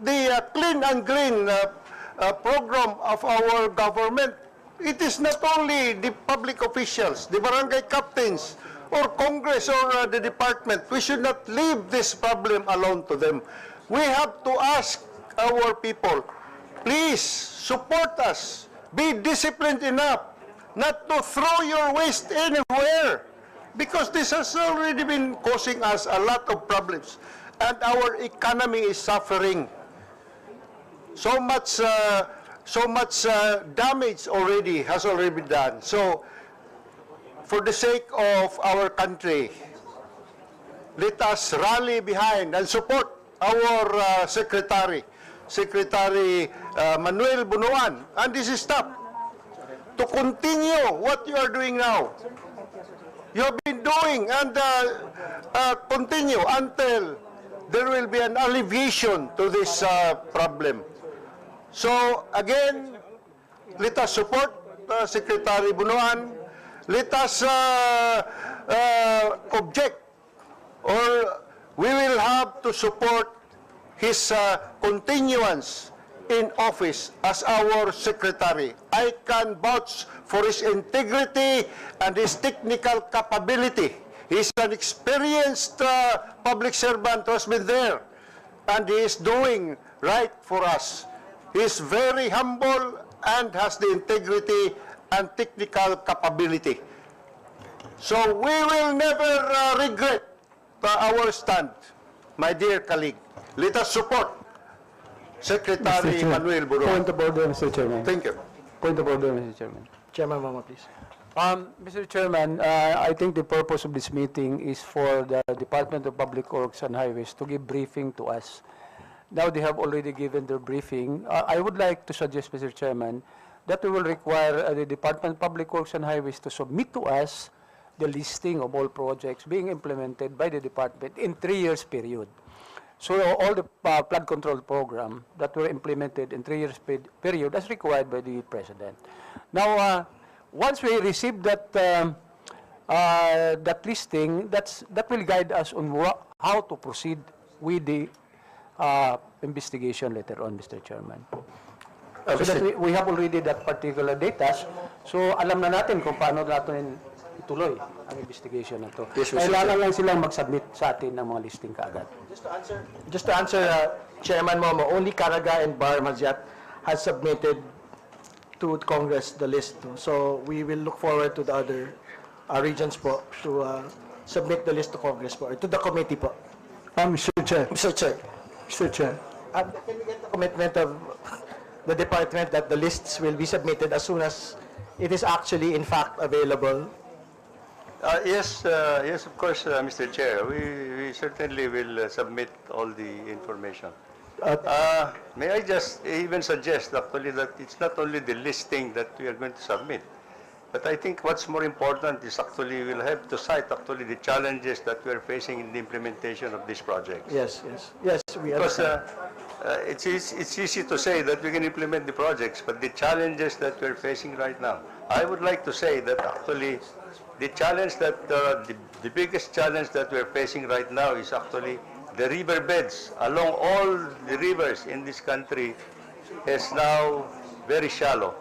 the clean and green program of our government. It is not only the public officials, the barangay captains, or Congress or the department. We should not leave this problem alone to them. We have to ask our people, please support us. Be disciplined enough not to throw your waste anywhere, because this has already been causing us a lot of problems, and our economy is suffering. So much damage has already been done. So, for the sake of our country, let us rally behind and support our Secretary Manuel Bunuan, and this is stop to continue what you are doing now. You have been doing and continue until there will be an alleviation to this problem. So again, let us support Secretary Bunuan. Let us object, or we will have to support his continuance in office as our secretary. I can vouch for his integrity and his technical capability. He's an experienced public servant who has been there, and he is doing right for us. He is very humble and has the integrity and technical capability. So we will never regret our stand, my dear colleague. Let us support Secretary Manuel Bunuan. Point of order, Mr. Chairman. Thank you. Point of order, Mr. Chairman. Chairman Mama, please. Mr. Chairman, I think the purpose of this meeting is for the Department of Public Works and Highways to give briefing to us. Now they have already given their briefing. I would like to suggest, Mr. Chairman, that we will require the Department of Public Works and Highways to submit to us the listing of all projects being implemented by the department in 3 years period. So all the flood control program that were implemented in 3 years period as required by the President. Now, once we receive that that listing, that will guide us on how to proceed with the investigation later on, Mr. Chairman. So that we have already that particular data, so alam na natin kung paano natin ituloy ang investigation na to. Kailangan lang silang mag-submit sa atin ng mga listing kaagad. Just to answer Chairman Momo, only Caraga and Barm has submitted to Congress the list. So we will look forward to the other regions po to submit the list to Congress po, or to the committee po. Mr. Chair. Mr. Chair. Mr. Chair. Can we get the commitment of the department that the lists will be submitted as soon as it is actually in fact available? Yes, of course, Mr. Chair. We certainly will submit all the information. May I just even suggest, actually, that it's not only the listing that we are going to submit, but I think what's more important is actually we'll have to cite actually the challenges that we are facing in the implementation of these projects. Yes, we understand. Because it's easy to say that we can implement the projects, but the challenges that we're facing right now, I would like to say that actually the challenge that, the biggest challenge that we're facing right now is actually the riverbeds along all the rivers in this country is now very shallow.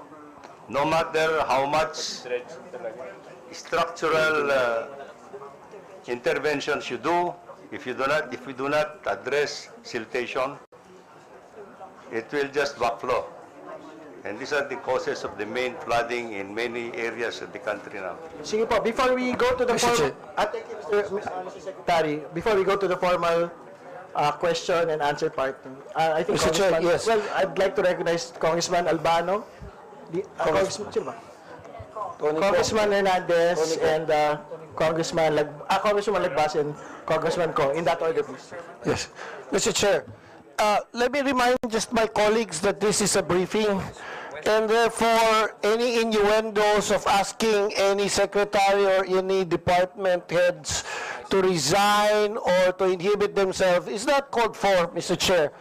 No matter how much structural interventions you do, if we do not address siltation, it will just backflow. And these are the causes of the main flooding in many areas of the country now. Sige po, before we go to the formal, Mr. Secretary, before we go to the formal question and answer part, I think Mr. Chair, yes. Well, I'd like to recognize Congressman Albano. Congressman, sino ba? Congressman Hernandez and Congressman Lagbas and Congressman Ko. In that order, please. Yes. Mr. Chair, let me remind just my colleagues that this is a briefing, and therefore, any innuendos of asking any secretary or any department heads to resign or to inhibit themselves is not called for, Mr. Chair.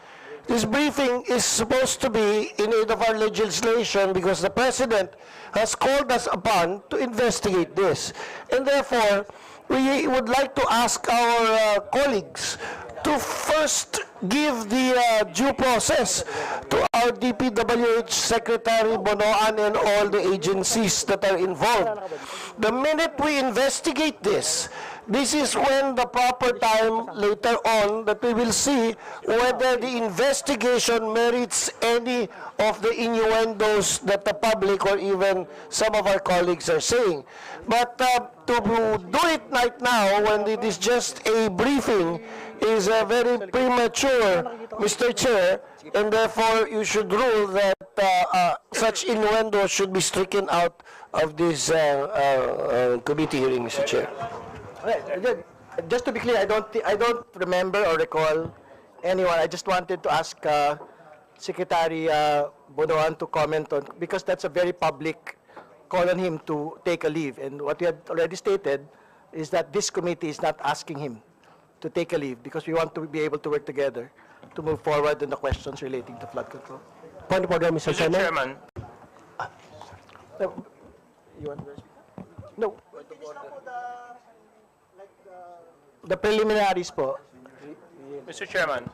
This briefing is supposed to be in aid of our legislation because the President has called us upon to investigate this. And therefore, we would like to ask our colleagues to first give the due process to our DPWH Secretary Bonoan and all the agencies that are involved. The minute we investigate this is when the proper time later on that we will see whether the investigation merits any of the innuendos that the public or even some of our colleagues are saying. But to do it right now when it is just a briefing is very premature, Mr. Chair, and therefore you should rule that such innuendos should be stricken out of this committee hearing, Mr. Chair. Just to be clear, I don't remember or recall anyone. I just wanted to ask Secretary Bonoan to comment on, because that's a very public call on him to take a leave. And what we had already stated is that this committee is not asking him to take a leave because we want to be able to work together to move forward in the questions relating to flood control. Point of order, Mr. Chairman. You want to speak? No. The preliminaries po. Mr. Chairman.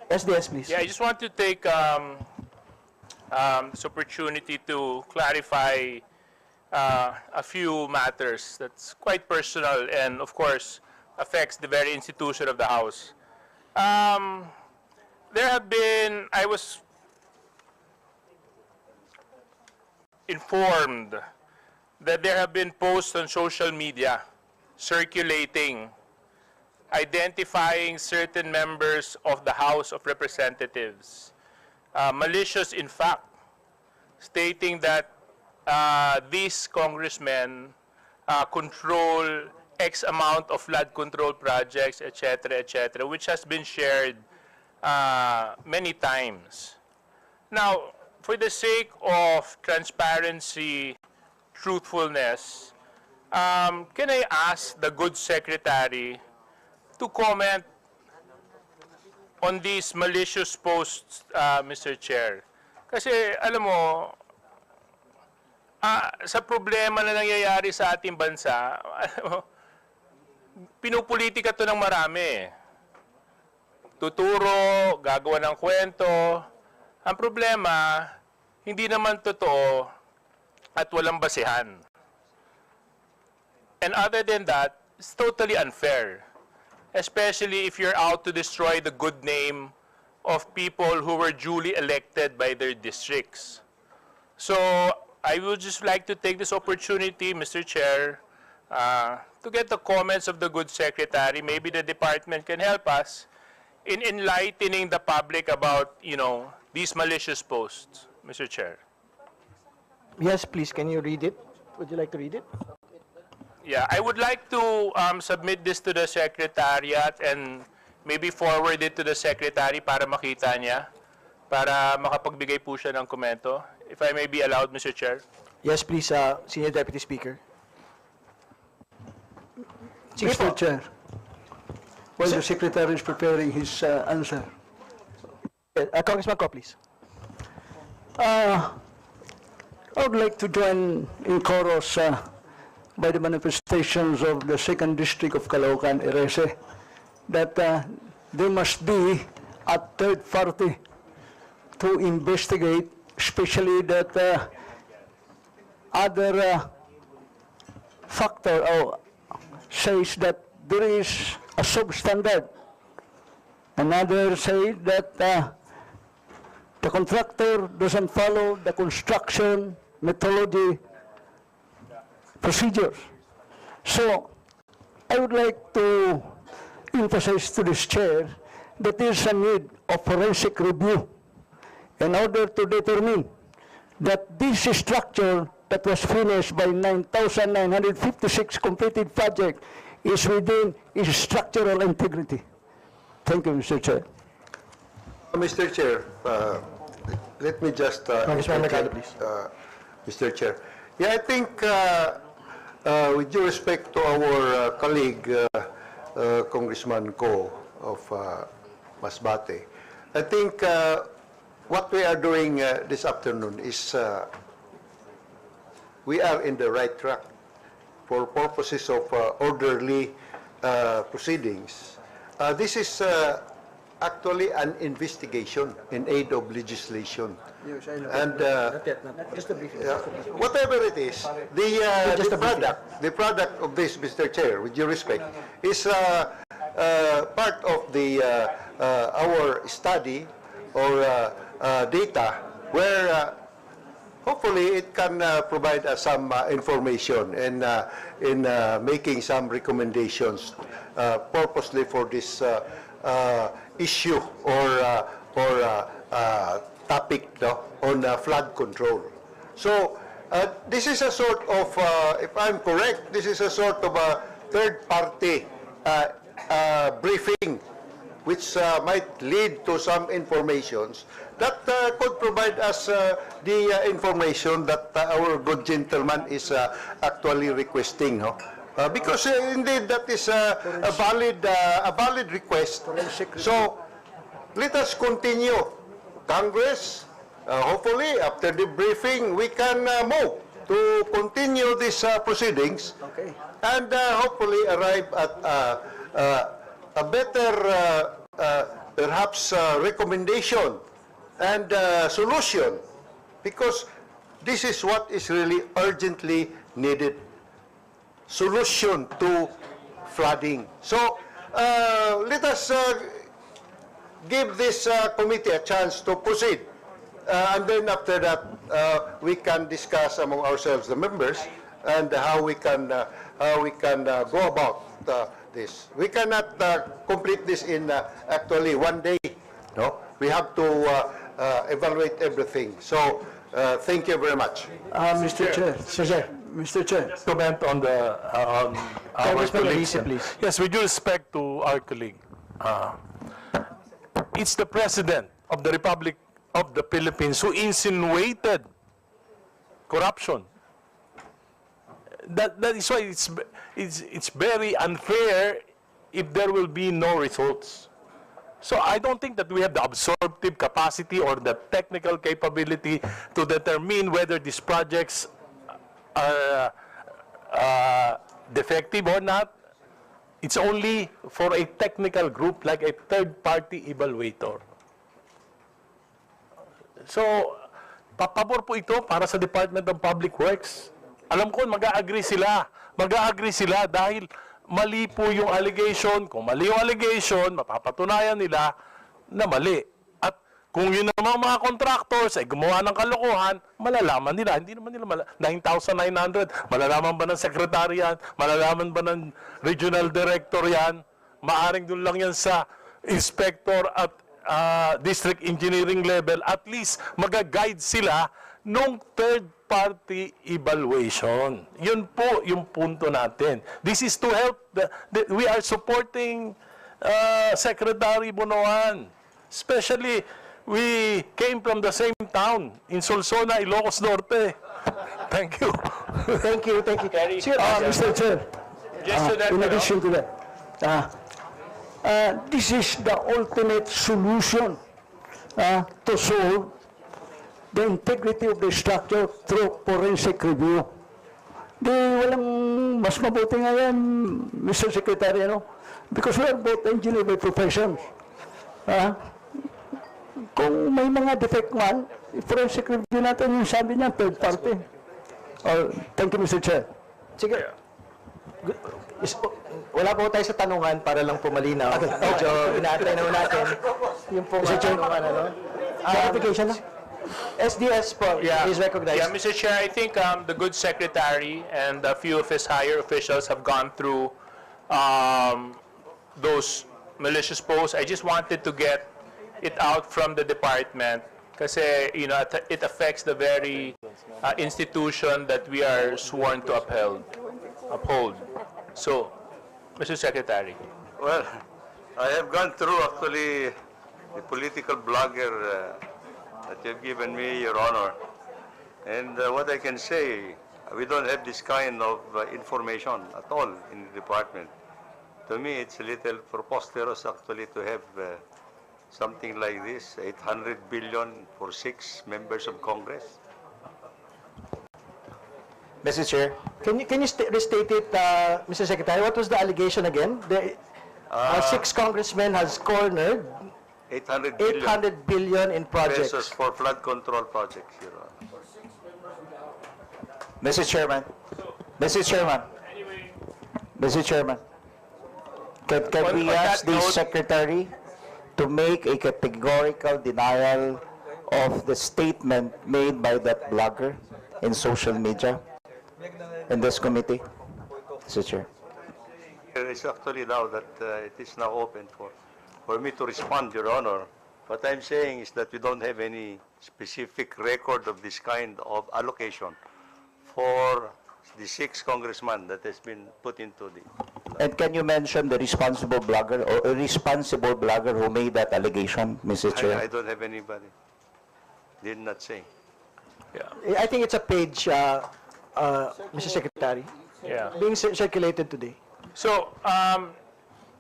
SDS, please. Yeah, I just want to take this opportunity to clarify a few matters that's quite personal and, of course, affects the very institution of the House. There have been, I was informed that there have been posts on social media circulating identifying certain members of the House of Representatives, malicious in fact, stating that these congressmen control X amount of flood control projects, etc., which has been shared many times. Now, for the sake of transparency, truthfulness, can I ask the good secretary to comment on these malicious posts, Mr. Chair? Kasi, alam mo, sa problema na nangyayari sa ating bansa, pinupolitika to ng marami. Tuturo, gagawa ng kwento. Ang problema, hindi naman totoo at walang basehan. And other than that, it's totally unfair. Especially if you're out to destroy the good name of people who were duly elected by their districts. So, I would just like to take this opportunity, Mr. Chair, to get the comments of the good secretary. Maybe the department can help us in enlightening the public about, these malicious posts, Mr. Chair. Yes, please. Can you read it? Would you like to read it? Yeah, I would like to submit this to the Secretariat and maybe forward it to the Secretary para makita niya, para makapagbigay po siya ng komento. If I may be allowed, Mr. Chair. Yes, please, Senior Deputy Speaker. Mr. Chair, while the Secretary is preparing his answer. Congressman Ko, please. I would like to join in chorus by the manifestations of the 2nd District of Caloocan, Erese, that there must be a third party to investigate, especially that other factor says that there is a substandard. Another say that the contractor doesn't follow the construction methodology procedures. So, I would like to emphasize to this chair that there is a need of forensic review in order to determine that this structure that was finished by 9,956 completed project is within its structural integrity. Thank you, Mr. Chair. Mr. Chair, let me just... Congressman Mercado, please. Mr. Chair. Yeah, I think with due respect to our colleague, Congressman Ko of Masbate, I think what we are doing this afternoon is we are in the right track for purposes of orderly proceedings. This is actually an investigation in aid of legislation. And whatever it is, the product of this, Mr. Chair, with due respect, is part of the our study or data where hopefully it can provide us some information in making some recommendations purposely for this issue or topic on flood control. So this is a sort of, if I'm correct, this is a sort of a third-party briefing which might lead to some informations that could provide us the information that our good gentleman is actually requesting. Because indeed that is a valid request. So let us continue. Congress, hopefully after the briefing we can move to continue these proceedings and hopefully arrive at a better perhaps recommendation and solution, because this is what is really urgently needed. Solution to flooding. So let us give this committee a chance to proceed. And then after that, we can discuss among ourselves, the members, and how we can go about this. We cannot complete this in actually one day. No, we have to evaluate everything. So thank you very much. Mr. Chair. Mr. Chair. Comment on the on our colleague. Please. Yes, with due respect to our colleague, it's the President of the Republic of the Philippines who insinuated corruption. That is why it's very unfair if there will be no results. So I don't think that we have the absorptive capacity or the technical capability to determine whether these projects are defective or not. It's only for a technical group like a third-party evaluator. So, papabor po ito para sa Department of Public Works. Alam ko, mag-a-agree sila. Mag-a-agree sila dahil mali po yung allegation. Kung mali yung allegation, mapapatunayan nila na mali. At kung yun naman mga contractors ay gumawa ng kalokohan, malalaman nila. Hindi naman nila 9,900. Malalaman ba ng secretary yan? Malalaman ba ng regional director yan? Maaring doon lang yan sa inspector at district engineering level. At least mag-guide sila nung third-party evaluation. Yun po yung punto natin. This is to help, we are supporting Secretary Bonoan. Especially, we came from the same town in Solsona, Ilocos Norte. Thank you. Thank you. Mr. Chair, in addition to that, this is the ultimate solution to solve the integrity of the structure through forensic review. Di walang mas mabuti nga yan, Mr. Secretary, because we are both engineer by profession. Kung may mga defect man, forensic review natin yung sabi niya, third party. Thank you, Mr. Chair. Sige. Wala po tayo sa tanungan para lang po malinaw. Medyo inaantay naman natin yung po tanungan, clarification na. SDS po, is recognized. Yeah, Mr. Chair, I think the good secretary and a few of his higher officials have gone through those malicious posts. I just wanted to get it out from the department Kasi, it affects the very institution that we are sworn to uphold. So, Mr. Secretary. Well, I have gone through actually the political blogger that you've given me, Your Honor. And what I can say, we don't have this kind of information at all in the department. To me, it's a little preposterous actually to have something like this, 800 billion for 6 members of Congress. Mr. Chair, can you restate it, Mr. Secretary? What was the allegation again? The 6 congressmen has cornered 800 billion 800 billion in projects. pesos for flood control projects, Your Honor. Mr. Chairman, Mr. Chairman, Mr. Chairman, can we ask the Secretary to make a categorical denial of the statement made by that blogger in social media in this committee? Mr. Chair. It is actually now that it is now open for me to respond, Your Honor. What I'm saying is that we don't have any specific record of this kind of allocation for the 6 congressmen that has been put into the... And can you mention the responsible blogger or irresponsible blogger who made that allegation, Mr. Chair? I don't have anybody. Did not say. Yeah. I think it's a page, Mr. Secretary, being circulated today. So,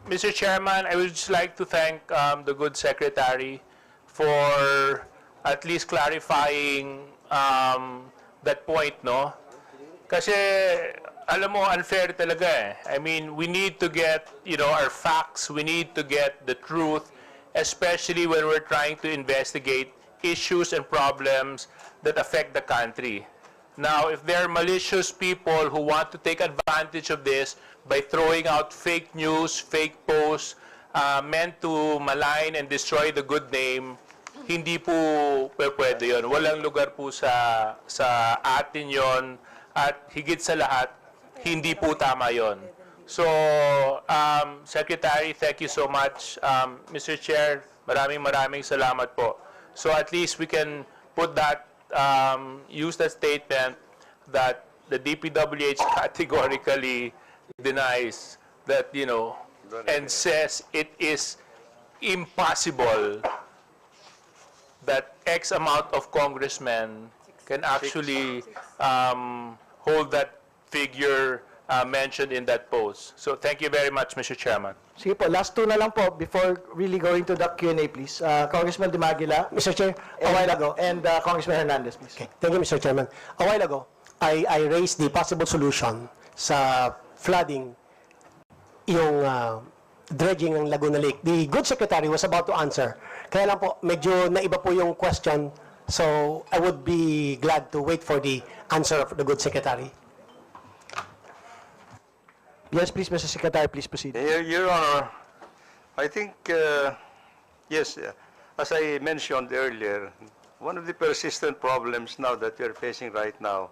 Mr. Chairman, I would just like to thank the good Secretary for at least clarifying that point, no? Kasi, alam mo, unfair talaga eh. I mean, we need to get, our facts, we need to get the truth, especially when we're trying to investigate issues and problems that affect the country. Now, if there are malicious people who want to take advantage of this by throwing out fake news, fake posts, meant to malign and destroy the good name, hindi po pwede yun. Walang lugar po sa atin yon, at higit sa lahat, hindi po tama yon. So, Secretary, thank you so much. Mr. Chair, maraming salamat po. So at least we can put that, use that statement that the DPWH categorically denies that, and says it is impossible that X amount of congressmen can actually hold that figure mentioned in that post. So thank you very much, Mr. Chairman. Sige po, last 2 na lang po before really going to the Q&A, please. Congressman De Maguila. Mr. Chair, a while ago. And Congressman Hernandez, please. Okay, thank you, Mr. Chairman. A while ago, I raised the possible solution sa flooding, yung dredging ng Laguna Lake. The good secretary was about to answer. Kaya lang po, medyo naiba po yung question, so I would be glad to wait for the answer of the good secretary. Yes, please, Mr. Secretary, please proceed. Your Honor, I think, yes, as I mentioned earlier, one of the persistent problems now that we are facing right now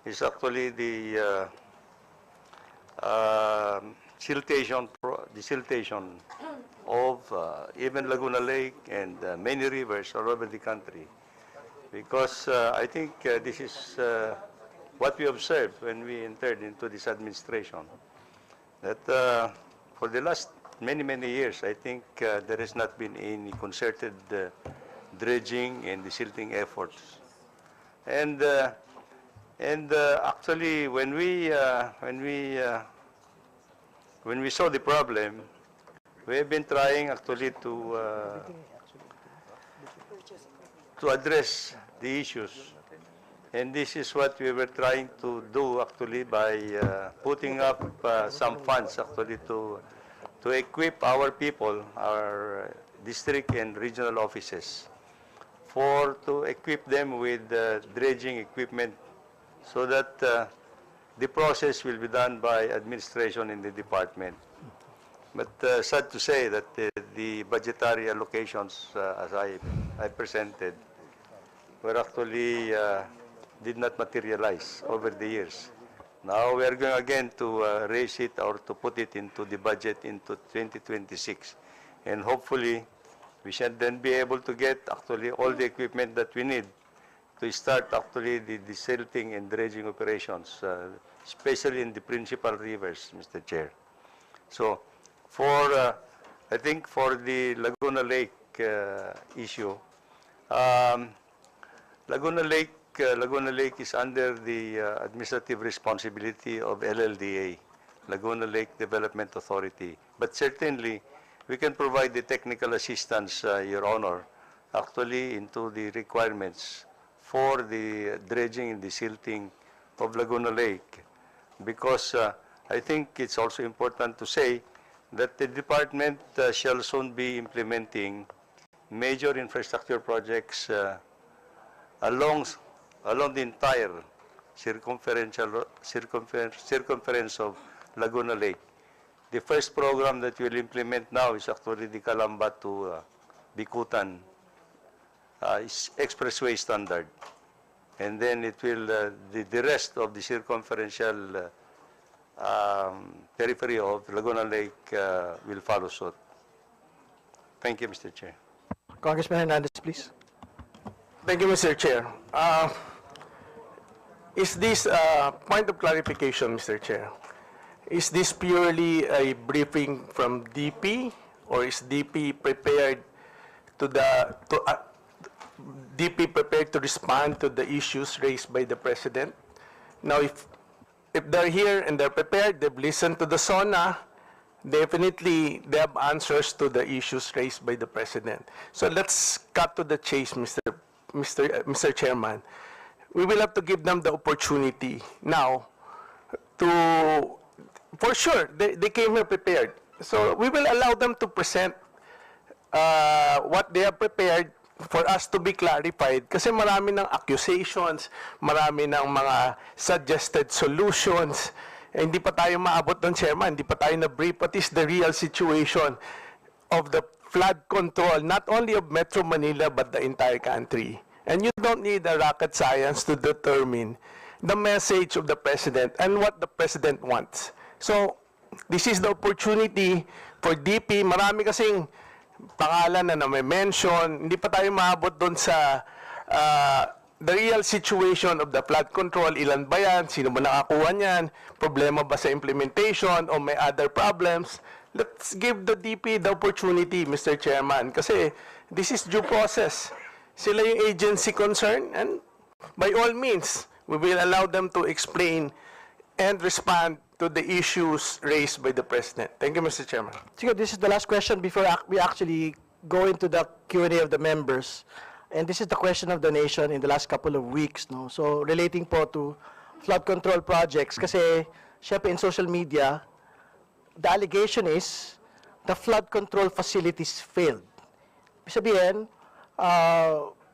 is actually the siltation of even Laguna Lake and many rivers all over the country. Because I think this is what we observed when we entered into this administration. That for the last many years, I think there has not been any concerted dredging and desilting efforts. And actually, when we saw the problem, we have been trying actually to address the issues. And this is what we were trying to do actually by putting up some funds actually to equip our people, our district and regional offices, to equip them with dredging equipment so that the process will be done by administration in the department. But sad to say that the budgetary allocations, as I presented, were actually did not materialize over the years. Now we are going again to raise it or to put it into the budget into 2026. And hopefully we shall then be able to get actually all the equipment that we need to start actually the desilting and dredging operations, especially in the principal rivers, Mr. Chair. So, I think for the Laguna Lake issue, Laguna Lake is under the administrative responsibility of LLDA, Laguna Lake Development Authority. But certainly, we can provide the technical assistance, Your Honor, actually into the requirements for the dredging and desilting of Laguna Lake. Because I think it's also important to say that the department shall soon be implementing major infrastructure projects along the entire circumference of Laguna Lake. The first program that we'll implement now is actually the Calamba to Bikutan expressway standard. And then it will, the rest of the circumferential periphery of Laguna Lake will follow suit. Thank you, Mr. Chair. Congressman Hernandez, please. Thank you, Mr. Chair. Is this point of clarification, Mr. Chair? Is this purely a briefing from DP, or is DP prepared to respond to the issues raised by the President? Now, if they're here and they're prepared, they've listened to the SONA, definitely they have answers to the issues raised by the President. So let's cut to the chase, Mr. Chairman. We will have to give them the opportunity now to, for sure, they came here prepared. So we will allow them to present what they have prepared for us to be clarified. Kasi marami ng accusations, marami ng mga suggested solutions. Eh, hindi pa tayo maabot doon, Chairman. Hindi pa tayo na-brief. What is the real situation of the flood control, not only of Metro Manila, but the entire country? And you don't need a rocket science to determine the message of the President and what the President wants. So, this is the opportunity for DP. Marami kasing pangalan na may mention. Hindi pa tayo maabot doon sa the real situation of the flood control. Ilan ba yan? Sino ba nakakuha niyan? Problema ba sa implementation o may other problems? Let's give the DP the opportunity, Mr. Chairman. Kasi this is due process. Sila yung agency concerned, and by all means, we will allow them to explain and respond to the issues raised by the President. Thank you, Mr. Chairman. Sige, this is the last question before we actually go into the Q&A of the members. And this is the question of the nation in the last couple of weeks. No? So, relating po to flood control projects. Kasi, syempre in social media, the allegation is the flood control facilities failed. Ibig sabihin,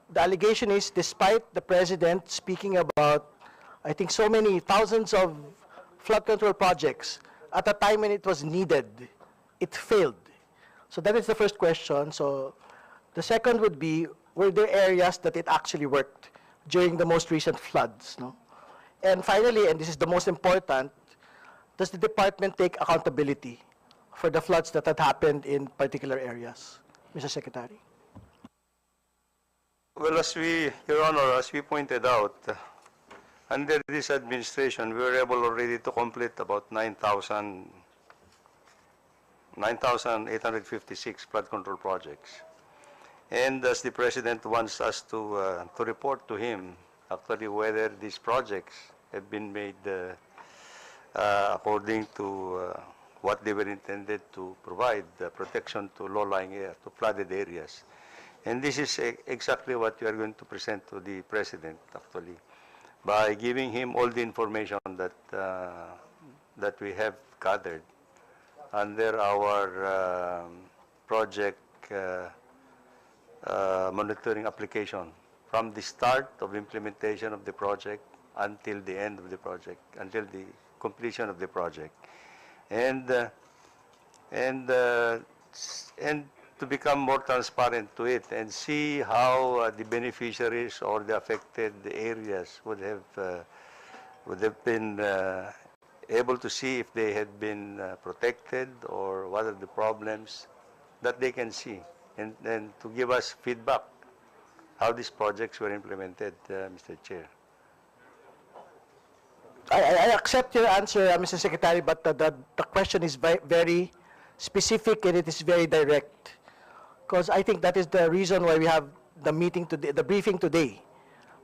the allegation is despite the President speaking about, I think, so many thousands of flood control projects, at a time when it was needed, it failed. So that is the first question. So the second would be, were there areas that it actually worked during the most recent floods? No? And finally, and this is the most important, does the department take accountability for the floods that had happened in particular areas? Mr. Secretary. Well, Your Honor, as we pointed out, under this administration, we were able already to complete about 9,856 flood control projects. And as the President wants us to report to him, actually, whether these projects have been made according to what they were intended to provide, protection to low-lying areas, to flooded areas. And this is exactly what we are going to present to the President, actually, by giving him all the information that we have gathered under our project monitoring application, from the start of implementation of the project until the end of the project, until the completion of the project. And to become more transparent to it and see how the beneficiaries or the affected areas would have been able to see if they had been protected or what are the problems that they can see and to give us feedback how these projects were implemented, Mr. Chair. I accept your answer, Mr. Secretary, but the question is very specific and it is very direct. Because I think that is the reason why we have the meeting today, the briefing today.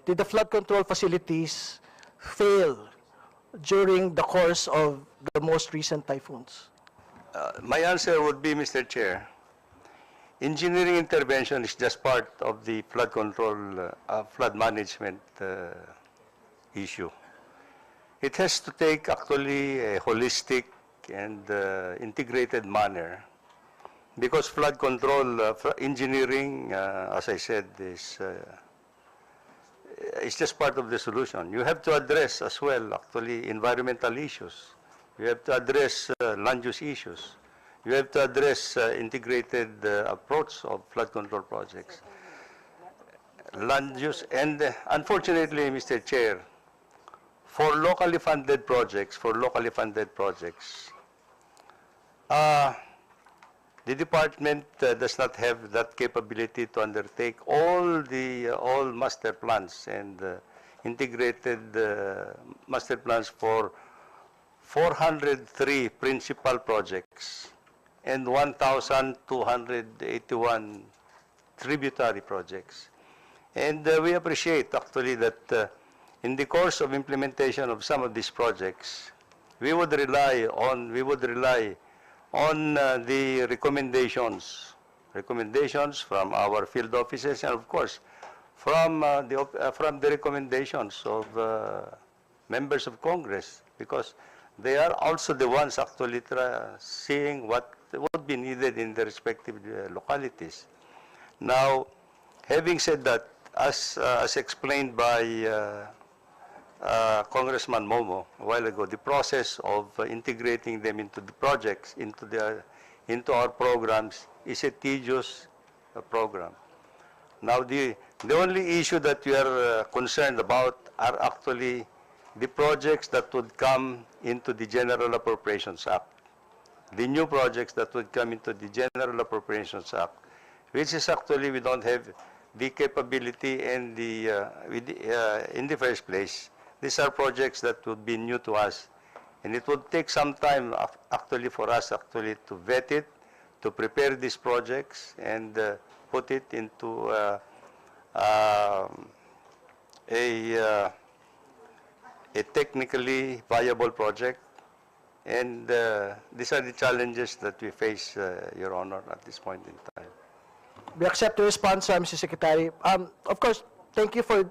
Did the flood control facilities fail during the course of the most recent typhoons? My answer would be, Mr. Chair, engineering intervention is just part of the flood control, flood management issue. It has to take actually a holistic and integrated manner, because flood control engineering, as I said, is just part of the solution. You have to address as well actually environmental issues. You have to address land use issues. You have to address integrated approach of flood control projects. Land use, and unfortunately, Mr. Chair, for locally funded projects, the department does not have that capability to undertake all master plans and integrated master plans for 403 principal projects and 1,281 tributary projects. And we appreciate actually that in the course of implementation of some of these projects, we would rely on the recommendations from our field officers, and of course from the recommendations of members of Congress, because they are also the ones actually seeing what would be needed in the respective localities. Now, having said that, as explained by Congressman Momo a while ago, the process of integrating them into the projects, into our programs, is a tedious program. Now, the only issue that we are concerned about are actually the projects that would come into the General Appropriations Act. The new projects that would come into the General Appropriations Act, which is actually we don't have the capability and in the first place. These are projects that would be new to us, and it would take some time actually for us actually to vet it, to prepare these projects and put it into a technically viable project. And these are the challenges that we face, Your Honor, at this point in time. We accept the response, Mr. Secretary. Of course, thank you for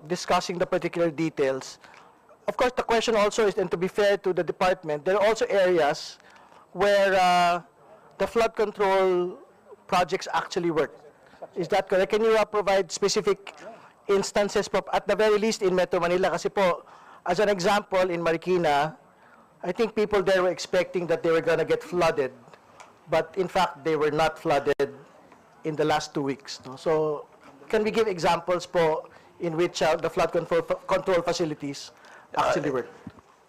discussing the particular details. Of course, the question also is, and to be fair to the department, there are also areas where the flood control projects actually work. Is that correct? Can you provide specific instances, at the very least in Metro Manila? Kasi po, as an example, in Marikina, I think people there were expecting that they were going to get flooded, but in fact, they were not flooded in the last 2 weeks. No? So, can we give examples po in which the flood control facilities actually work?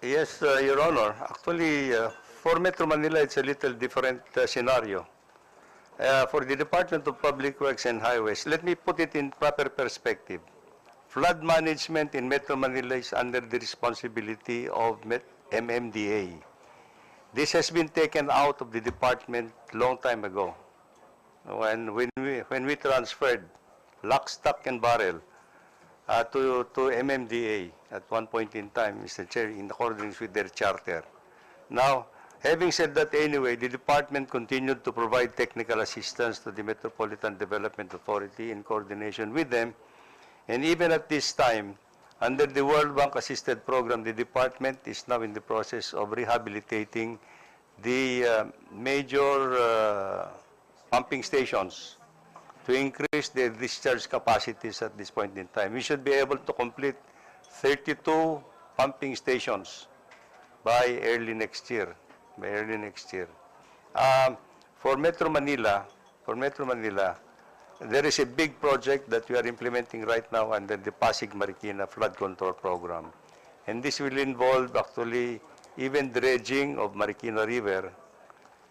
Yes, Your Honor. Actually, for Metro Manila, it's a little different scenario. For the Department of Public Works and Highways, let me put it in proper perspective. Flood management in Metro Manila is under the responsibility of MMDA. This has been taken out of the department long time ago, when we transferred lock, stock, and barrel to MMDA at one point in time, Mr. Chair, in accordance with their charter. Now, having said that anyway, the department continued to provide technical assistance to the Metropolitan Development Authority in coordination with them, and even at this time, under the World Bank Assisted Program, the department is now in the process of rehabilitating the major pumping stations to increase their discharge capacities at this point in time. We should be able to complete 32 pumping stations by early next year. For Metro Manila, there is a big project that we are implementing right now under the Pasig-Marikina Flood Control Program. And this will involve actually even dredging of Marikina River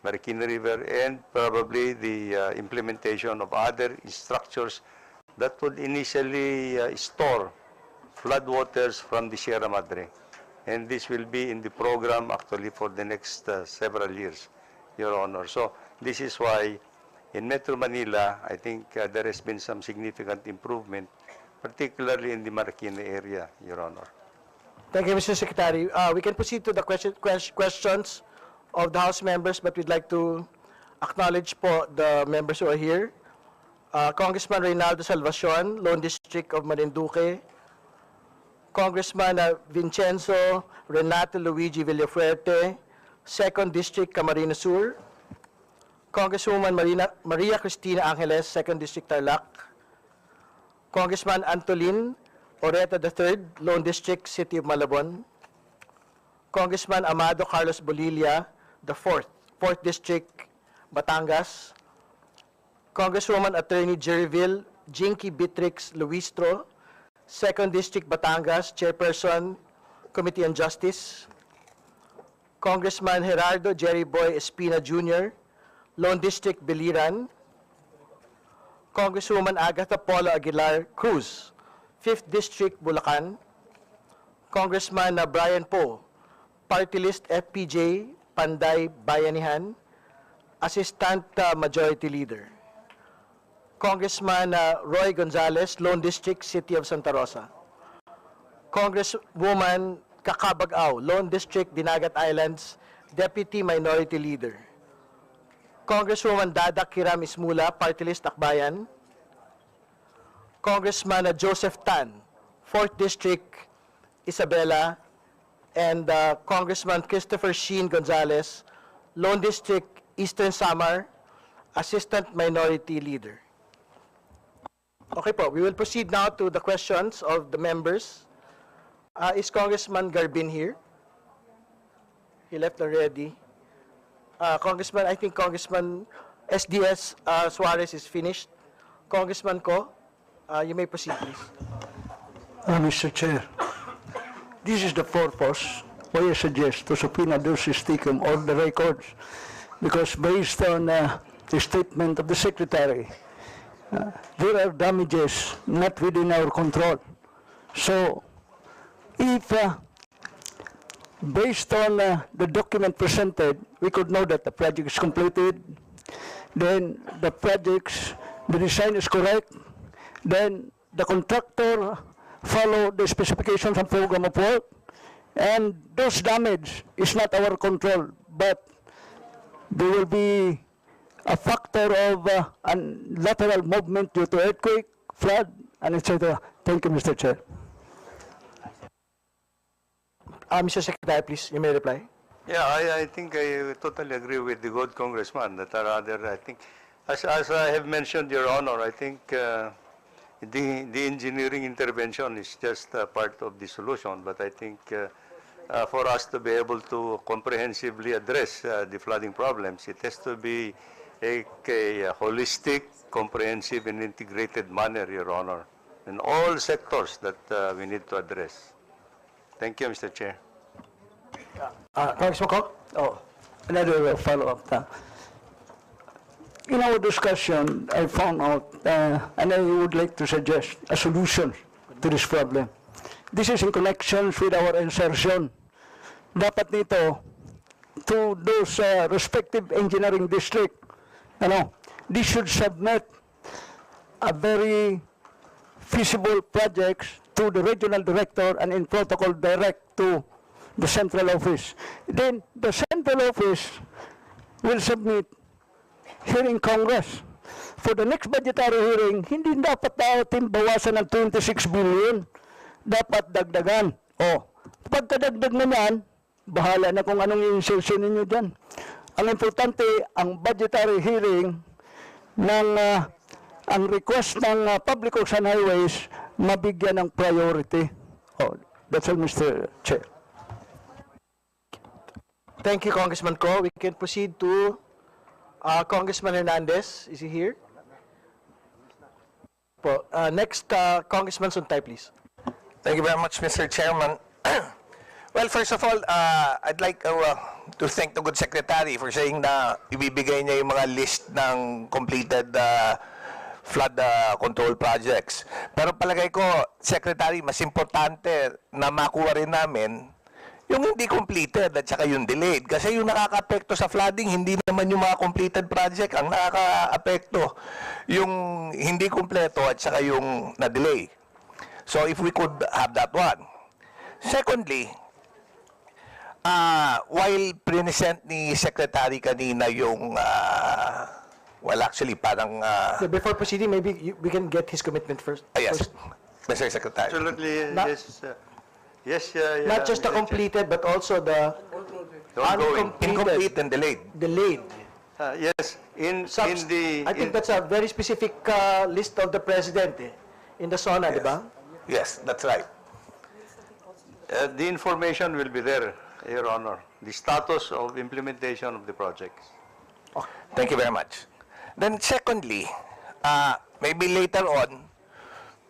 Marikina River, and probably the implementation of other structures that would initially store floodwaters from the Sierra Madre. And this will be in the program actually for the next several years, Your Honor. So this is why in Metro Manila, I think there has been some significant improvement, particularly in the Marikina area, Your Honor. Thank you, Mr. Secretary. We can proceed to the questions of the House members, but we'd like to acknowledge po the members who are here. Congressman Reynaldo Salvacion, Lone District of Marinduque. Congressman Vincenzo Renato Luigi Villafuerte, 2nd District, Camarines Sur. Congresswoman Maria Cristina Angeles, 2nd District, Tarlac. Congressman Antolin Oreta III, Lone District, City of Malabon. Congressman Amado Carlos Bolilla, the 4th District, Batangas. Congresswoman Attorney Jerryville Jinky Beatrix Luistro, 2nd District, Batangas, Chairperson, Committee on Justice. Congressman Gerardo Jerry Boy Espina Jr., Lone District, Biliran. Congresswoman Agatha Paula Aguilar Cruz, 5th District, Bulacan. Congressman Brian Poe, Party List FPJ, Panday, Bayanihan, Assistant Majority Leader. Congressman Roy Gonzalez, Lone District, City of Santa Rosa. Congresswoman Kakabag-Aw, Lone District, Dinagat Islands, Deputy Minority Leader. Congresswoman Dada Kiram Ismula, Party List Akbayan. Congressman Joseph Tan, 4th District, Isabela. And Congressman Christopher Sheen Gonzalez, Lone District, Eastern Samar, Assistant Minority Leader. Okay po, we will proceed now to the questions of the members. Is Congressman Garbin here? He left already. Congressman, I think Congressman SDS Suarez is finished. Congressman Ko, you may proceed, please. Mr. Chair, this is the purpose why I suggest to subpoena those taken all the records, because based on the statement of the Secretary, there are damages not within our control. So, if based on the document presented, we could know that the project is completed, then the design is correct, then the contractor follow the specifications and program of work, and those damage is not our control, but there will be a factor of lateral movement due to earthquake, flood, and etc. Thank you, Mr. Chair. Mr. Secretary, please, you may reply. Yeah, I think I totally agree with the good congressman that are other, I think, as I have mentioned, Your Honor, I think the engineering intervention is just part of the solution, but I think for us to be able to comprehensively address the flooding problems, it has to be a holistic, comprehensive, and integrated manner, Your Honor, in all sectors that we need to address. Thank you, Mr. Chair. Congressman Ko? Oh, another follow-up now. In our discussion, I found out, and I would like to suggest a solution to this problem. This is in connection with our insertion. Dapat nito to those respective engineering district, they should submit a very feasible projects to the regional director and in protocol direct to the central office. Then the central office will submit here in Congress. For the next budgetary hearing, hindi dapat natin bawasan ng 26 billion. Dapat dagdagan. O, pagkadagdag na yan, bahala na kung anong insertion ninyo dyan. Ang importante, ang budgetary hearing ng ang request ng Public Works and Highways mabigyan ng priority. Oh, that's all, Mr. Chair. Thank you, Congressman Ko. We can proceed to Congressman Hernandez. Is he here? Next, Congressman Suntay, please. Thank you very much, Mr. Chairman. Well, first of all, I'd like to to thank the good secretary for saying na ibibigay niya yung mga list ng completed flood control projects. Pero palagay ko, Secretary, mas importante na makuha rin namin yung hindi completed at saka yung delayed. Kasi yung nakaka-apekto sa flooding, hindi naman yung mga completed project ang nakaka-apekto. Yung hindi kompleto at saka yung na-delay. So if we could have that one. Secondly, while present ni Secretary kanina yung, well actually parang... Before proceeding, maybe we can get his commitment first. Yes, Mr. Secretary. Absolutely, Not- yes. Yes, Not just the Mr. Chair. completed, but also the Ongoing. Incomplete and delayed. delayed. Yes, in the... I think that's a very specific list of the President in the SONA, di ba? Yes, that's right. The information will be there, Your Honor. The status of implementation of the projects. Thank you very much. Then secondly, maybe later on,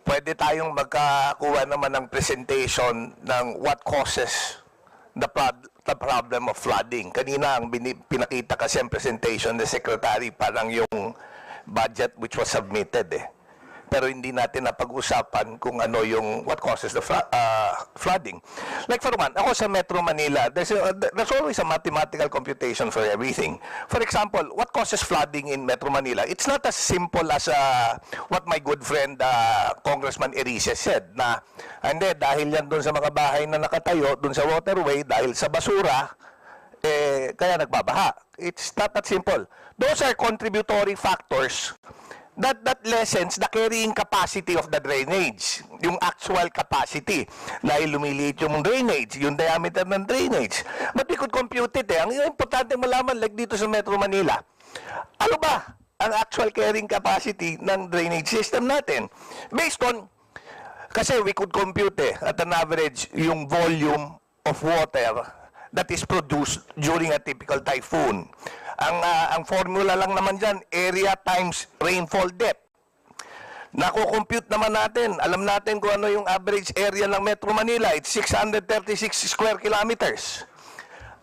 pwede tayong magkakuha naman ng presentation ng what causes the problem of flooding. Kanina ang pinakita kasi ang presentation ng Secretary parang yung budget which was submitted Pero hindi natin napag-usapan kung ano yung what causes the flooding. Like for one, ako sa Metro Manila, there's always a mathematical computation for everything. For example, what causes flooding in Metro Manila? It's not as simple as what my good friend Congressman Erice said na hindi, dahil yan dun sa mga bahay na nakatayo, dun sa waterway, dahil sa basura, kaya nagbabaha. It's not that simple. Those are contributory factors that lessens the carrying capacity of the drainage, yung actual capacity. Dahil lumiliit yung drainage, yung diameter ng drainage. But we could compute it Ang importante malaman, like dito sa Metro Manila, ano ba ang actual carrying capacity ng drainage system natin? Based on, kasi we could compute at an average yung volume of water that is produced during a typical typhoon. Ang formula lang naman dyan, area times rainfall depth. Nako-compute naman natin, alam natin kung ano yung average area ng Metro Manila, it's 636 square kilometers.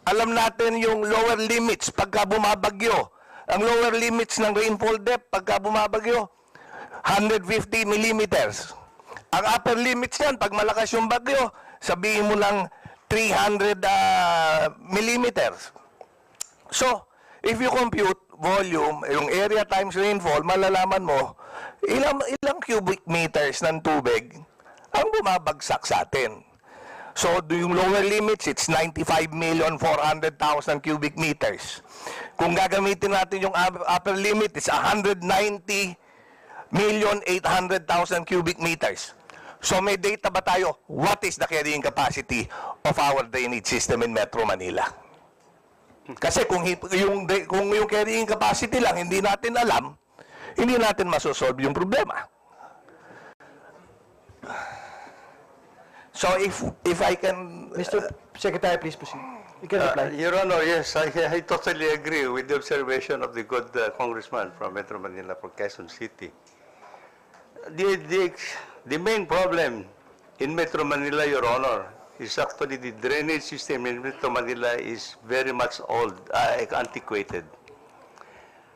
Alam natin yung lower limits pagka bumabagyo. Ang lower limits ng rainfall depth pagka bumabagyo, 150 millimeters. Ang upper limits yan, pag malakas yung bagyo, sabihin mo lang 300 millimeters. So, if you compute volume, yung area times rainfall, malalaman mo ilang cubic meters ng tubig ang bumabagsak sa atin. So, yung lower limits, it's 95,400,000 cubic meters. Kung gagamitin natin yung upper limit, it's 190,800,000 cubic meters. So, may data ba tayo? What is the carrying capacity of our drainage system in Metro Manila? Kasi kung yung carrying capacity lang hindi natin alam, hindi natin masosolve yung problema. So if I can Mr. Secretary, please proceed. You can reply. Your Honor, yes, I totally agree with the observation of the good congressman from Metro Manila for Quezon City. The main problem in Metro Manila, Your Honor, is actually the drainage system in Metro Manila is very much old, antiquated.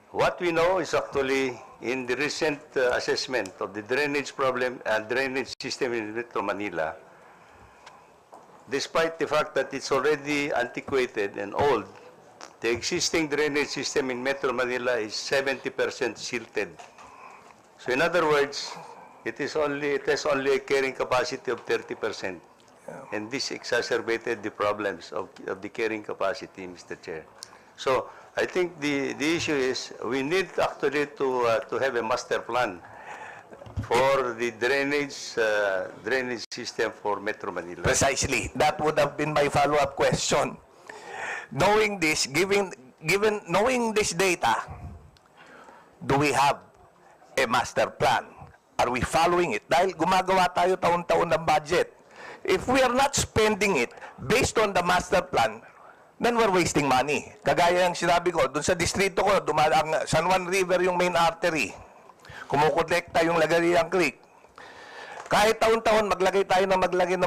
What we know is actually in the recent assessment of the drainage problem and drainage system in Metro Manila, despite the fact that it's already antiquated and old, the existing drainage system in Metro Manila is 70% silted. So in other words, it has only a carrying capacity of 30%. And this exacerbated the problems of the carrying capacity, Mr. Chair. So I think the issue is we need actually to have a master plan for the drainage system for Metro Manila. Precisely. That would have been my follow-up question. Knowing this, knowing this data, do we have a master plan? Are we following it? Dahil gumagawa tayo taon-taon ng budget. If we are not spending it based on the master plan, then we're wasting money. Kagaya ng sinabi ko, dun sa distrito ko, dumadang San Juan River yung main artery. Kumukolekta yung Lagariang Creek. Kahit taon-taon maglagay tayo ng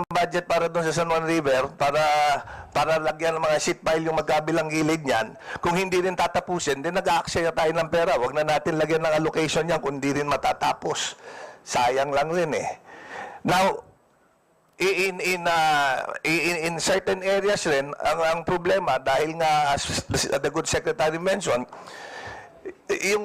budget para doon sa San Juan River para lagyan ng mga sheet pile yung magkabilang gilid niyan. Kung hindi rin tatapusin, din nag-aaksaya tayo ng pera. Huwag na natin lagyan ng allocation niyan kung hindi rin matatapos. Sayang lang rin eh. Now, in certain areas rin, ang problema dahil nga as the good secretary mentioned,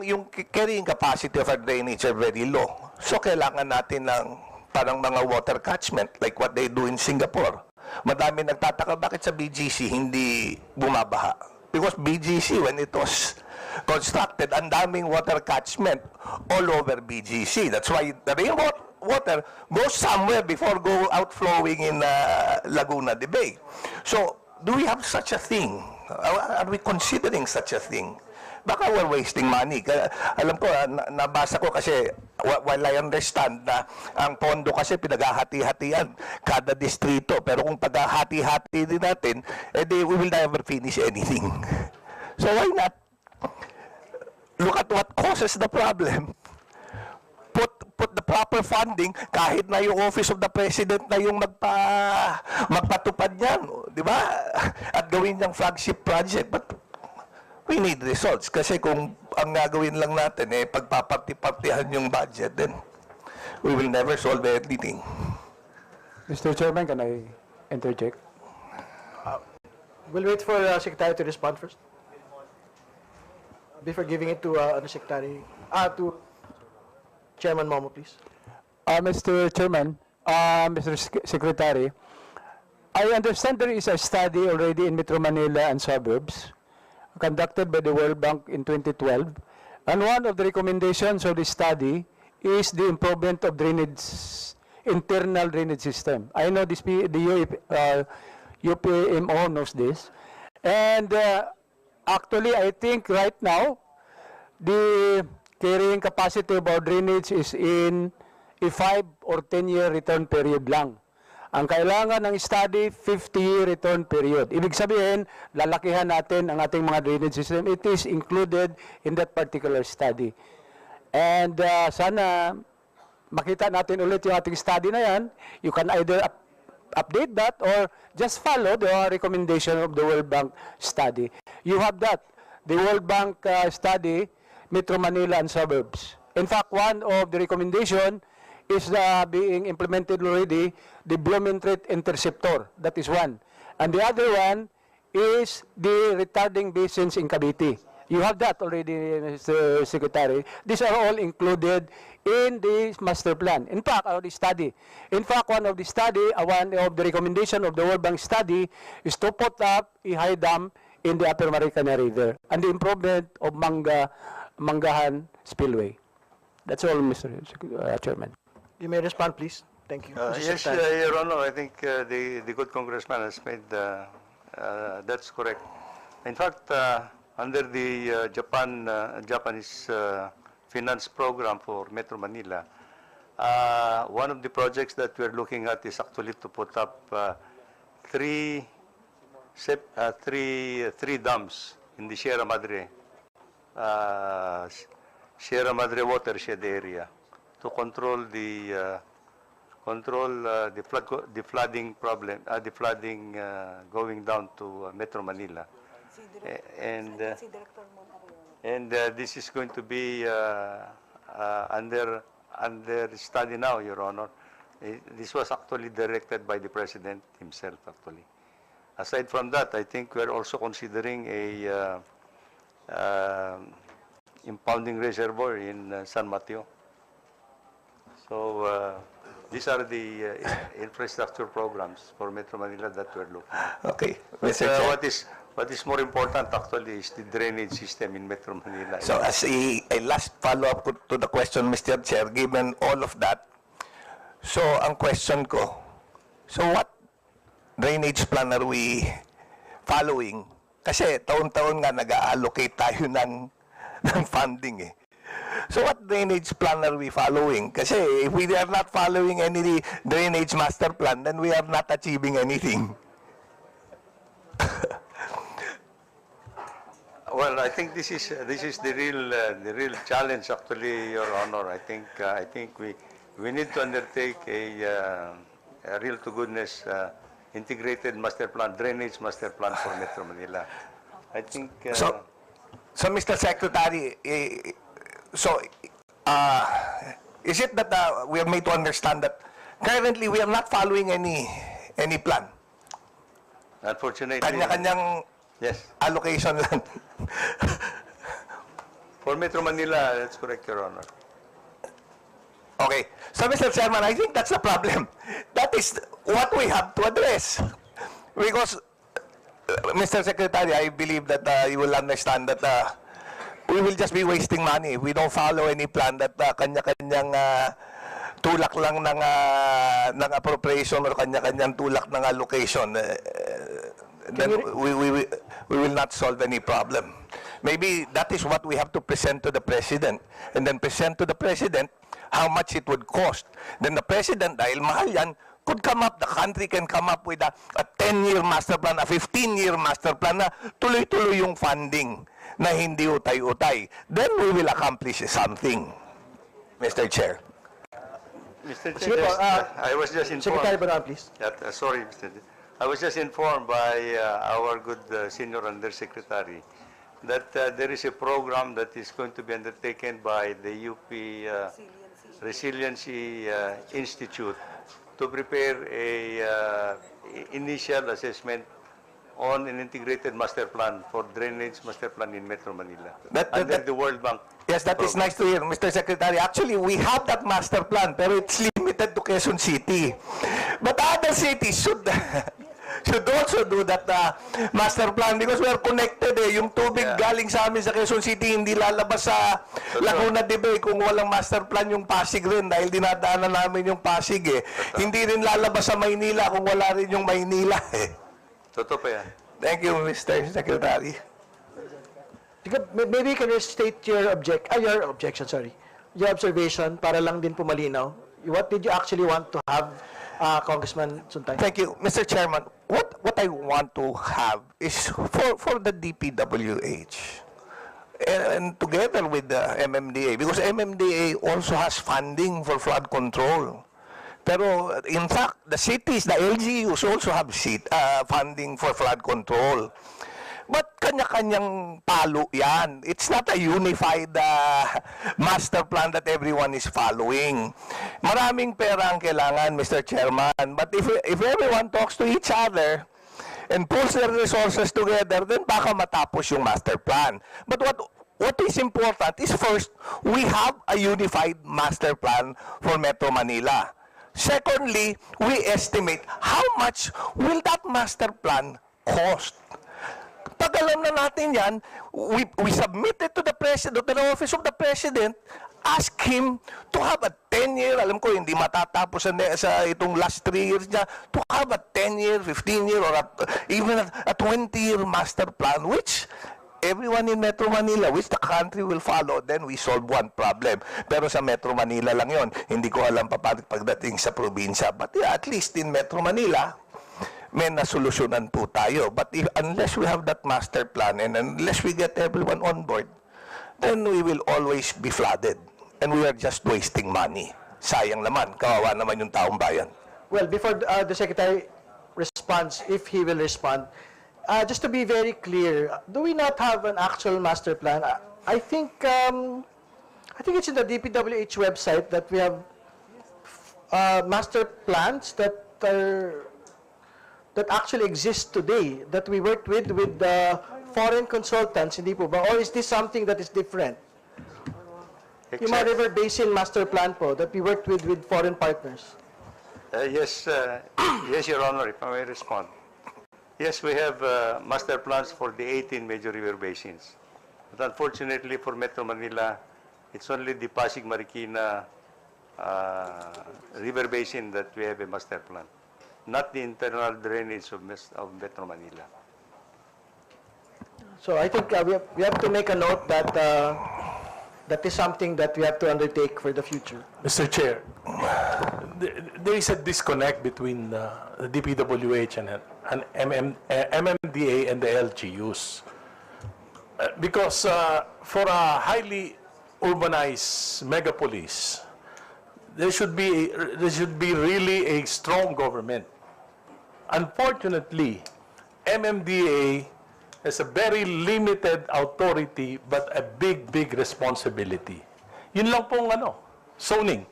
yung carrying capacity of our drainage are very low. So kailangan natin ng parang mga water catchment like what they do in Singapore. Madami nagtataka bakit sa BGC hindi bumabaha. Because BGC, when it was constructed, ang daming water catchment all over BGC. That's why the rainwater goes somewhere before go outflowing in Laguna de Bay. So, do we have such a thing? Are we considering such a thing? Baka we're wasting money. Alam ko, nabasa ko kasi, while I understand na ang pondo kasi pinaghahati-hatian kada distrito. Pero kung paghahati-hati din natin, we will never finish anything. So why not look at what causes the problem? Put the proper funding, kahit na yung Office of the President na yung magpatupad niyan, di ba? At gawin niyang flagship project. But we need results. Kasi kung ang gagawin lang natin, pagpaparti-partihan yung budget, then we will never solve anything. Mr. Chairman, can I interject? We'll wait for Secretary to respond first. Before giving it to Secretary, to Chairman Momo, please. Mr. Chairman, Mr. Secretary, I understand there is a study already in Metro Manila and suburbs conducted by the World Bank in 2012, and one of the recommendations of the study is the improvement of internal drainage system. I know the UPMO knows this, and actually I think right now the carrying capacity of our drainage is in a 5 or 10-year return period lang. Ang kailangan ng study, 50-year return period. Ibig sabihin, lalakihan natin ang ating mga drainage system. It is included in that particular study. And sana makita natin ulit yung ating study na yan. You can either update that or just follow the recommendation of the World Bank study. You have that. The World Bank study, Metro Manila and suburbs. In fact, one of the recommendation is being implemented already, the blooming rate interceptor. That is one. And the other one is the retarding basins in Cavite. You have that already, Mr. Secretary. These are all included in the master plan. In fact, the study. In fact, one of the recommendation of the World Bank study is to put up a high dam in the Upper Marikina River and the improvement of Mangahan Spillway. That's all, Mr. Chairman. You may respond, please. Thank you. Yes, Your Honor, I think the good congressman has made, that's correct. In fact, under the Japanese finance program for Metro Manila, one of the projects that we're looking at is actually to put up three dams in the Sierra Madre watershed area to control the flooding problem, the flooding going down to Metro Manila, and this is going to be under study now, Your Honor. This was actually directed by the President himself, actually. Aside from that, I think we're also considering a impounding reservoir in San Mateo. So these are the infrastructure programs for Metro Manila that we're looking at. Okay. But, what is more important actually is the drainage system in Metro Manila. So as a last follow-up to the question, Mr. Chair, given all of that, so ang question ko, so what drainage plan are we following? Kasi taon-taon nga nag-allocate tayo ng funding eh. So what drainage plan are we following? Kasi if we are not following any drainage master plan, then we are not achieving anything. Well, I think this is the real challenge, actually, Your Honor. I think we need to undertake a real to goodness integrated master plan, drainage master plan for Metro Manila. I think So, Mr. Secretary, is it that we are made to understand that currently we are not following any plan? unfortunately, Kanya-kanyang yes, allocation lang. for Metro Manila, that's correct, Your Honor. Okay. So, Mr. Chairman, I think that's the problem. That is what we have to address. Because, Mr. Secretary, I believe that you will understand that we will just be wasting money if we don't follow any plan that kanya-kanyang tulak lang ng appropriation or kanya-kanyang tulak ng allocation. Then we will not solve any problem. Maybe that is what we have to present to the President, and then present to the President how much it would cost. Then the President, dahil mahal yan, could come up, the country can come up with a 10-year master plan, a 15-year master plan na tuloy-tuloy yung funding na hindi utay-utay. Then we will accomplish something, Mr. Chair. Mr. Chair, I was just informed. Secretary Baran, please. Sorry, Mr. Chair. I was just informed by our good senior undersecretary that there is a program that is going to be undertaken by the UP Resiliency Institute to prepare a initial assessment on an integrated master plan for drainage master plan in Metro Manila under the World Bank. Yes, that is nice to hear, Mr. Secretary. Actually, we have that master plan, pero it's limited to Quezon City. But other cities should also do that master plan because we are connected eh. Yung tubig galing sa amin sa Quezon City hindi lalabas sa Laguna de Bay kung walang master plan yung Pasig rin dahil dinadaanan namin yung Pasig eh. Hindi rin lalabas sa Maynila kung wala rin yung Maynila eh. Totoo pa yan. Thank you, Mr. Secretary. Maybe can you state your your observation para lang din po malinaw. What did you actually want to have, Congressman Suntay? Thank you, Mr. Chairman. What I want to have is for the DPWH and together with the MMDA, because MMDA also has funding for flood control. Pero in fact, the cities, the LGUs also have funding for flood control. But kanya-kanyang palo yan. It's not a unified master plan that everyone is following. Maraming pera ang kailangan, Mr. Chairman. But if everyone talks to each other and pulls their resources together, then baka matapos yung master plan. But what is important is first, we have a unified master plan for Metro Manila. Secondly, we estimate how much will that master plan cost. Pag alam na natin yan, we submit it to the President, to the Office of the President, ask him to have a 10-year, alam ko hindi matatapos sa itong last 3 years niya, to have a 10-year, 15-year, or even a 20-year master plan, which everyone in Metro Manila, which the country will follow, then we solve one problem. Pero sa Metro Manila lang yon. Hindi ko alam pa pagdating sa probinsya. But yeah, at least in Metro Manila, may nasolusyonan po tayo. But unless we have that master plan and unless we get everyone on board, then we will always be flooded. And we are just wasting money. Sayang naman. Kawawa naman yung taong bayan. Well, before the Secretary responds, if he will respond, just to be very clear, do we not have an actual master plan? I think it's in the DPWH website that we have master plans that actually exist today, that we worked with foreign consultants, hindi po ba? Or is this something that is different? Yung mga River Basin master plan po that we worked with foreign partners. Yes, Your Honor, if I may respond. Yes, we have master plans for the 18 major river basins. But unfortunately for Metro Manila, it's only the Pasig Marikina river basin that we have a master plan, not the internal drainage of Metro Manila. So I think we have to make a note that that is something that we have to undertake for the future. Mr. Chair, there is a disconnect between the DPWH and MMDA and the LGUs. Because for a highly urbanized megapolis, there should be really a strong government. Unfortunately, MMDA has a very limited authority but a big responsibility. Yun lang pong zoning.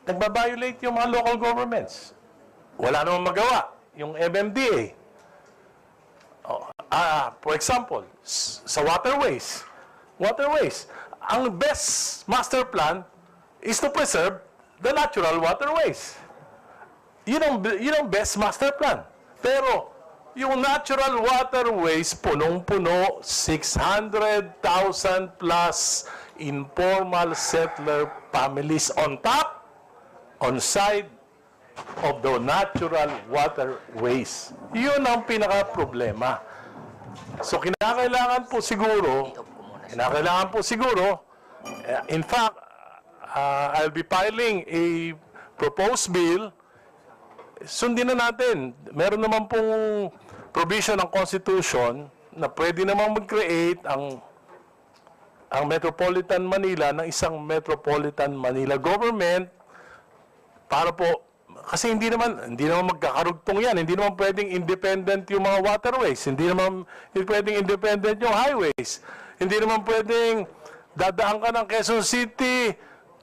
Nagbabiolate yung mga local governments. Wala namang magawa yung MMDA. For example, sa waterways, ang best master plan is to preserve the natural waterways. Yun ang best master plan. Pero, yung natural waterways, punong-puno, 600,000 plus informal settler families on top, on side of the natural waterways. Yun ang pinaka-problema. So, kinakailangan po siguro, in fact, I'll be filing a proposed bill. Sundin na natin. Meron naman pong provision ng Constitution na pwede namang mag-create ang Metropolitan Manila ng isang Metropolitan Manila government para po, kasi hindi naman magkakarugtong yan. Hindi naman pwedeng independent yung mga waterways. Hindi pwedeng independent yung highways. Hindi naman pwedeng dadaan ka ng Quezon City,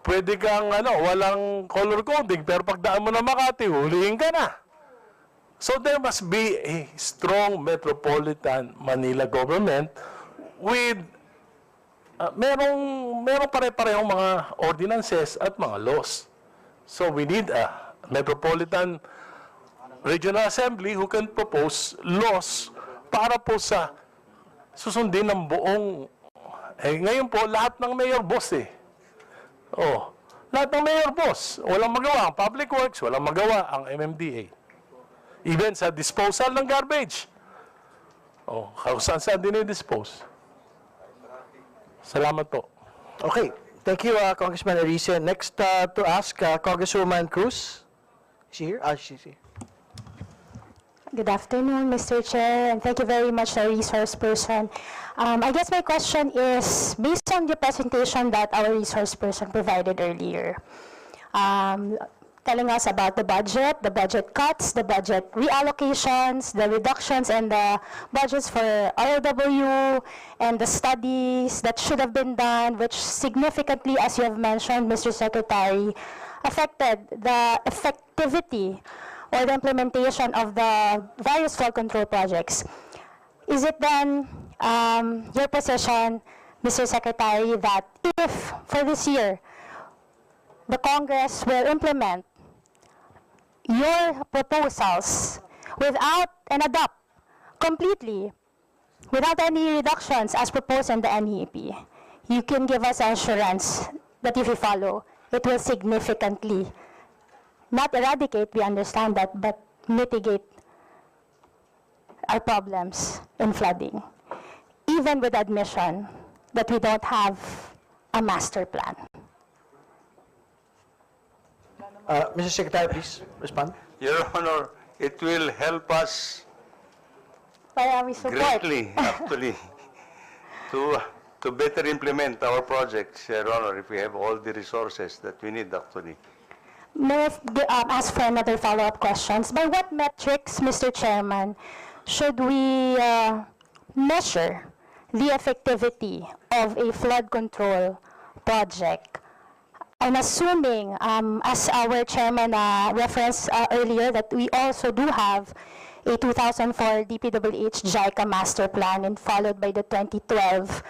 pwede kang walang color coding, pero pagdaan mo ng Makati, hulihin ka na. So there must be a strong Metropolitan Manila government with merong pare-parehong mga ordinances at mga laws. So we need a Metropolitan Regional Assembly who can propose laws para po sa susundin ng buong ngayon po lahat ng mayor boss lahat ng mayor boss. Walang magawa ang Public Works, walang magawa ang MMDA. Even sa disposal ng garbage. Kung saan dinidispose. Salamat po. Okay. Thank you, Congressman Erice. Next to ask, Congresswoman Cruz. Is she here? She's here. Good afternoon, Mr. Chair, and thank you very much, the resource person. I guess my question is, based on the presentation that our resource person provided earlier, telling us about the budget cuts, the budget reallocations, the reductions, and the budgets for ROW, and the studies that should have been done, which significantly, as you have mentioned, Mr. Secretary, affected the effectivity or the implementation of the various flood control projects. Is it then your position, Mr. Secretary, that if for this year the Congress will implement your proposals without and adopt completely without any reductions as proposed in the NEP, you can give us assurance that if you follow, it will significantly not eradicate, we understand that, but mitigate our problems in flooding, even with admission that we don't have a master plan. Mr. Secretary, please respond. Your Honor, it will help us greatly, actually, to better implement our projects, Your Honor, if we have all the resources that we need, actually. May I ask for another follow-up questions? By what metrics, Mr. Chairman, should we measure the effectivity of a flood control project? I'm assuming, as our chairman referenced earlier, that we also do have a 2004 DPWH JICA master plan and followed by the 2012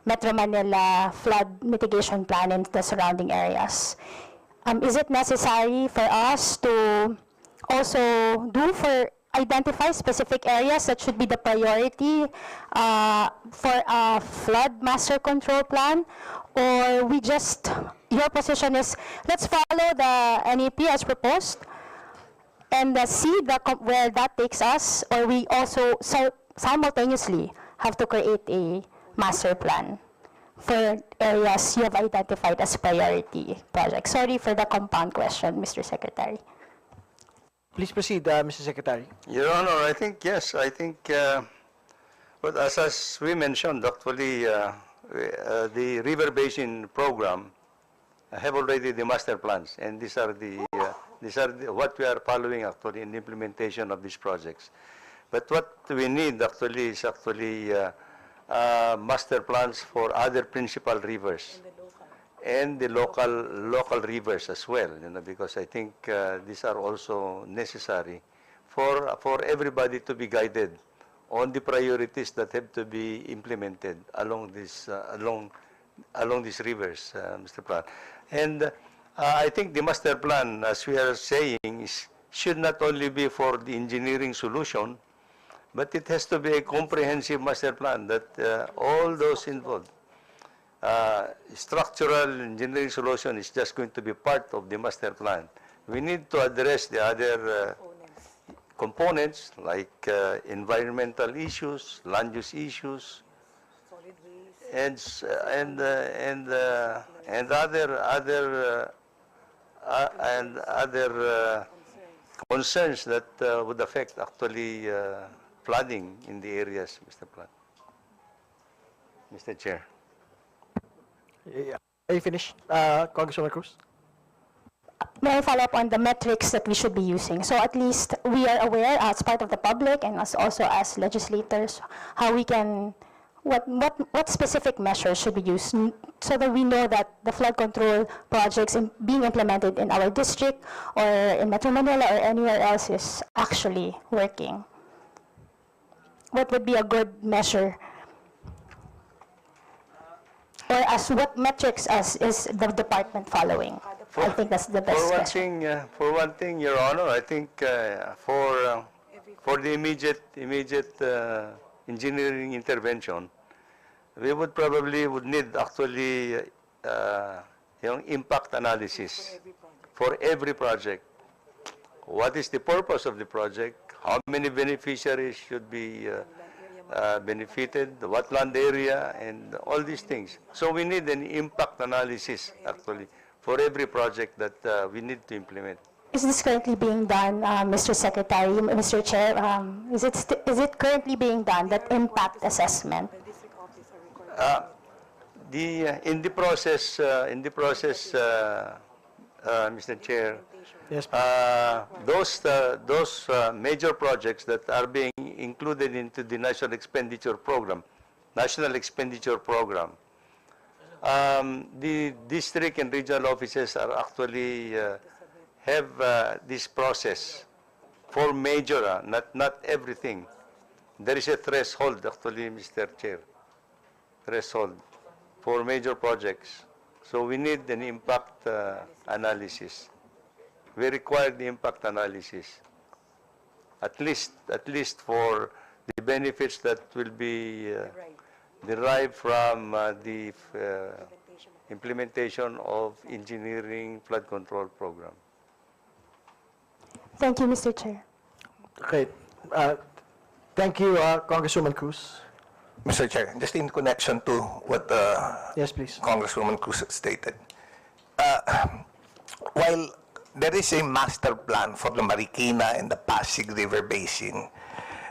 Metro Manila flood mitigation plan in the surrounding areas. Is it necessary for us to also identify specific areas that should be the priority for a flood master control plan? Or we just, your position is, let's follow the NEP as proposed and see where that takes us, or we also simultaneously have to create a master plan for areas you have identified as priority projects? Sorry for the compound question, Mr. Secretary. Please proceed, Mr. Secretary. Your Honor, I think, yes, but as we mentioned, actually, the River Basin Program have already the master plans, and these are what we are following actually in the implementation of these projects. But what we need actually is master plans for other principal rivers and the local rivers as well, because I think these are also necessary for everybody to be guided on the priorities that have to be implemented along these rivers, Mr. Plan. And I think the master plan, as we are saying, should not only be for the engineering solution, but it has to be a comprehensive master plan that all those involved. Structural engineering solution is just going to be part of the master plan. We need to address the other components like environmental issues, land use issues, and other concerns that would affect actually flooding in the areas, Mr. Plan. Mr. Chair. Are you finished, Congresswoman Cruz? May I follow up on the metrics that we should be using? So at least we are aware as part of the public and also as legislators how we can, what specific measures should we use so that we know that the flood control projects being implemented in our district or in Metro Manila or anywhere else is actually working? What would be a good measure? Or as what metrics is the department following? I think that's the best question. For one thing, Your Honor, I think for the immediate engineering intervention, we would need actually impact analysis for every project. What is the purpose of the project? How many beneficiaries should be benefited? What land area? And all these things. So we need an impact analysis actually for every project that we need to implement. Is this currently being done, Mr. Secretary, Mr. Chair? Is it currently being done, that impact assessment? In the process, Mr. Chair, yes, those major projects that are being included into the National Expenditure Program, the district and regional offices are actually have this process for major, not everything. There is a threshold actually, Mr. Chair, threshold for major projects. So we need an impact analysis. We require the impact analysis, at least for the benefits that will be derived from the implementation of engineering flood control program. Thank you, Mr. Chair. Okay. Thank you, Congresswoman Cruz. Mr. Chair, just in connection to what yes, please. Congresswoman Cruz stated. While there is a master plan for the Marikina and the Pasig River Basin,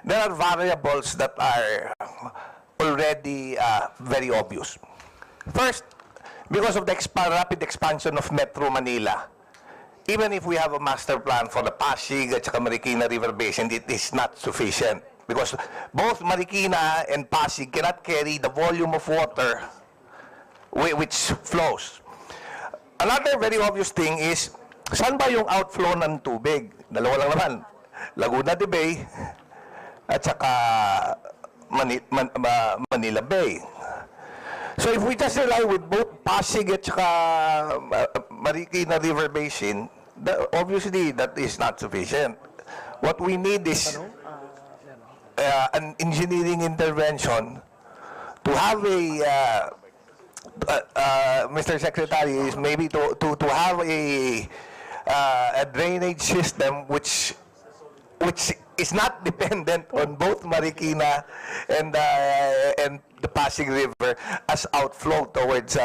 there are variables that are already very obvious. First, because of the rapid expansion of Metro Manila, even if we have a master plan for the Pasig at Marikina River Basin, it is not sufficient because both Marikina and Pasig cannot carry the volume of water which flows. Another very obvious thing is, saan ba yung outflow ng tubig? Dalawa lang naman, Laguna de Bay at saka Manila Bay. So if we just rely with both Pasig at saka Marikina River Basin, obviously that is not sufficient. What we need is an engineering intervention to have a Mr. Secretary, is maybe to have a drainage system which is not dependent on both Marikina and the Pasig River as outflow towards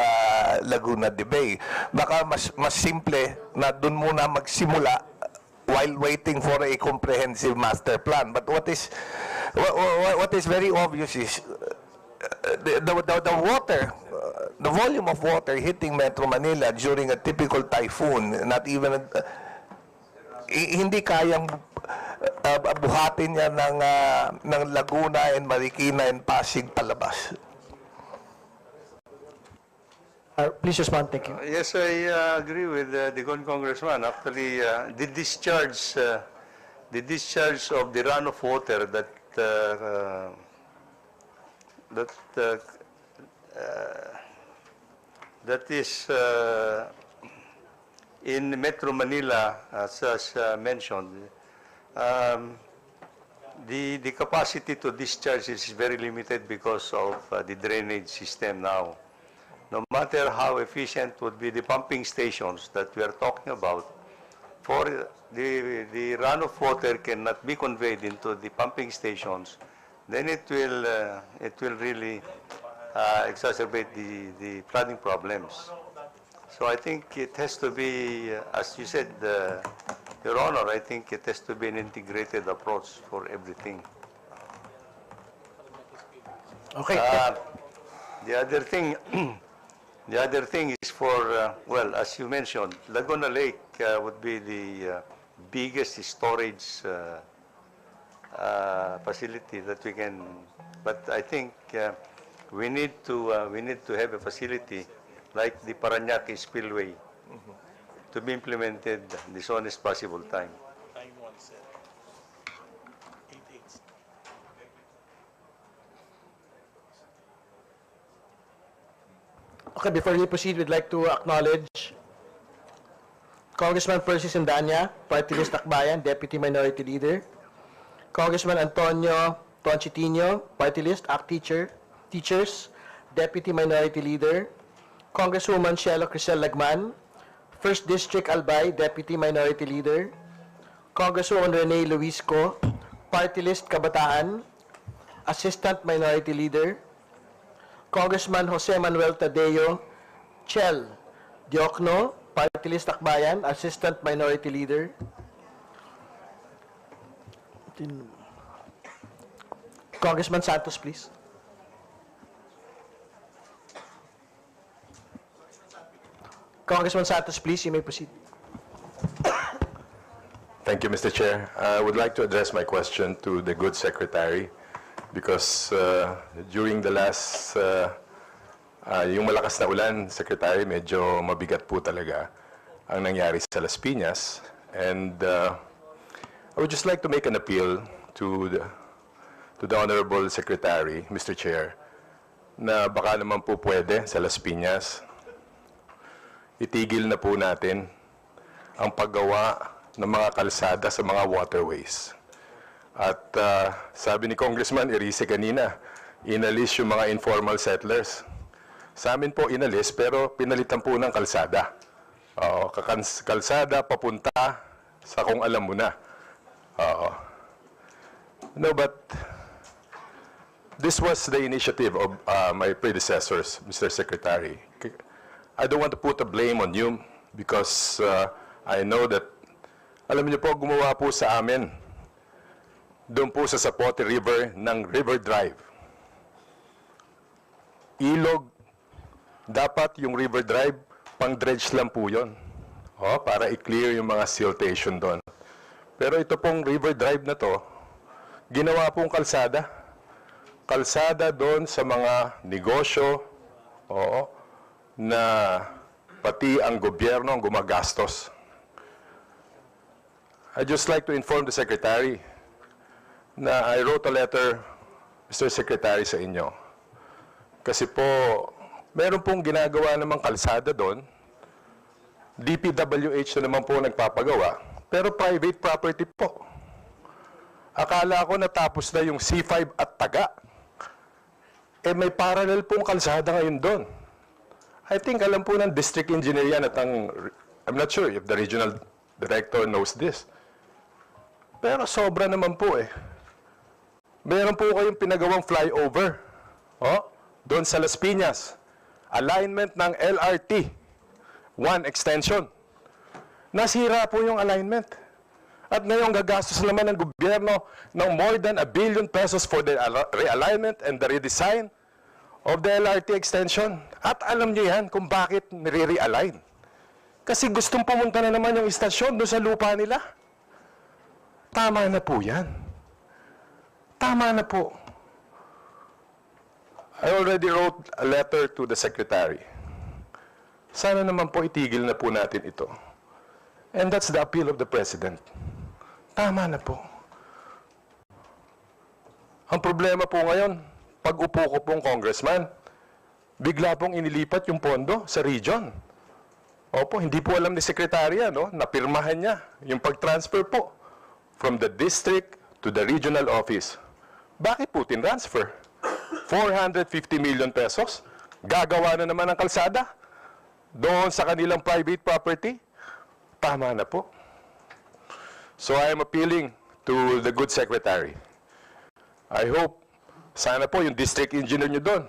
Laguna de Bay. Baka mas simple na dun muna magsimula while waiting for a comprehensive master plan. But what is very obvious is the water the volume of water hitting Metro Manila during a typical typhoon, not even hindi kayang buhatin yan ng Laguna and Marikina and Pasig palabas. Please respond. Thank you. Yes, I agree with the congressman. Actually, the discharge of the runoff water that is in Metro Manila, as mentioned, the capacity to discharge is very limited because of the drainage system now. No matter how efficient would be the pumping stations that we are talking about, for the runoff water cannot be conveyed into the pumping stations, then it will really exacerbate the flooding problems. So I think it has to be, as you said, Your Honor, I think it has to be an integrated approach for everything. Okay. The other thing is for, well, as you mentioned, Laguna Lake would be the biggest storage facility that we can, but I think we need to have a facility like the Parañaque Spillway to be implemented the soonest possible time. Okay, before we proceed, we'd like to acknowledge Congressman Percy Sindanya, Party List Akbayan, Deputy Minority Leader. Congressman Antonio Tonchitino, Party List, Teachers, Deputy Minority Leader. Congresswoman Shelo Crisel Lagman, 1st District Albay, Deputy Minority Leader. Congresswoman Rene Luisco, Party List Kabataan, Assistant Minority Leader. Congressman Jose Manuel Tadeo Chel Diokno, Party List Akbayan, Assistant Minority Leader. Congressman Santos, please. Congressman Santos, please, you may proceed. Thank you, Mr. Chair. I would like to address my question to the good secretary because during the last, yung malakas na ulan, Secretary, medyo mabigat po talaga ang nangyari sa Las Piñas. And I would just like to make an appeal to the Honorable Secretary, Mr. Chair, na baka naman po pwede sa Las Piñas, itigil na po natin ang paggawa ng mga kalsada sa mga waterways. At sabi ni Congressman Erice kanina, inalis yung mga informal settlers. Sa amin po inalis pero pinalitan po ng kalsada. Kalsada papunta sa kung alam mo na. No, but this was the initiative of my predecessors, Mr. Secretary. I don't want to put a blame on you because I know that, alam niyo po, gumawa po sa amin doon po sa Zapote River ng River Drive. Ilog, dapat yung River Drive, pang-dredge lang po yun. Para i-clear yung mga siltation doon. Pero ito pong River Drive na to, ginawa pong kalsada. Kalsada doon sa mga negosyo, na pati ang gobyerno ang gumagastos. I'd just like to inform the Secretary na I wrote a letter, Mr. Secretary, sa inyo. Kasi po, meron pong ginagawa namang kalsada doon. DPWH na naman po nagpapagawa. Pero private property po. Akala ko natapos na yung C5 at Taga. May parallel pong kalsada ngayon doon. I think alam po ng district engineer yan at I'm not sure if the regional director knows this. Pero sobra naman po Meron po kayong pinagawang flyover. Doon sa Las Piñas. Alignment ng LRT. 1 extension. Nasira po yung alignment. At ngayon gagastos naman ng gobyerno ng more than 1 billion pesos for the realignment and the redesign of the LRT extension. At alam niyo yan kung bakit nire-realign. Kasi gustong pumunta na naman yung istasyon doon sa lupa nila. Tama na po yan. Tama na po. I already wrote a letter to the Secretary. Sana naman po itigil na po natin ito. And that's the appeal of the President. Tama na po. Ang problema po ngayon, pag upo ko pong congressman, bigla pong inilipat yung pondo sa region. Opo, hindi po alam ni Secretary, no? Napirmahan niya yung pag-transfer po from the district to the regional office. Bakit po tinransfer? 450 million pesos? Gagawa na naman ng kalsada? Doon sa kanilang private property? Tama na po. So I am appealing to the good Secretary. I hope, sana po yung district engineer nyo doon,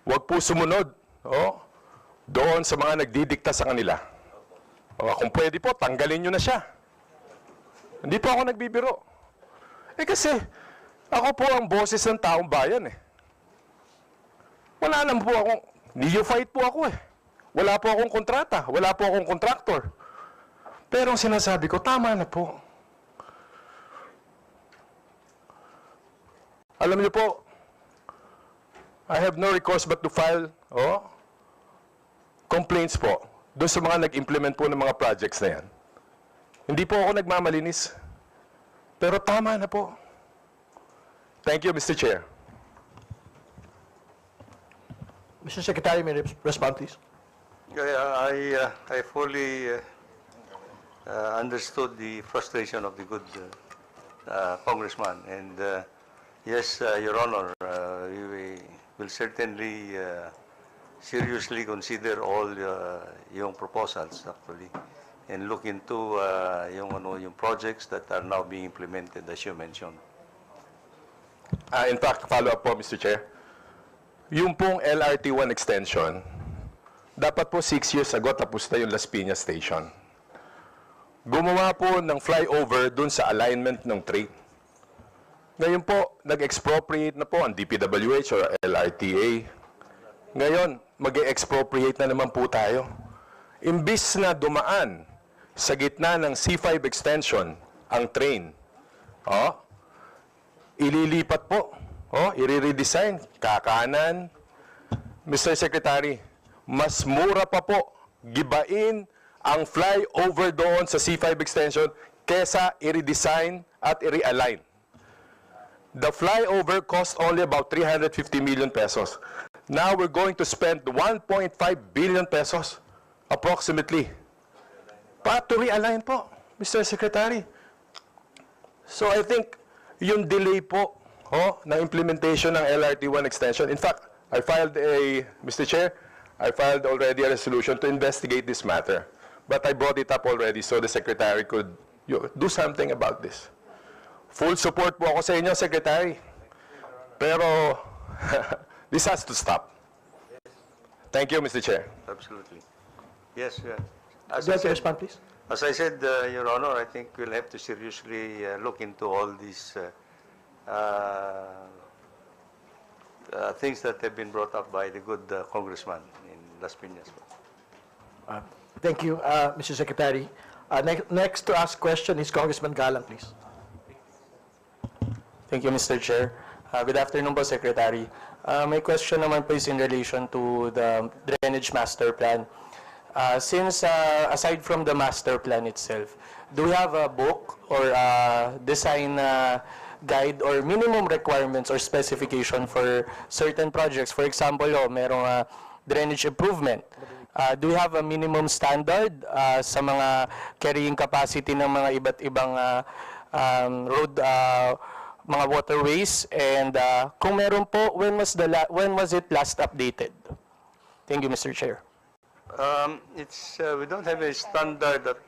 wag po sumunod, doon sa mga nagdidikta sa kanila. Kung pwede po, tanggalin nyo na siya. Hindi po ako nagbibiro. Kasi, ako po ang boses ng taong bayan Wala naman po akong, neophyte po ako Wala po akong kontrata, wala po akong kontraktor. Pero ang sinasabi ko, tama na po. Alam niyo po, I have no recourse but to file complaints po doon sa mga nag-implement po ng mga projects na yan. Hindi po ako nagmamalinis. Pero tama na po. Thank you, Mr. Chair. Mr. Secretary, may respond, please. I fully understood the frustration of the good congressman. And yes, Your Honor, we will certainly seriously consider all yung proposals actually and look into yung projects that are now being implemented as you mentioned. In fact, follow up po, Mr. Chair. Yung pong LRT1 extension, dapat po 6 years ago tapos na yung Las Piñas Station. Gumawa po ng flyover dun sa alignment ng train. Ngayon po, nag-expropriate na po ang DPWH or LRTA. Ngayon, mag-expropriate na naman po tayo. Imbis na dumaan sa gitna ng C5 extension ang train, ililipat po, i-redesign, kakanan. Mr. Secretary, mas mura pa po gibain ang flyover doon sa C5 extension kesa i-redesign at i-realign. The flyover cost only about 350 million pesos. Now we're going to spend 1.5 billion pesos approximately para to realign po, Mr. Secretary. So I think yung delay po na implementation ng LRT1 extension. In fact, Mr. Chair, I filed already a resolution to investigate this matter. But I brought it up already so the Secretary could do something about this. Full support po ako sa inyo, Secretary. Pero this has to stop. Thank you, Mr. Chair. Absolutely. Yes, Respond, please. As I said, Your Honor, I think we'll have to seriously look into all these things that have been brought up by the good congressman in Las Piñas. Thank you, Mr. Secretary. Next to ask question is Congressman Galang, please. Thank you, Mr. Chair. Good afternoon po, Secretary. My question naman po is in relation to the drainage master plan. Since aside from the master plan itself, do we have a book or design guide or minimum requirements or specification for certain projects? For example, merong drainage improvement. Do we have a minimum standard sa mga carrying capacity ng mga iba't ibang road mga waterways, and kung meron po, when was it last updated? Thank you, Mr. Chair. We don't have a standard that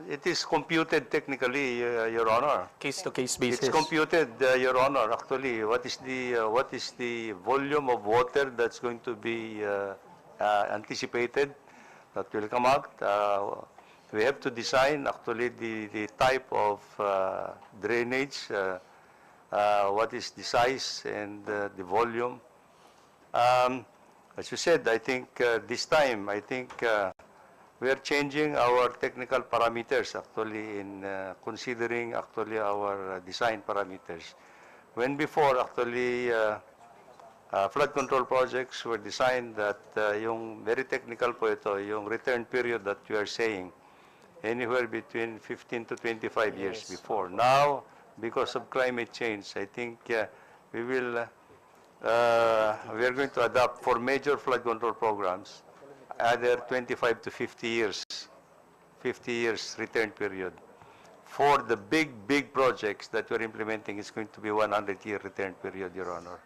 it is computed technically, Your Honor. Case-to-case basis. It's computed, Your Honor. Actually, what is the volume of water that's going to be anticipated that will come out? We have to design actually the type of drainage. What is the size and the volume. as you said, I think this time, I think we are changing our technical parameters actually in considering actually our design parameters. When before actually flood control projects were designed that yung very technical po ito, yung return period that you are saying, anywhere between 15 to 25 years before. Now, because of climate change, I think we are going to adopt for major flood control programs, either 25 to 50 years return period. For the big projects that we're implementing, it's going to be 100-year return period, Your Honor.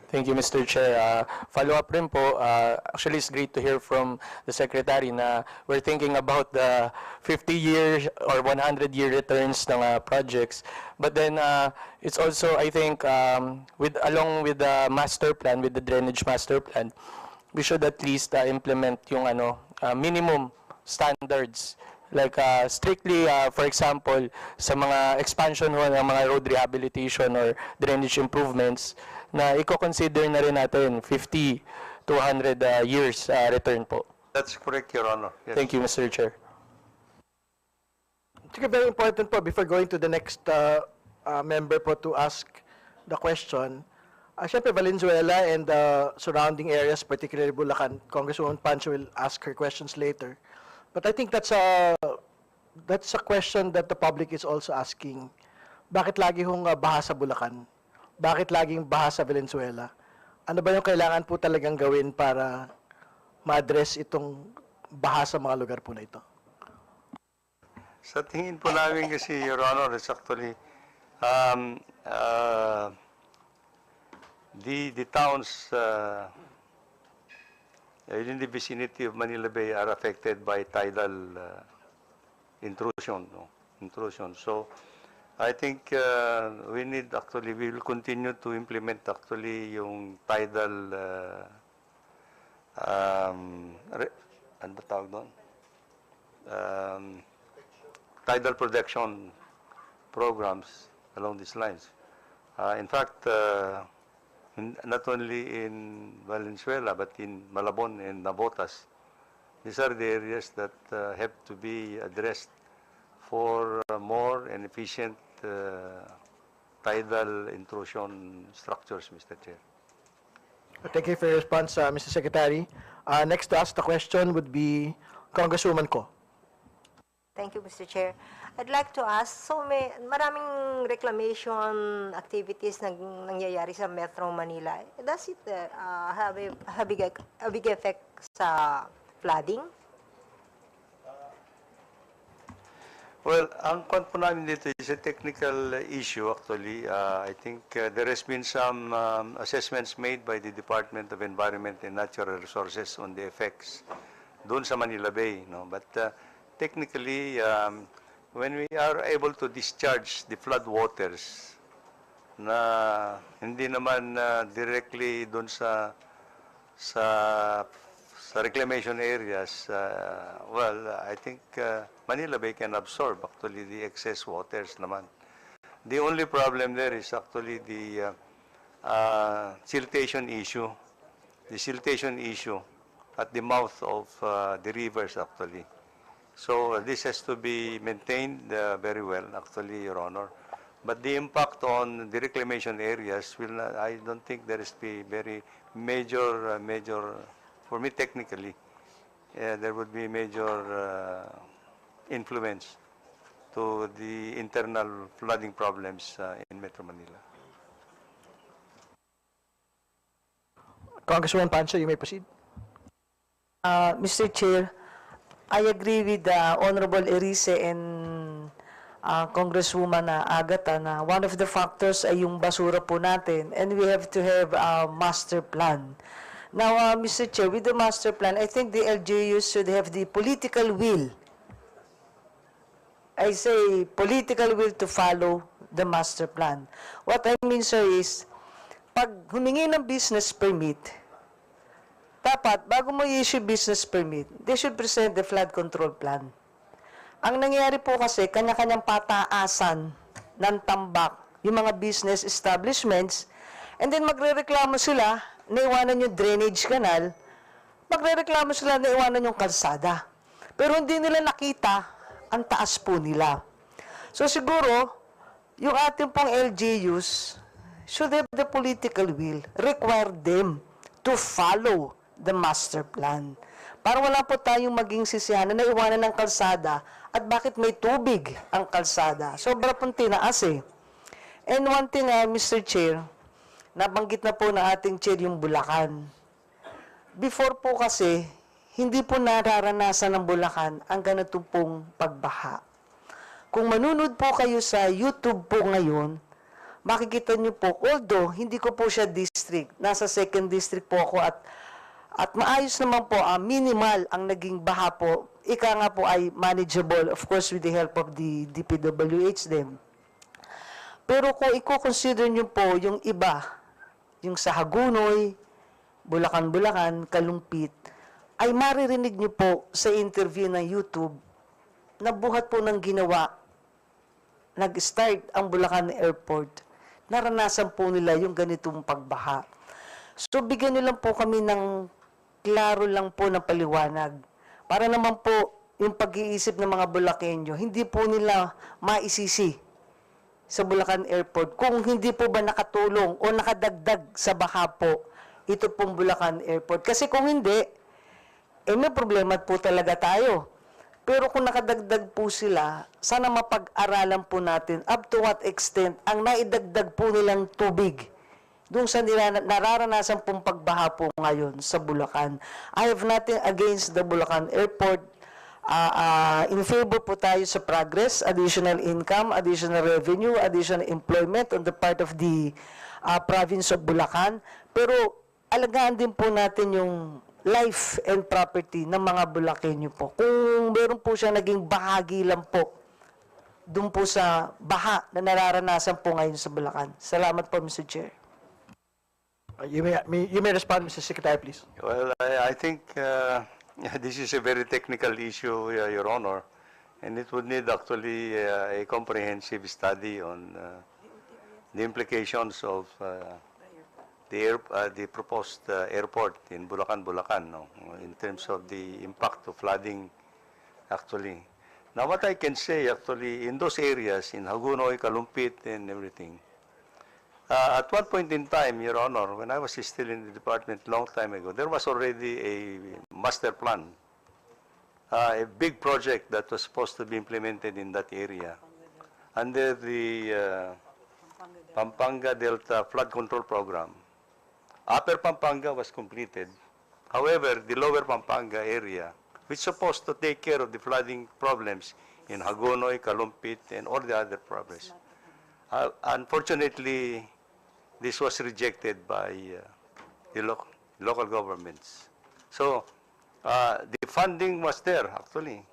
Thank you, Mr. Chair. Follow-up rin po, actually it's great to hear from the Secretary na we're thinking about the 50-year or 100-year returns ng projects. But then it's also, I think, along with the master plan, with the drainage master plan, we should at least implement yung minimum standards. Like strictly, for example, sa mga expansion ng mga road rehabilitation or drainage improvements, na i-consider na rin natin 50 to 100 years return po. That's correct, Your Honor. Yes. Thank you, Mr. Chair. I think very important po, before going to the next member po to ask the question, siyempre Valenzuela and the surrounding areas, particularly Bulacan, Congresswoman Pancho will ask her questions later. But I think that's a question that the public is also asking. Bakit lagi hong baha sa Bulacan? Bakit laging baha sa Valenzuela? Ano ba yung kailangan po talagang gawin para ma-address itong baha sa mga lugar po na ito? Sa tingin po namin kasi, Your Honor, it's actually the towns in the vicinity of Manila Bay are affected by tidal intrusion. So, I think we will continue to implement actually yung tidal, ano ba tawag doon? Tidal protection programs along these lines. In fact, not only in Valenzuela, but in Malabon and Navotas, these are the areas that have to be addressed for more and efficient tidal intrusion structures, Mr. Chair. Thank you for your response, Mr. Secretary. Next to ask the question would be Congresswoman Ko. Thank you, Mr. Chair. I'd like to ask, so maraming reclamation activities nangyayari sa Metro Manila. Does it have a big effect sa flooding? Well, ang kwan po namin dito is a technical issue actually. I think there has been some assessments made by the Department of Environment and Natural Resources on the effects doon sa Manila Bay. No? But technically, when we are able to discharge the flood waters na hindi naman directly doon sa reclamation areas, well, I think Manila Bay can absorb actually the excess waters naman. The only problem there is actually the siltation issue. The siltation issue at the mouth of the rivers actually. So this has to be maintained very well actually, Your Honor. But the impact on the reclamation areas will not, I don't think there is be very major, for me technically, there would be major influence to the internal flooding problems in Metro Manila. Congresswoman Pancho, you may proceed. Mr. Chair, I agree with Honorable Erice and Congresswoman Agata na one of the factors ay yung basura po natin and we have to have a master plan. Now, Mr. Chair, with the master plan, I think the LGUs should have the political will. I say political will to follow the master plan. What I mean, sir, is pag humingi ng business permit, dapat, bago mo i-issue business permit, they should present the flood control plan. Ang nangyayari po kasi, kanya-kanyang pataasan ng tambak, yung mga business establishments, and then magre-reklamo sila naiwanan yung drainage canal, magrereklamo sila na iwanan yung kalsada. Pero hindi nila nakita ang taas po nila. So siguro, yung ating pong LGUs should have the political will, require them to follow the master plan. Para wala po tayong maging sisiyanan na iwanan ng kalsada at bakit may tubig ang kalsada. Sobra pong tinaas eh. And one thing, Mr. Chair, nabanggit na po na ating chair yung Bulacan. Before po kasi, hindi po nararanasan ng Bulacan ang ganito pong pagbaha. Kung manunod po kayo sa YouTube po ngayon, makikita niyo po, although hindi ko po siya district, nasa 2nd district po ako at maayos naman po, minimal ang naging baha po. Ika nga po ay manageable, of course with the help of the DPWH din. Pero kung i-consider niyo po yung iba, yung sa Hagunoy, Bulacan, Kalumpit, ay maririnig niyo po sa interview ng YouTube na buhat po ng ginawa, nag-start ang Bulacan Airport, naranasan po nila yung ganitong pagbaha. So, bigyan niyo lang po kami ng klaro lang po ng paliwanag. Para naman po, yung pag-iisip ng mga Bulakenyo, hindi po nila maisisi sa Bulacan Airport kung hindi po ba nakatulong o nakadagdag sa baha po ito pong Bulacan Airport. Kasi kung hindi, may problema po talaga tayo. Pero kung nakadagdag po sila, sana mapag-aralan po natin up to what extent ang naidagdag po nilang tubig doon sa nararanasan pong pagbaha po ngayon sa Bulacan. I have nothing against the Bulacan Airport. In favor po tayo sa progress, additional income, additional revenue, additional employment on the part of the province of Bulacan. Pero alagaan din po natin yung life and property ng mga Bulakenyo po. Kung meron po siya naging bahagi lang po doon po sa baha na nararanasan po ngayon sa Bulacan. Salamat po, Mr. Chair. You may respond, Mr. Secretary, please. Well, I think this is a very technical issue, Your Honor, and it would need actually a comprehensive study on the implications of the proposed airport in Bulacan, no, in terms of the impact of flooding, actually. Now, what I can say, actually, in those areas, in Hagunoy, Kalumpit, and everything, at one point in time, Your Honor, when I was still in the department long time ago, there was already a master plan, a big project that was supposed to be implemented in that area under the Pampanga Delta Flood Control Program. Upper Pampanga was completed. However, the lower Pampanga area, which is supposed to take care of the flooding problems in Hagonoy, Kalumpit, and all the other provinces, unfortunately, this was rejected by the local governments. So, the funding was there, actually,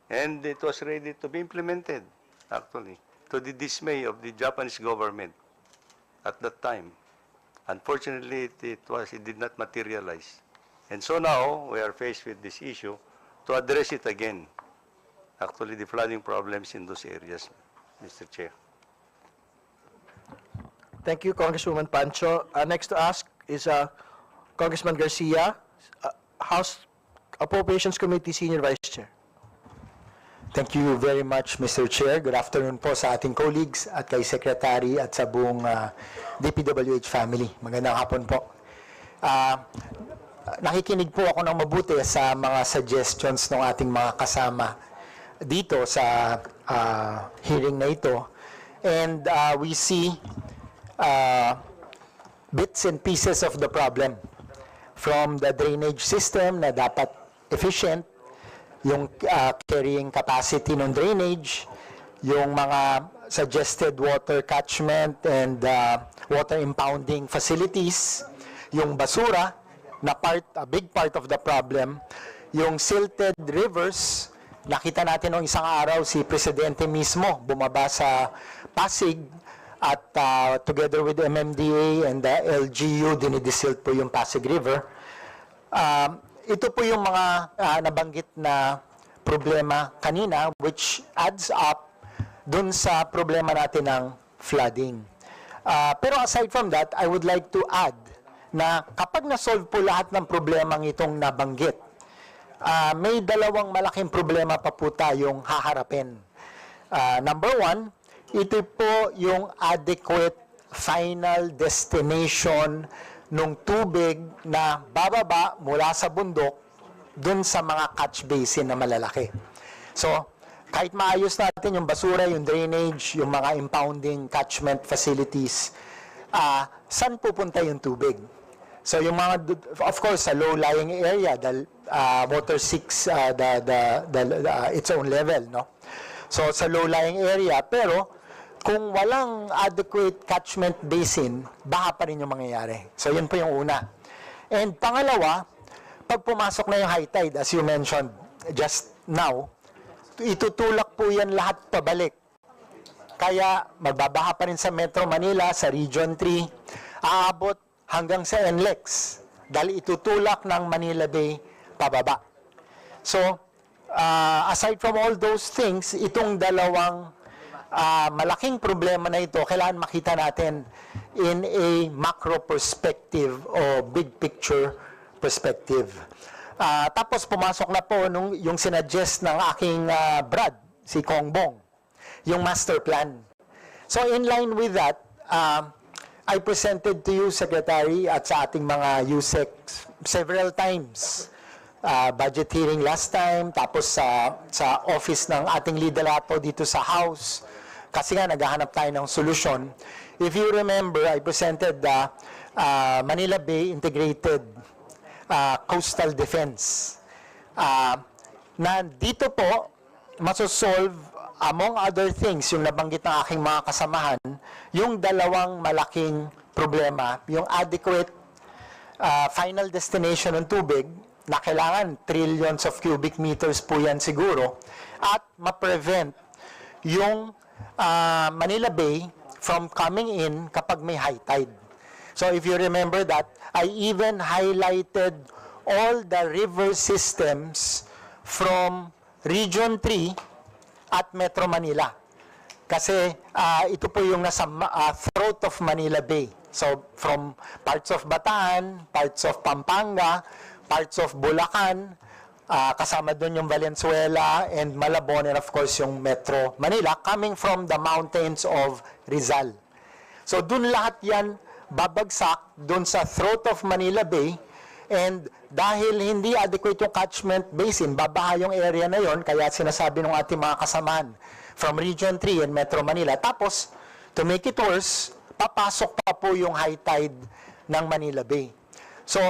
and it was ready to be implemented, actually, to the dismay of the Japanese government at that time. Unfortunately, it did not materialize. And so now, we are faced with this issue to address it again, actually, the flooding problems in those areas, Mr. Chair. Thank you, Congresswoman Pancho. Next to ask is Congressman Garcia, House Appropriations Committee Senior Vice Chair. Thank you very much, Mr. Chair. Good afternoon po sa ating colleagues at kay Secretary at sa buong DPWH family. Magandang hapon po. Nakikinig po ako ng mabuti sa mga suggestions ng ating mga kasama dito sa hearing na ito. And we see bits and pieces of the problem. From the drainage system na dapat efficient, yung carrying capacity ng drainage, yung mga suggested water catchment and water impounding facilities, yung basura na a big part of the problem, yung silted rivers. Nakita natin noong isang araw si Presidente mismo bumaba sa Pasig at together with MMDA and the LGU, dinidisilt po yung Pasig River. Ito po yung mga nabanggit na problema kanina which adds up dun sa problema natin ng flooding. Pero aside from that, I would like to add na kapag na-solve po lahat ng problemang itong nabanggit, may dalawang malaking problema pa po tayong haharapin. Number one, ito po yung adequate final destination ng tubig na bababa mula sa bundok dun sa mga catch basin na malalaki. So, kahit maayos natin yung basura, yung drainage, yung mga impounding catchment facilities, saan pupunta yung tubig? So, yung mga, of course, sa low-lying area, the water seeks its own level, no? So, sa low-lying area, pero kung walang adequate catchment basin, baka pa rin yung mangyayari. So, yun po yung una. And pangalawa, pag pumasok na yung high tide, as you mentioned just now, itutulak po yan lahat pabalik. Kaya, magbabaha pa rin sa Metro Manila, sa Region 3, aabot hanggang sa NLEX, dahil itutulak ng Manila Bay pababa. So, aside from all those things, itong dalawang malaking problema na ito, kailangan makita natin in a macro perspective o big picture perspective. Tapos pumasok na po yung sinuggest ng aking Brad, si Kong Bong, yung master plan. So in line with that, I presented to you, Secretary, at sa ating mga USEC several times. Budget hearing last time, tapos sa office ng ating liderato dito sa House, kasi nga naghahanap tayo ng solusyon. If you remember, I presented the Manila Bay Integrated Coastal Defense. Na dito po, masosolve, among other things, yung nabanggit ng aking mga kasamahan, yung dalawang malaking problema, yung adequate final destination ng tubig, na kailangan trillions of cubic meters po yan siguro, at ma-prevent yung Manila Bay from coming in kapag may high tide. So if you remember that, I even highlighted all the river systems from Region 3 at Metro Manila. Kasi ito po yung nasa throat of Manila Bay. So from parts of Bataan, parts of Pampanga, parts of Bulacan, kasama doon yung Valenzuela and Malabon, and of course yung Metro Manila, coming from the mountains of Rizal. So doon lahat yan babagsak doon sa throat of Manila Bay, and dahil hindi adequate yung catchment basin, babaha yung area na yon, kaya sinasabi ng ating mga kasamahan from Region 3 and Metro Manila. Tapos, to make it worse, papasok pa po yung high tide ng Manila Bay. So,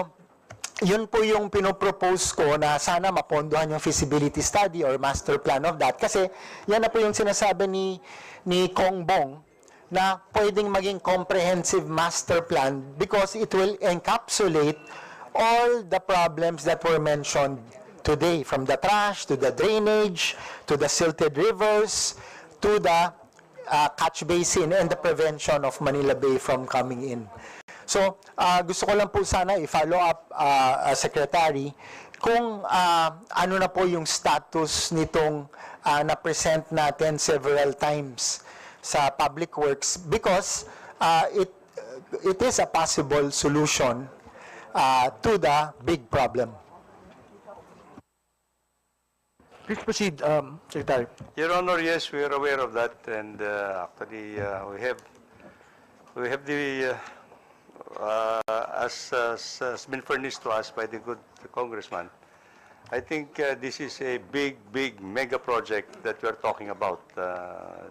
yun po yung pinopropose ko na sana mapondohan yung feasibility study or master plan of that. Kasi yan na po yung sinasabi ni Kong Bong na pwedeng maging comprehensive master plan because it will encapsulate all the problems that were mentioned today, from the trash, to the drainage, to the silted rivers, to the catch basin and the prevention of Manila Bay from coming in. So, gusto ko lang po sana i-follow up, Secretary, kung ano na po yung status nitong na-present natin several times sa Public Works, because it is a possible solution to the big problem. Please proceed, Secretary. Your Honor, yes, we are aware of that, and actually we have the as has been furnished to us by the good congressman. I think this is a big mega project that we are talking about,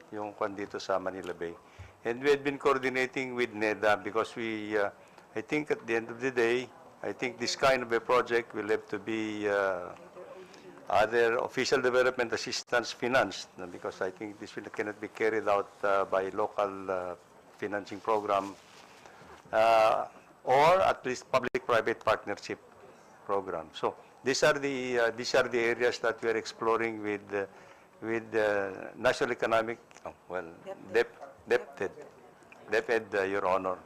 yung kwan dito sa Manila Bay. And we had been coordinating with NEDA because I think at the end of the day, I think this kind of a project will have to be other official development assistance financed, because I think this cannot be carried out by local financing program or at least public-private partnership program. So these are the areas that we are exploring with national economic DepEd, Your Honor.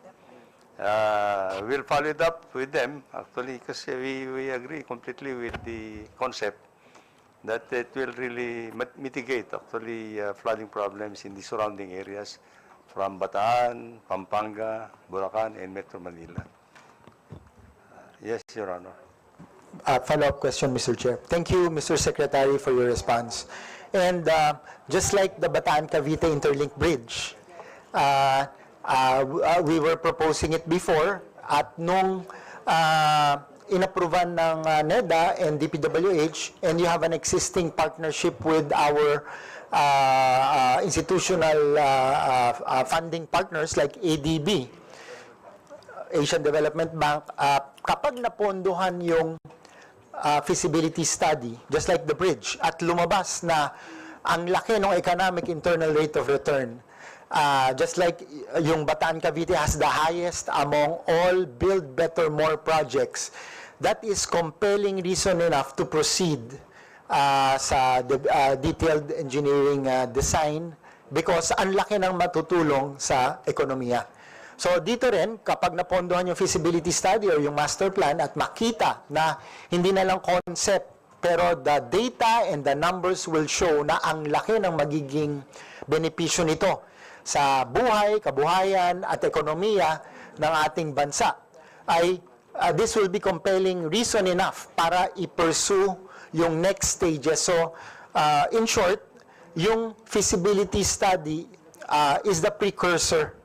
We'll follow it up with them actually, because we agree completely with the concept that it will really mitigate actually flooding problems in the surrounding areas from Bataan, Pampanga, Bulacan, and Metro Manila. Yes, Your Honor. Follow-up question, Mr. Chair. Thank you, Mr. Secretary, for your response. And just like the Bataan-Cavite Interlink Bridge, we were proposing it before at nung inapprovan ng NEDA and DPWH, and you have an existing partnership with our institutional funding partners like ADB, Asian Development Bank. Kapag napondohan yung feasibility study, just like the bridge, at lumabas na ang laki ng economic internal rate of return, just like yung Bataan-Cavite has the highest among all Build Better More projects, that is compelling reason enough to proceed sa detailed engineering design because ang laki ng matutulong sa ekonomiya. So dito rin, kapag napondohan yung feasibility study or yung master plan at makita na hindi na lang concept, pero the data and the numbers will show na ang laki ng magiging benepisyo nito sa buhay, kabuhayan at ekonomiya ng ating bansa, ay this will be compelling reason enough para i-pursue yung next stages. So in short, yung feasibility study is the precursor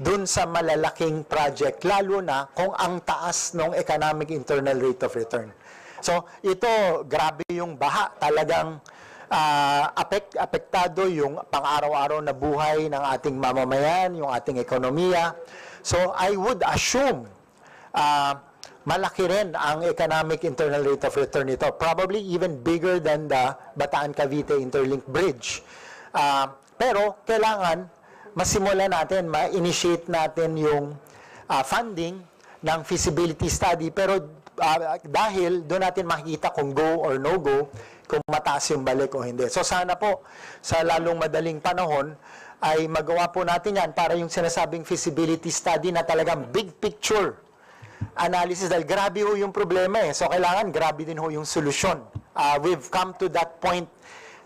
dun sa malalaking project, lalo na kung ang taas ng economic internal rate of return. So, ito, grabe yung baha. Talagang apektado yung pang-araw-araw na buhay ng ating mamamayan, yung ating ekonomiya. So, I would assume malaki rin ang economic internal rate of return nito. Probably even bigger than the Bataan-Cavite Interlink Bridge. Pero, kailangan masimulan natin, ma-initiate natin yung funding ng feasibility study. Pero dahil doon natin makikita kung go or no go, kung mataas yung balik o hindi. So sana po, sa lalong madaling panahon, ay magawa po natin yan para yung sinasabing feasibility study na talagang big picture analysis. Dahil grabe ho yung problema eh. So kailangan grabe din ho yung solusyon. We've come to that point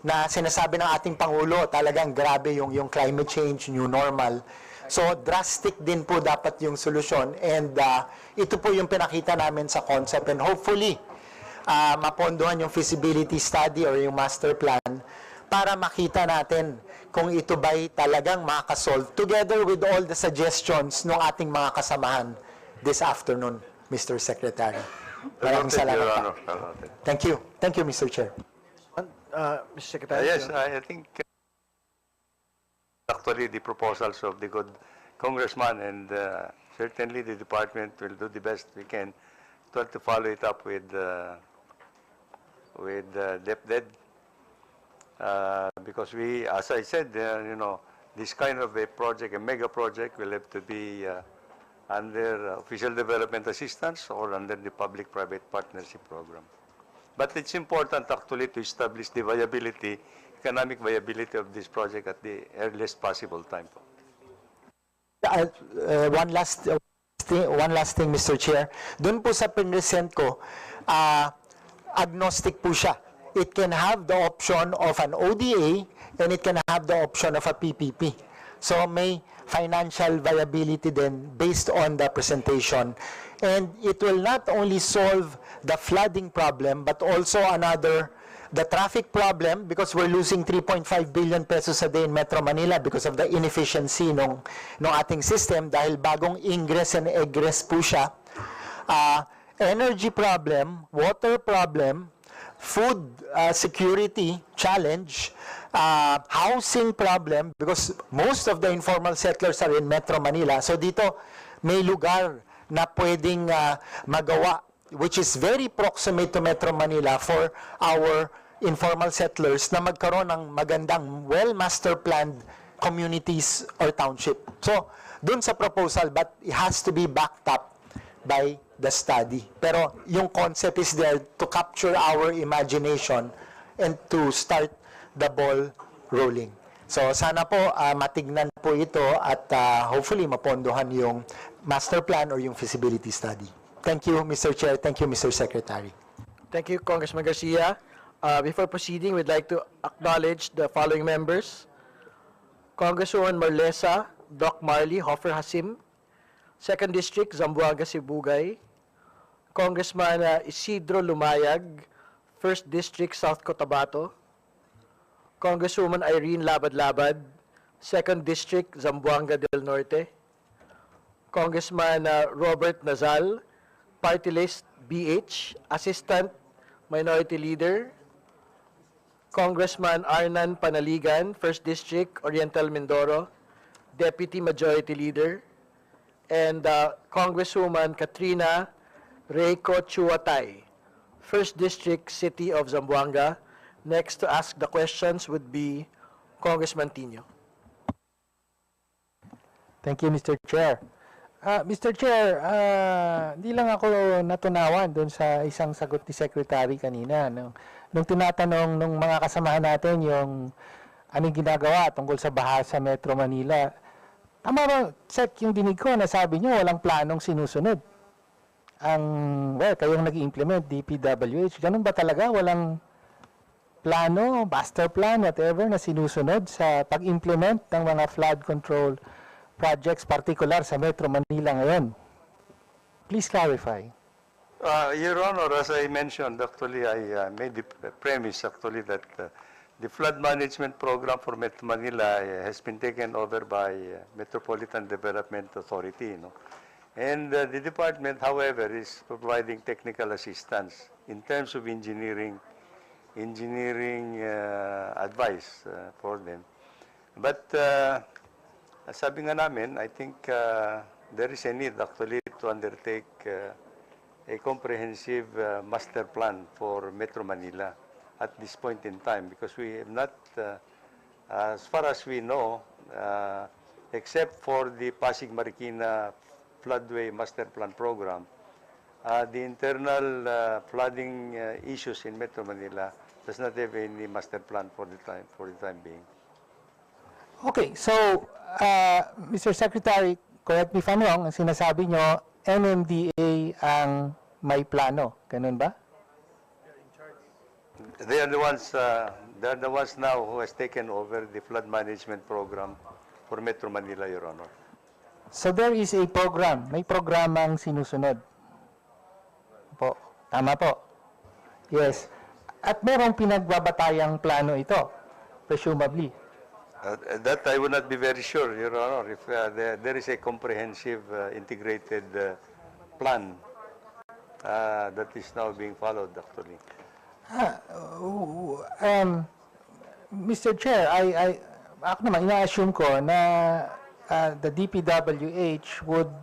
na sinasabi ng ating Pangulo, talagang grabe yung climate change, new normal. So, drastic din po dapat yung solusyon. And ito po yung pinakita namin sa concept. And hopefully, mapondohan yung feasibility study or yung master plan para makita natin kung ito ba'y talagang makakasolve together with all the suggestions ng ating mga kasamahan this afternoon, Mr. Secretary. Maraming salamat. Thank you. Thank you, Mr. Chair. Mr. Secretary? Yes, I think actually the proposals of the good congressman, and certainly the department will do the best we can to follow it up with DepEd, because we, as I said, this kind of a project, a mega project, will have to be under official development assistance or under the public-private partnership program. But it's important actually to establish the viability, economic viability of this project at the earliest possible time. One last thing, Mr. Chair. Doon po sa present ko, agnostic po siya. It can have the option of an ODA and it can have the option of a PPP. So may financial viability then based on the presentation. And it will not only solve the flooding problem, but also the traffic problem, because we're losing 3.5 billion pesos a day in Metro Manila because of the inefficiency ng ating system dahil bagong ingress and egress po siya. Energy problem, water problem, food security challenge, housing problem, because most of the informal settlers are in Metro Manila. So dito may lugar na pwedeng magawa, which is very proximate to Metro Manila for our informal settlers na magkaroon ng magandang well-master planned communities or township. So, dun sa proposal, but it has to be backed up by the study. Pero yung concept is there to capture our imagination and to start the ball rolling. So, sana po matignan po ito at hopefully mapondohan yung master plan or yung feasibility study. Thank you, Mr. Chair. Thank you, Mr. Secretary. Thank you, Congressman Garcia. Before proceeding, we'd like to acknowledge the following members. Congresswoman Marlesa, Doc Marley, Hofer Hasim, 2nd District, Zamboanga, Sibugay. Congressman Isidro Lumayag, 1st District, South Cotabato. Congresswoman Irene Labad-Labad, 2nd District, Zamboanga del Norte. Congressman Robert Nazal, Party List BH, Assistant Minority Leader. Congressman Arnan Panaligan, 1st District, Oriental Mindoro, Deputy Majority Leader. And Congresswoman Katrina Reiko Chuatay, 1st District, City of Zamboanga. Next to ask the questions would be Congressman Tino. Thank you, Mr. Chair. Mr. Chair, di lang ako natunawan doon sa isang sagot ni Secretary kanina. Nung tinatanong nung mga kasamahan natin yung anong ginagawa tungkol sa baha sa Metro Manila. Tama ba, Sec, yung dinig ko na sabi nyo walang planong sinusunod? Kayong nag-implement, DPWH. Ganun ba talaga? Walang plano, master plan, whatever, na sinusunod sa pag-implement ng mga flood control projects, particular sa Metro Manila ngayon? Please clarify. Your Honor, as I mentioned, actually, I made the premise, actually, that the flood management program for Metro Manila has been taken over by Metropolitan Development Authority, And the department, however, is providing technical assistance in terms of engineering advice for them. But sabi nga namin, I think there is a need actually to undertake a comprehensive master plan for Metro Manila at this point in time, because we have not, as far as we know, except for the Pasig Marikina Floodway Master Plan Program, the internal flooding issues in Metro Manila does not have any master plan for the time being. Okay, so, Mr. Secretary, correct me if I'm wrong, ang sinasabi nyo, MMDA ang may plano. Ganun ba? They are the ones now who has taken over the flood management program for Metro Manila, Your Honor. So there is a program, may programang sinusunod. Po, tama po. Yes. At merong pinagbabatayang plano ito, presumably. That I would not be very sure, Your Honor, if there is a comprehensive, integrated plan that is now being followed, actually. Mr. Chair, ako naman, ina-assume ko na the DPWH would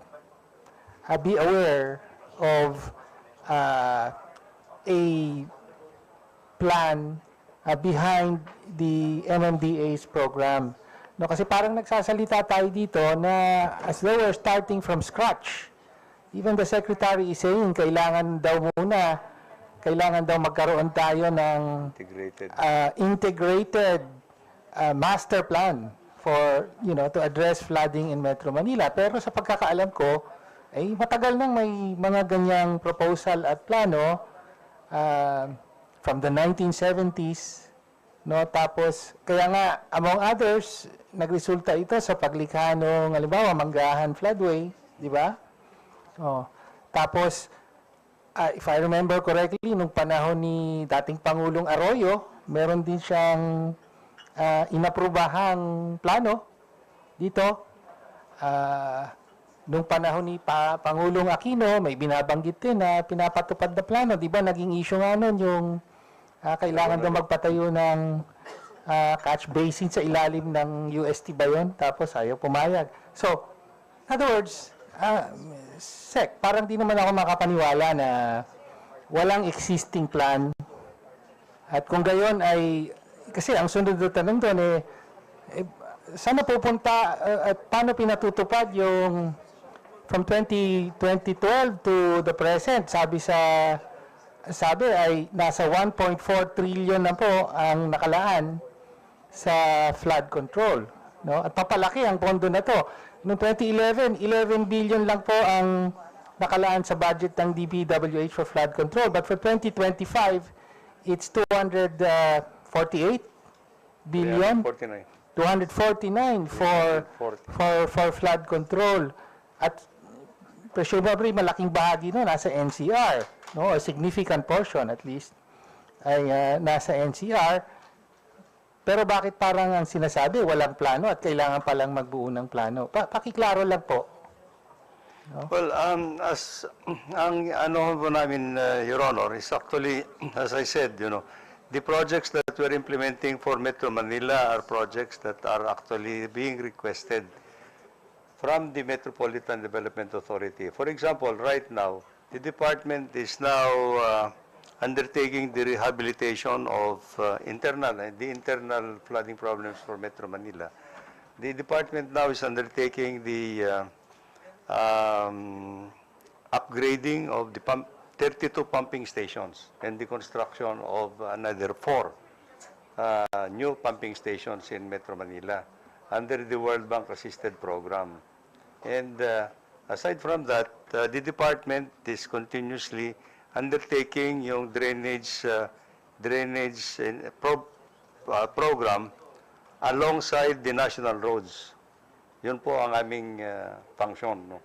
be aware of a plan behind the MMDA's program. No, kasi parang nagsasalita tayo dito na as though we're starting from scratch. Even the Secretary is saying kailangan daw magkaroon tayo ng integrated master plan for, to address flooding in Metro Manila. Pero sa pagkakaalam ko, matagal nang may mga ganyang proposal at plano from the 1970s, no? Tapos, kaya nga, among others, nagresulta ito sa paglikha ng, halimbawa, Manggahan Floodway, di ba? Tapos, if I remember correctly, nung panahon ni dating Pangulong Arroyo, meron din siyang inaprubahang plano dito. Nung panahon ni Pangulong Aquino, may binabanggit din na pinapatupad na plano. Di ba, naging issue nga nun yung kailangan daw magpatayo ng catch basin sa ilalim ng UST ba yun? Tapos ayaw pumayag. So, in other words, Sec, parang di naman ako makapaniwala na walang existing plan. At kung gayon ay, kasi ang sunod na tanong doon saan na pupunta at paano pinatutupad yung from 2012 to the present? Sabi ay nasa 1.4 trillion na po ang nakalaan sa flood control, no? At papalaki ang pondo na to. Noong 2011, 11 billion lang po ang nakalaan sa budget ng DPWH for flood control. But for 2025, it's 248 billion. 249 for flood control. At presumably malaking bahagi no nasa NCR, no, a significant portion at least ay nasa NCR. Pero bakit parang ang sinasabi walang plano at kailangan palang magbuo ng plano? Pakiklaro lang po. No? Well, as ang ano po namin, Your Honor, is actually, as I said, the projects that we're implementing for Metro Manila are projects that are actually being requested from the Metropolitan Development Authority. For example, right now, the department is now undertaking the rehabilitation of the internal flooding problems for Metro Manila. The department now is undertaking the upgrading of the 32 pumping stations and the construction of another 4 new pumping stations in Metro Manila under the World Bank assisted program. And aside from that, the department is continuously undertaking yung drainage program alongside the national roads. Yun po ang aming function. No?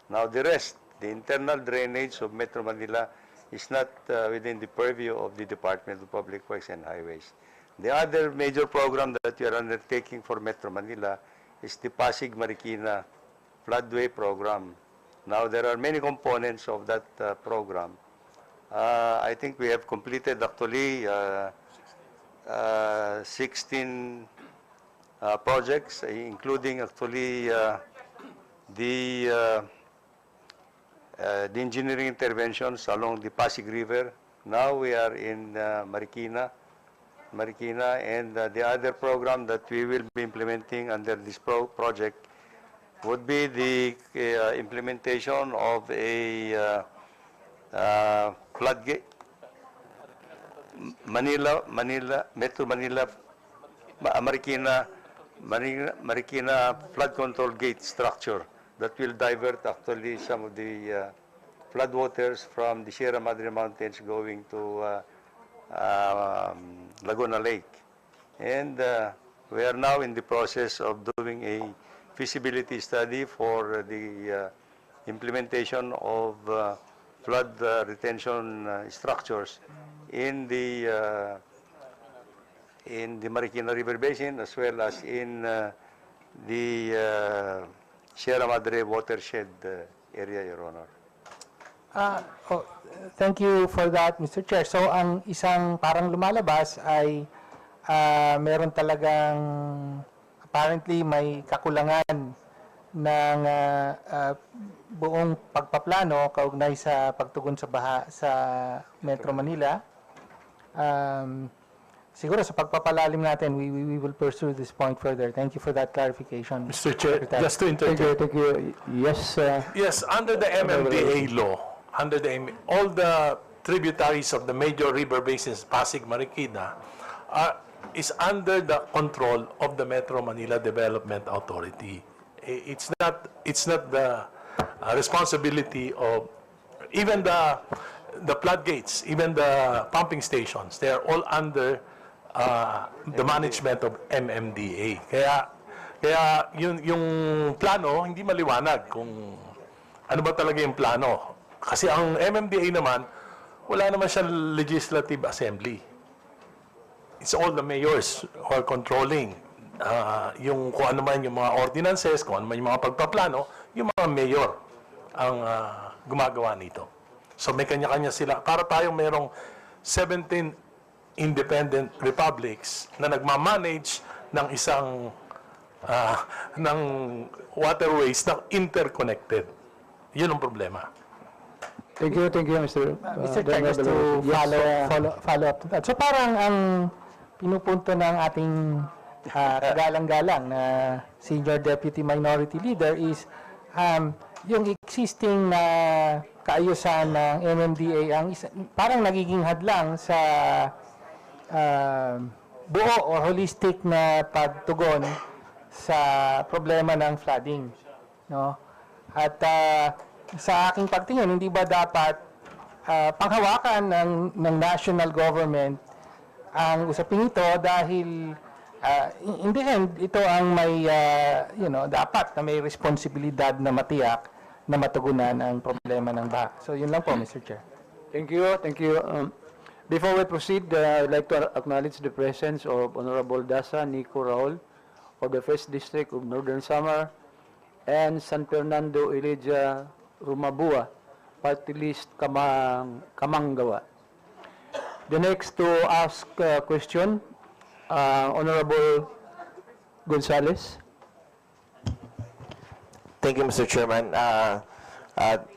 Now the rest, the internal drainage of Metro Manila is not within the purview of the Department of Public Works and Highways. The other major program that we are undertaking for Metro Manila is the Pasig Marikina floodway program. Now there are many components of that program. I think we have completed actually 16 projects, including actually the engineering interventions along the Pasig River. Now we are in Marikina, and the other program that we will be implementing under this project would be the implementation of a floodgate, Metro Manila, Marikina flood control gate structure that will divert actually some of the floodwaters from the Sierra Madre Mountains going to Laguna Lake. And we are now in the process of doing a feasibility study for the implementation of flood retention structures in the Marikina River Basin as well as in the Sierra Madre watershed area, Your Honor. Thank you for that, Mr. Chair. So, ang isang parang lumalabas ay meron talagang apparently may kakulangan ng buong pagpaplano kaugnay sa pagtugon sa baha sa Metro Manila. Siguro sa pagpapalalim natin, we will pursue this point further. Thank you for that clarification. Mr. Chair, just to interject. Thank you. Yes. Yes, under the MMDA law, all the tributaries of the major river basins, Pasig, Marikina, is under the control of the Metro Manila Development Authority. It's not the responsibility of even the floodgates, even the pumping stations. They are all under the management of MMDA. Kaya yung plano hindi maliwanag kung ano ba talaga yung plano. Kasi ang MMDA naman wala naman siyang legislative assembly. It's all the mayors who are controlling yung kung ano man yung mga ordinances, kung ano man yung mga pagpaplano, yung mga mayor ang gumagawa nito. So may kanya-kanya sila. Para tayong merong 17 independent republics na nagmamanage ng isang ng waterways na interconnected. Yun ang problema. Thank you, Mr. Mr. Chair, just to follow up to that. So parang ang pinupunto ng ating kagalang-galang na Senior Deputy Minority Leader is yung existing na kaayusan ng MMDA ang parang nagiging hadlang sa buo o holistic na pagtugon sa problema ng flooding, no? At sa aking pagtingin, hindi ba dapat panghawakan ng national government ang usaping ito dahil in the end ito ang may dapat na may responsibilidad na matiyak na matugunan ang problema ng baha. So yun lang po, Mr. Chair. Thank you. Thank you. Before we proceed, I'd like to acknowledge the presence of Honorable Dasa Nico Raul of the 1st District of Northern Samar and San Fernando Elijah Rumabua, Party List Kamangawa. The next to ask a question, Honorable Gonzales. Thank you, Mr. Chairman.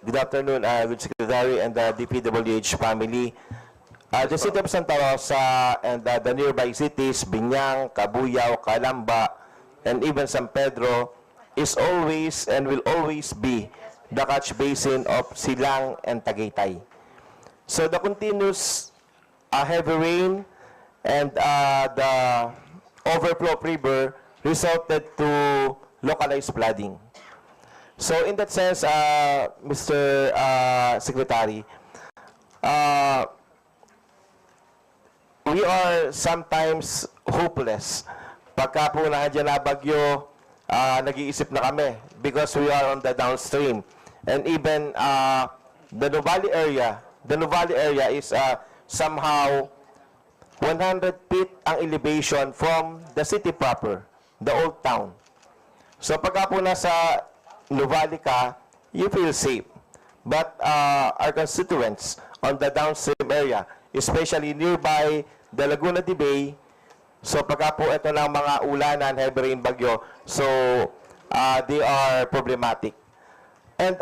Good afternoon, good Secretary and the DPWH family. The city of Santa Rosa and the nearby cities, Biñang, Cabuyao, Calamba, and even San Pedro is always and will always be the catch basin of Silang and Tagaytay. So the continuous heavy rain and the overflow of river resulted to localized flooding. So in that sense, Mr. Secretary, we are sometimes hopeless. Pagka po nandiyan na bagyo, nag-iisip na kami because we are on the downstream. And even the Nuvali area is somehow 100 feet ang elevation from the city proper, the old town. So pagka po nasa Nuvali ka, you feel safe. But our constituents on the downstream area, especially nearby the Laguna de Bay, so pagka po ito ng mga ulanan, heavy rain, bagyo, so they are problematic. And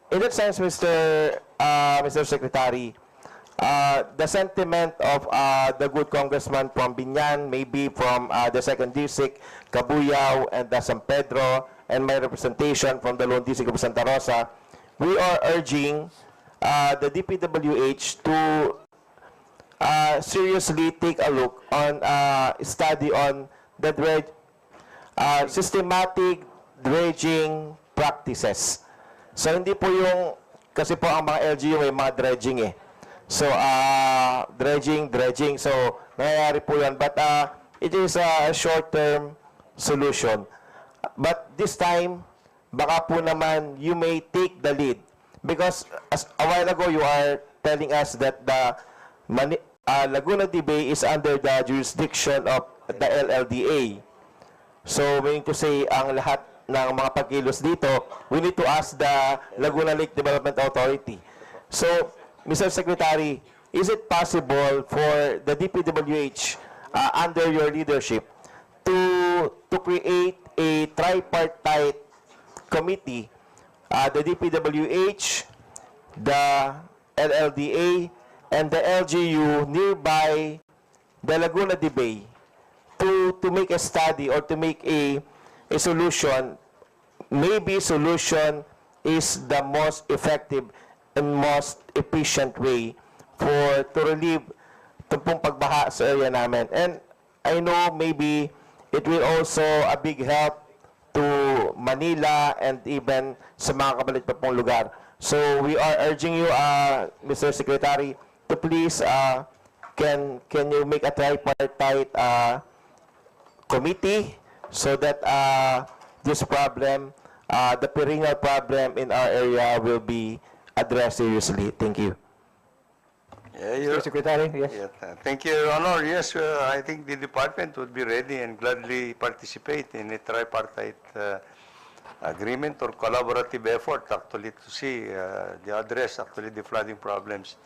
in that sense, Mr. Secretary, the sentiment of the good congressman from Biñan, maybe from the 2nd District, Cabuyao, and the San Pedro, and my representation from the Lone District of Santa Rosa, we are urging the DPWH to seriously take a look on study on the systematic dredging practices. So hindi po yung, kasi po ang mga LGU may mga dredging eh. So dredging, so nangyayari po yan. But it is a short-term solution. But this time, baka po naman you may take the lead. Because as a while ago, you are telling us that the Laguna de Bay is under the jurisdiction of the LLDA. So, meaning to say, ang lahat ng mga pagkilos dito, we need to ask the Laguna Lake Development Authority. So, Mr. Secretary, is it possible for the DPWH, under your leadership, to create a tripartite committee, the DPWH, the LLDA, and the LGU nearby the Laguna de Bay to make a study or to make a solution. Maybe solution is the most effective and most efficient way to relieve itong pong pagbaha sa area namin. And I know maybe it will also a big help to Manila and even sa mga kapalit pa pong lugar. So we are urging you, Mr. Secretary, to please, can you make a tripartite committee so that this problem, the perennial problem in our area will be addressed seriously. Thank you. Mr. Secretary, yes. Thank you, Your Honor. Yes, I think the department would be ready and gladly participate in a tripartite agreement or collaborative effort actually to see the address actually the flooding problems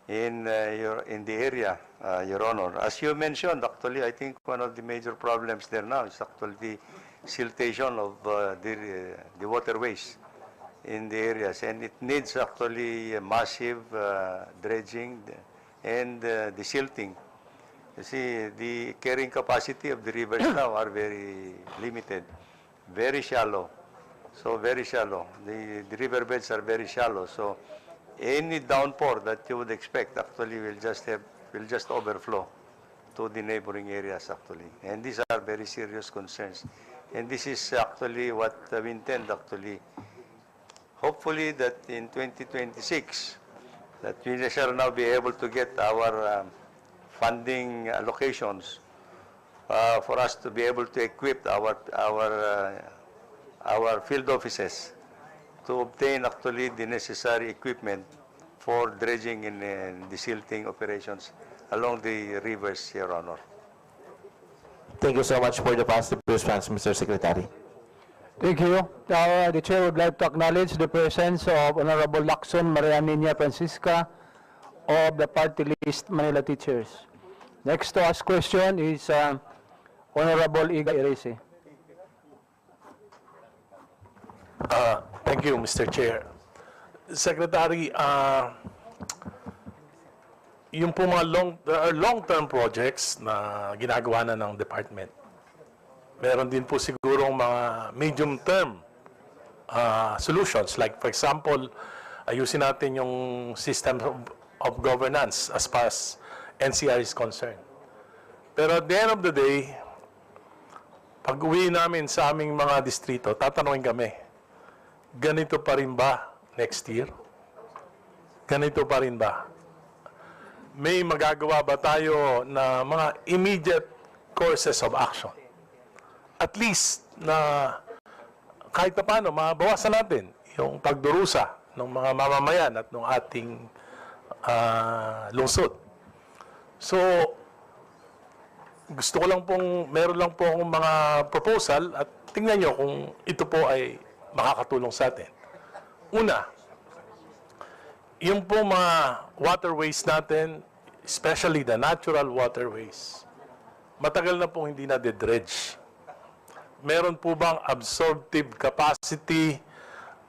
in the area, Your Honor. As you mentioned, actually, I think one of the major problems there now is actually the siltation of the waterways in the areas, and it needs actually a massive dredging and the silting. You see, the carrying capacity of the rivers now are very limited, very shallow. So very shallow. The riverbeds are very shallow. So any downpour that you would expect actually will just overflow to the neighboring areas actually. And these are very serious concerns. And this is actually what we intend actually. Hopefully that in 2026 that we shall now be able to get our funding allocations for us to be able to equip our field offices to obtain actually the necessary equipment for dredging and desilting operations along the rivers, Your Honor. Thank you so much for the positive response, Mr. Secretary. Thank you. The Chair would like to acknowledge the presence of Honorable Lacson Maria Nina Francisca of the party list Manila Teachers. Next to ask question is Honorable Iga Erese. Thank you, Mr. Chair. Secretary, yung po mga long-term projects na ginagawa na ng department. Meron din po sigurong mga medium-term solutions. Like, for example, ayusin natin yung system of governance as far as NCR is concerned. Pero at the end of the day, pag uwi namin sa aming mga distrito, tatanungin kami, ganito pa rin ba next year? Ganito pa rin ba? May magagawa ba tayo na mga immediate courses of action? At least na kahit na paano, mabawasan natin yung pagdurusa ng mga mamamayan at ng ating lungsod. So, gusto ko lang pong, meron lang po akong mga proposal at tingnan nyo kung ito po ay makakatulong sa atin. Una, yung po mga waterways natin, especially the natural waterways, matagal na pong hindi na-dredge. Meron po bang absorptive capacity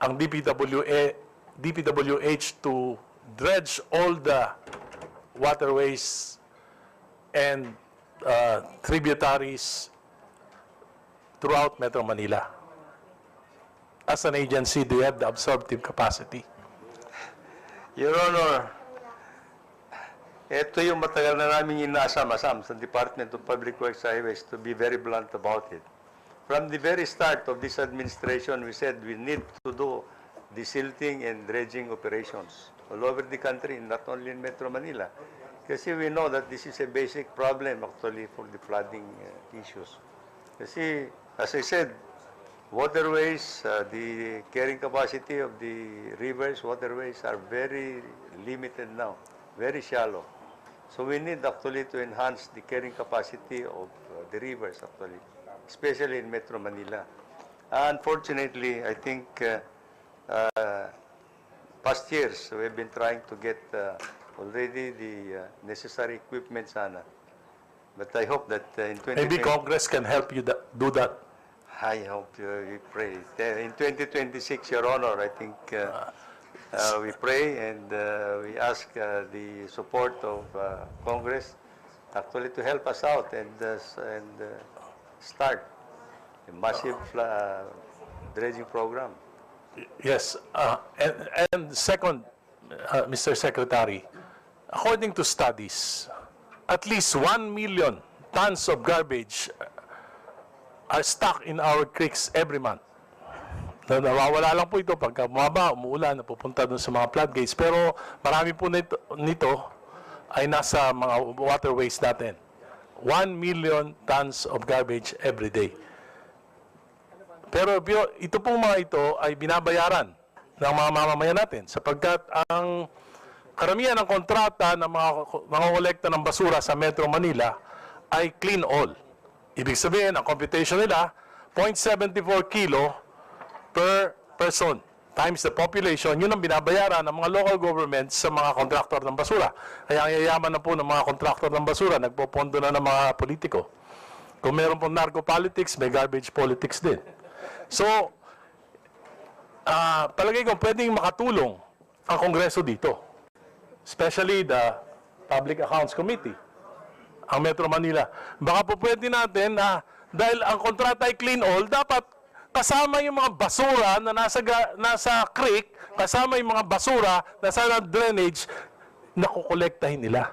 ang DPWH to dredge all the waterways and tributaries throughout Metro Manila? As an agency, do you have the absorptive capacity? Your Honor, ito yung matagal na namin inasam-asam sa Department of Public Works Highways, to be very blunt about it. From the very start of this administration, we said we need to do desilting and dredging operations all over the country, not only in Metro Manila. Kasi we know that this is a basic problem actually for the flooding issues. Kasi, as I said, waterways, the carrying capacity of the rivers, waterways are very limited now, very shallow. So we need actually to enhance the carrying capacity of the rivers actually, especially in Metro Manila. Unfortunately, I think past years we've been trying to get already the necessary equipment sana. But I hope that in 2020... Maybe Congress can help you do that. I hope we pray. In 2026, Your Honor, I think we pray and we ask the support of Congress actually to help us out and start a massive dredging program. Yes. And second, Mr. Secretary, according to studies, at least 1 million tons of garbage are stuck in our creeks every month. Nawawala lang po ito pagka bumaba, umuulan, napupunta doon sa mga floodgates. Pero marami po nito ay nasa mga waterways natin. 1 million tons of garbage every day. Pero ito pong mga ito ay binabayaran ng mga mamamayan natin sapagkat ang karamihan ng kontrata ng mga kolekta ng basura sa Metro Manila ay clean all. Ibig sabihin, ang computation nila, 0.74 kilo per person times the population, yun ang binabayaran ng mga local governments sa mga kontraktor ng basura. Kaya ang yayaman na po ng mga kontraktor ng basura, nagpopondo na ng mga politiko. Kung meron pong narco-politics, may garbage politics din. So, palagay ko pwedeng makatulong ang Kongreso dito. Especially the Public Accounts Committee, ang Metro Manila. Baka po pwede natin dahil ang kontrata ay clean all, dapat kasama yung mga basura na nasa creek, kasama yung mga basura na sa drainage, nakukolektahin nila.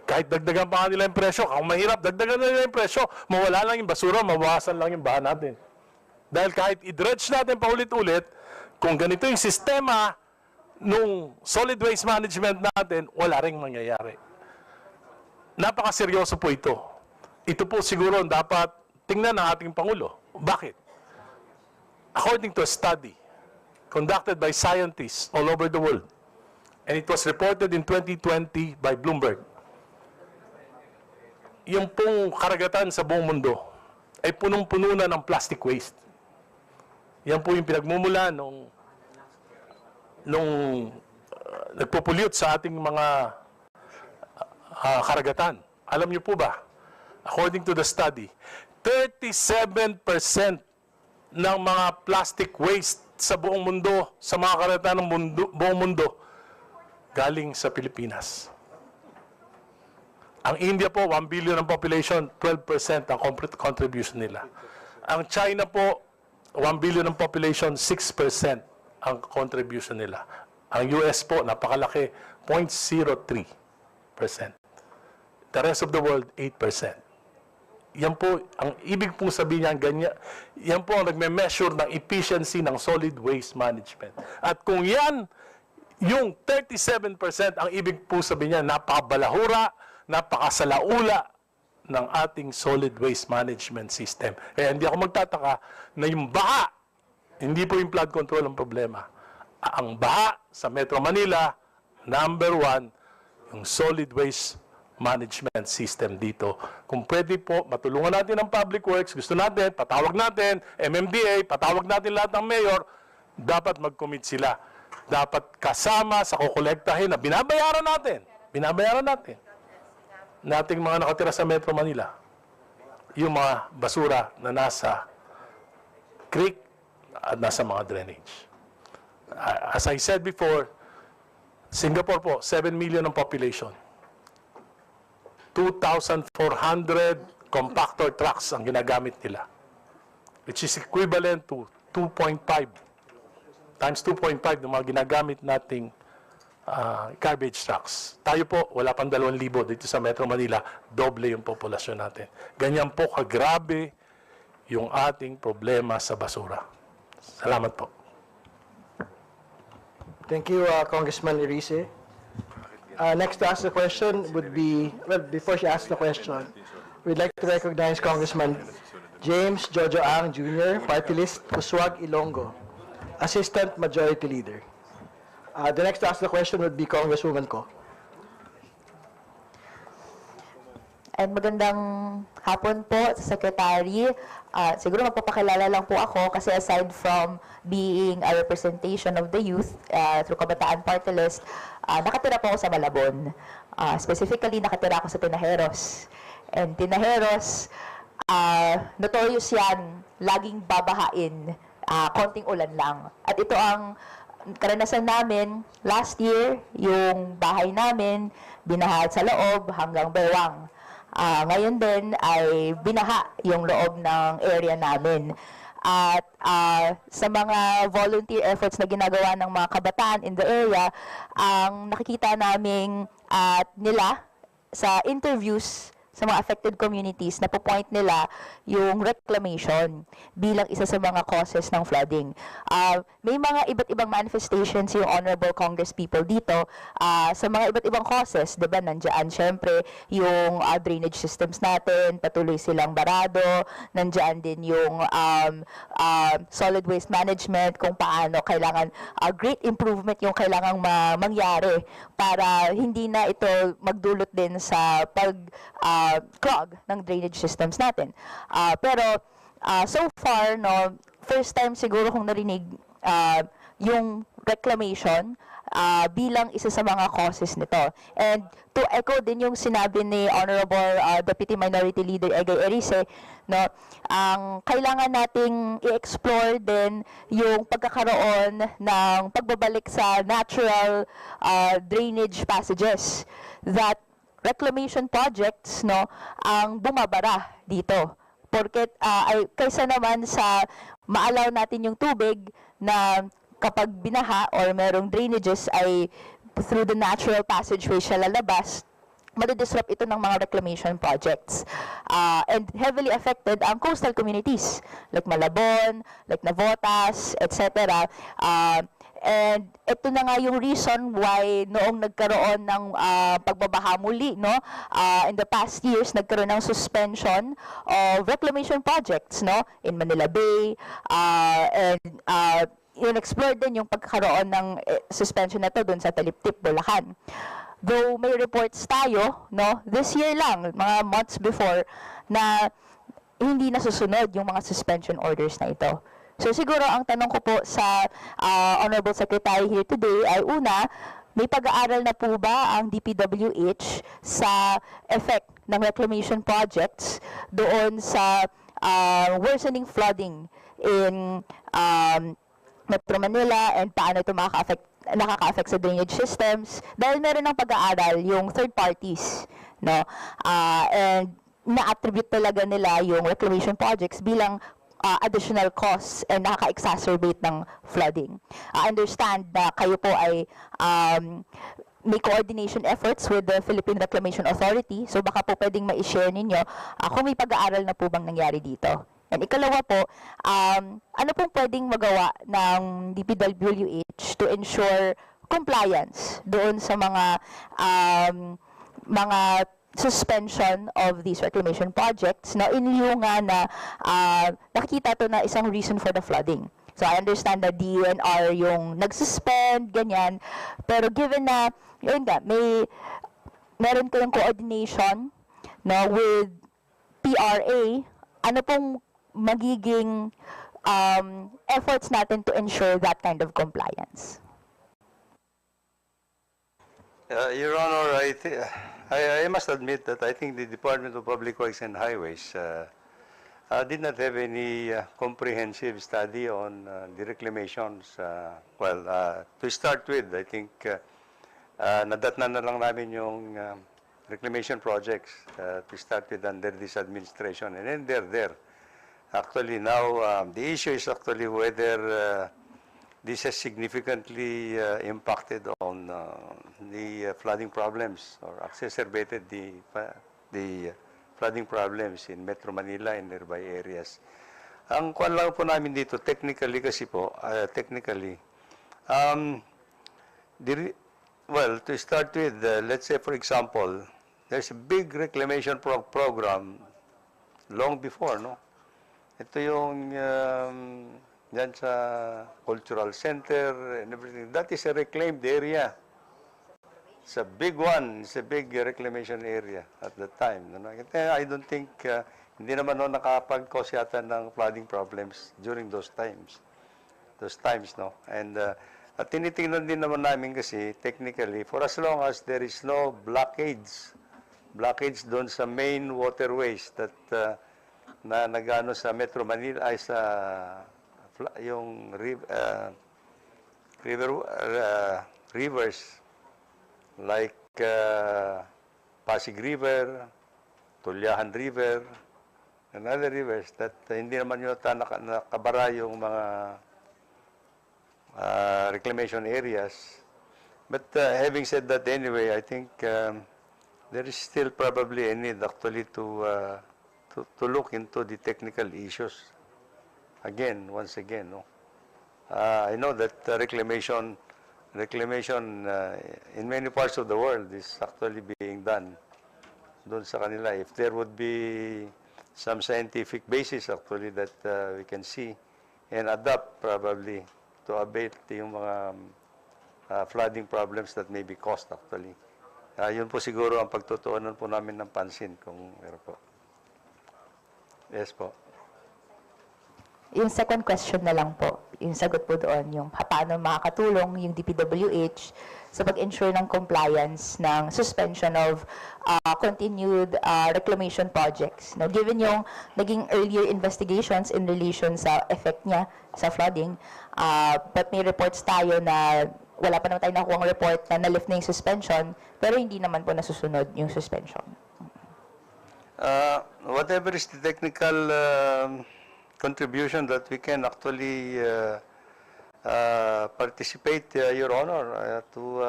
Kahit dagdagan pa nila yung presyo, kung mahirap, dagdagan nila yung presyo, mawala lang yung basura, mawawasan lang yung bahan natin. Dahil kahit i-dredge natin paulit-ulit, kung ganito yung sistema nung solid waste management natin, wala ring mangyayari. Napakaseryoso po ito. Ito po siguro dapat tingnan ng ating Pangulo. Bakit? According to a study conducted by scientists all over the world. And it was reported in 2020 by Bloomberg. Yung pong karagatan sa buong mundo ay punong-puno na ng plastic waste. Yan po yung pinagmumula nung nagpo-pollute sa ating mga karagatan. Alam niyo po ba, according to the study, 37% ng mga plastic waste sa buong mundo, sa mga karagatan ng buong mundo, galing sa Pilipinas. Ang India po, 1 billion ang population, 12% ang contribution nila. Ang China po, 1 billion ang population, 6% ang contribution nila. Ang US po, napakalaki, 0.03%. The rest of the world, 8%. Yan po, ang ibig pong sabihin niya, ganyan, yan po ang nagme-measure ng efficiency ng solid waste management. At kung yan, yung 37%, ang ibig po sabihin niya, napakabalahura, napakasalaula ng ating solid waste management system. Kaya hindi ako magtataka na yung baha, hindi po yung flood control ang problema. Ang baha sa Metro Manila, number 1, yung solid waste management system dito. Kung pwede po, matulungan natin ang Public Works, gusto natin, patawag natin, MMDA, patawag natin lahat ng mayor, dapat mag-commit sila. Dapat kasama sa kukolektahin na binabayaran natin nating mga nakatira sa Metro Manila, yung mga basura na nasa creek at nasa mga drainage. As I said before, Singapore po, 7 million ang population. 2,400 compactor trucks ang ginagamit nila, which is equivalent to 2.5 times 2.5 ng mga ginagamit nating garbage trucks. Tayo po, wala pang 2,000 dito sa Metro Manila, doble yung populasyon natin. Ganyan po kagrabe yung ating problema sa basura. Salamat po. Thank you, Congressman Erice. Next to ask the question would be, well, before she asks the question, we'd like to recognize Congressman James Jojo Ang Jr., Party List, Kuswag, Ilonggo, Assistant Majority Leader. The next to ask the question would be Congresswoman Ko. And magandang hapon po sa Secretary. Siguro magpapakilala lang po ako kasi aside from being a representation of the youth through Kabataan Party List, nakatira po ako sa Malabon. Specifically, nakatira ako sa Tinajeros. And Tinajeros, notorious yan, laging babahain, konting ulan lang. At ito ang karanasan namin last year, yung bahay namin, binaha sa loob hanggang bewang. Ngayon din ay binaha yung loob ng area namin. At sa mga volunteer efforts na ginagawa ng mga kabataan in the area, ang nakikita namin nila sa interviews sa mga affected communities, na po-point nila yung reclamation bilang isa sa mga causes ng flooding. May mga iba't ibang manifestations yung honorable Congress people dito sa mga iba't ibang causes, diba? Nandiyan syempre yung drainage systems natin, patuloy silang barado, nandiyan din yung solid waste management, kung paano kailangan great improvement yung kailangang mangyari para hindi na ito magdulot din sa clog ng drainage systems natin. Pero so far, no, first time siguro kong narinig yung reclamation bilang isa sa mga causes nito. And to echo din yung sinabi ni Honorable Deputy Minority Leader Egay Erice, no, ang kailangan nating i-explore din yung pagkakaroon ng pagbabalik sa natural drainage passages, that reclamation projects, no, ang bumabara dito. Porket kaysa naman sa maalaw natin yung tubig na kapag binaha or merong drainages ay through the natural passageway siya lalabas, madidisrupt ito ng mga reclamation projects. And heavily affected ang coastal communities like Malabon, like Navotas, etc. And ito na nga yung reason why noong nagkaroon ng pagbabaha muli, no, in the past years, nagkaroon ng suspension of reclamation projects, no, in Manila Bay, and in-explore din yung pagkakaroon ng suspension na to doon sa Taliptip, Bulacan. Though may reports tayo, no, this year lang, mga months before, na hindi nasusunod yung mga suspension orders na ito. So siguro ang tanong ko po sa Honorable Secretary here today ay una, may pag-aaral na po ba ang DPWH sa effect ng reclamation projects doon sa worsening flooding in Metro Manila and paano ito nakaka-affect sa drainage systems? Dahil meron ng pag-aaral yung third parties, no? And na-attribute talaga nila yung reclamation projects bilang additional costs and nakaka-exacerbate ng flooding. I understand na kayo po ay may coordination efforts with the Philippine Reclamation Authority, so baka po pwedeng ma-share ninyo kung may pag-aaral na po bang nangyari dito. And ikalawa po, ano pong pwedeng magawa ng DPWH to ensure compliance doon sa mga suspension of these reclamation projects, no, in lieu nga na nakikita to na isang reason for the flooding. So I understand na DNR yung nag-suspend, ganyan, pero given na, yun nga, meron kayong coordination, no, with PRA, ano pong magiging efforts natin to ensure that kind of compliance? Your Honor, I must admit that I think the Department of Public Works and Highways did not have any comprehensive study on the reclamations. To start with, I think nadatnan na lang namin yung reclamation projects to start with under this administration, and then they're there. Actually, now the issue is actually whether this has significantly impacted on the flooding problems or exacerbated the flooding problems in Metro Manila and nearby areas. Ang kuwan lang po namin dito, technically kasi po, to start with, let's say for example, there's a big reclamation program long before, no? Ito yung yan sa cultural center and everything. That is a reclaimed area. It's a big one. It's a big reclamation area at the time. I don't think, hindi naman nakapag-cause yata ng flooding problems during those times. No? And tinitingnan din naman namin kasi, technically, for as long as there is no blockades doon sa main waterways that na nagano sa Metro Manila ay sa yung rivers like Pasig River, Tulyahan River, and other rivers that hindi naman yun nakabara yung mga reclamation areas. But having said that anyway, I think there is still probably a need actually to look into the technical issues. Once again, no? I know that reclamation in many parts of the world is actually being done doon sa kanila. If there would be some scientific basis actually that we can see and adapt probably to abate yung mga flooding problems that may be caused actually. Yun po siguro ang pagtutuunan po namin ng pansin kung meron po. Yes po. Yung second question na lang po, yung sagot po doon, yung paano makakatulong yung DPWH sa pag-ensure ng compliance ng suspension of continued reclamation projects. No, given yung naging earlier investigations in relation sa effect niya sa flooding, but may reports tayo na wala pa naman tayo nakuha report na na-lift na yung suspension, pero hindi naman po nasusunod yung suspension. Whatever is the technical contribution that we can actually participate, Your Honor, to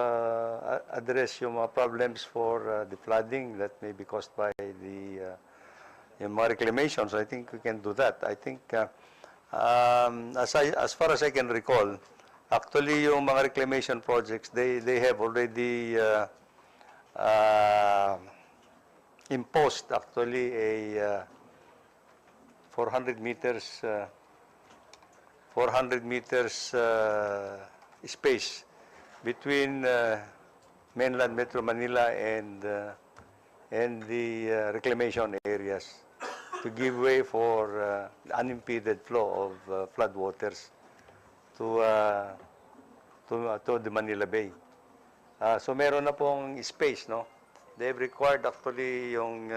address yung mga problems for the flooding that may be caused by the yung mga reclamations. I think we can do that. I think as far as I can recall, actually yung mga reclamation projects, they have already imposed actually a 400 meters 400 meters space between mainland Metro Manila and the reclamation areas to give way for unimpeded flow of floodwaters to the Manila Bay. So meron na pong space, no? They've required actually yung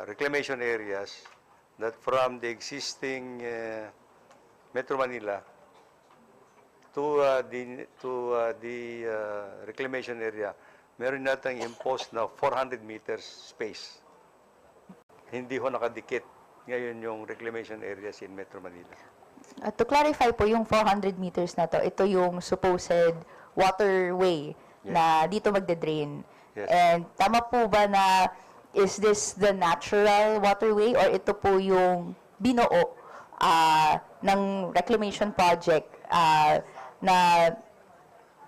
reclamation areas that from the existing Metro Manila to the reclamation area, meron natang imposed na 400 meters space. Hindi ho nakadikit ngayon yung reclamation areas in Metro Manila. To clarify po, yung 400 meters na to, ito yung supposed waterway na dito magde-drain. Yes. And tama po ba na is this the natural waterway or ito po yung binuo ng reclamation project na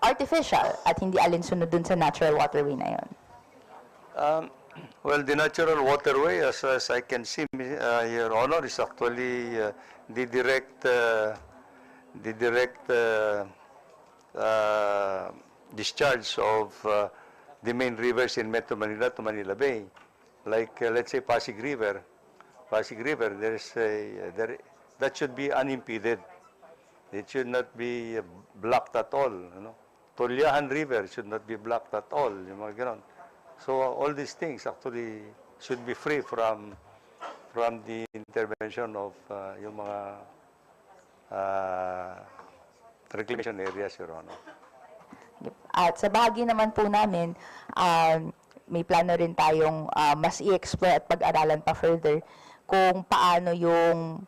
artificial at hindi alinsunod dun sa natural waterway na yun? Well, the natural waterway, as I can see, Your Honor, is actually the direct discharge of the main rivers in Metro Manila to Manila Bay. Like, let's say, Pasig River. Pasig River, that should be unimpeded. It should not be blocked at all. You know? Tulyahan River should not be blocked at all. Yung mga ganon. So all these things actually should be free from the intervention of yung mga reclamation areas, Your Honor. At sa bahagi naman po namin, may plano rin tayong mas i-explore at pag-aralan pa further kung paano yung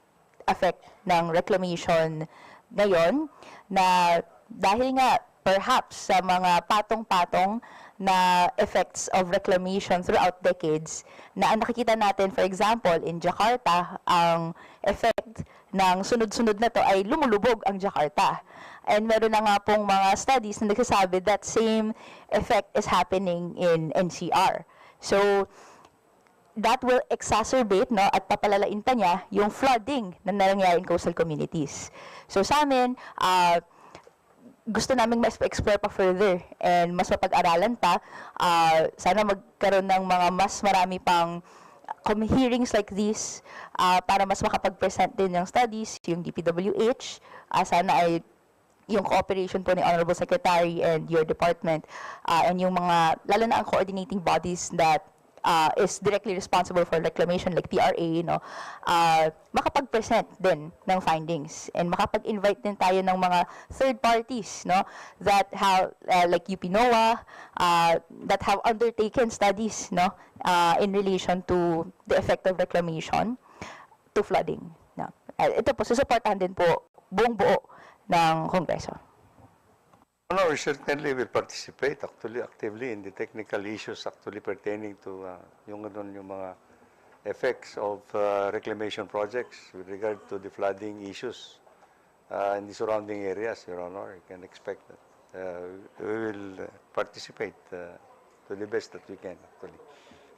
effect ng reclamation ngayon na dahil nga perhaps sa mga patong-patong na effects of reclamation throughout decades na ang nakikita natin, for example, in Jakarta, ang effect ng sunod-sunod na to ay lumulubog ang Jakarta. And meron na nga pong mga studies na nagsasabi that same effect is happening in NCR. So, that will exacerbate at papalalain pa niya yung flooding na nangyayari in coastal communities. So sa amin, gusto namin mas-explore pa further and mas mapag-aralan pa. Sana magkaroon ng mga mas marami pang hearings like this para mas makapag-present din ng studies, yung DPWH. Sana ay yung cooperation po ni Honorable Secretary and your department and yung mga, lalo na ang coordinating bodies that is directly responsible for reclamation like PRA, makapag-present din ng findings and makapag-invite din tayo ng mga third parties that have like UP NOAA that have undertaken studies in relation to the effect of reclamation to flooding. Ito po, susuportahan din po buong buo ng Kongreso. No, we certainly will participate actually actively in the technical issues actually pertaining to yung mga effects of reclamation projects with regard to the flooding issues in the surrounding areas, Your Honor. You can expect that. We will participate to the best that we can actually.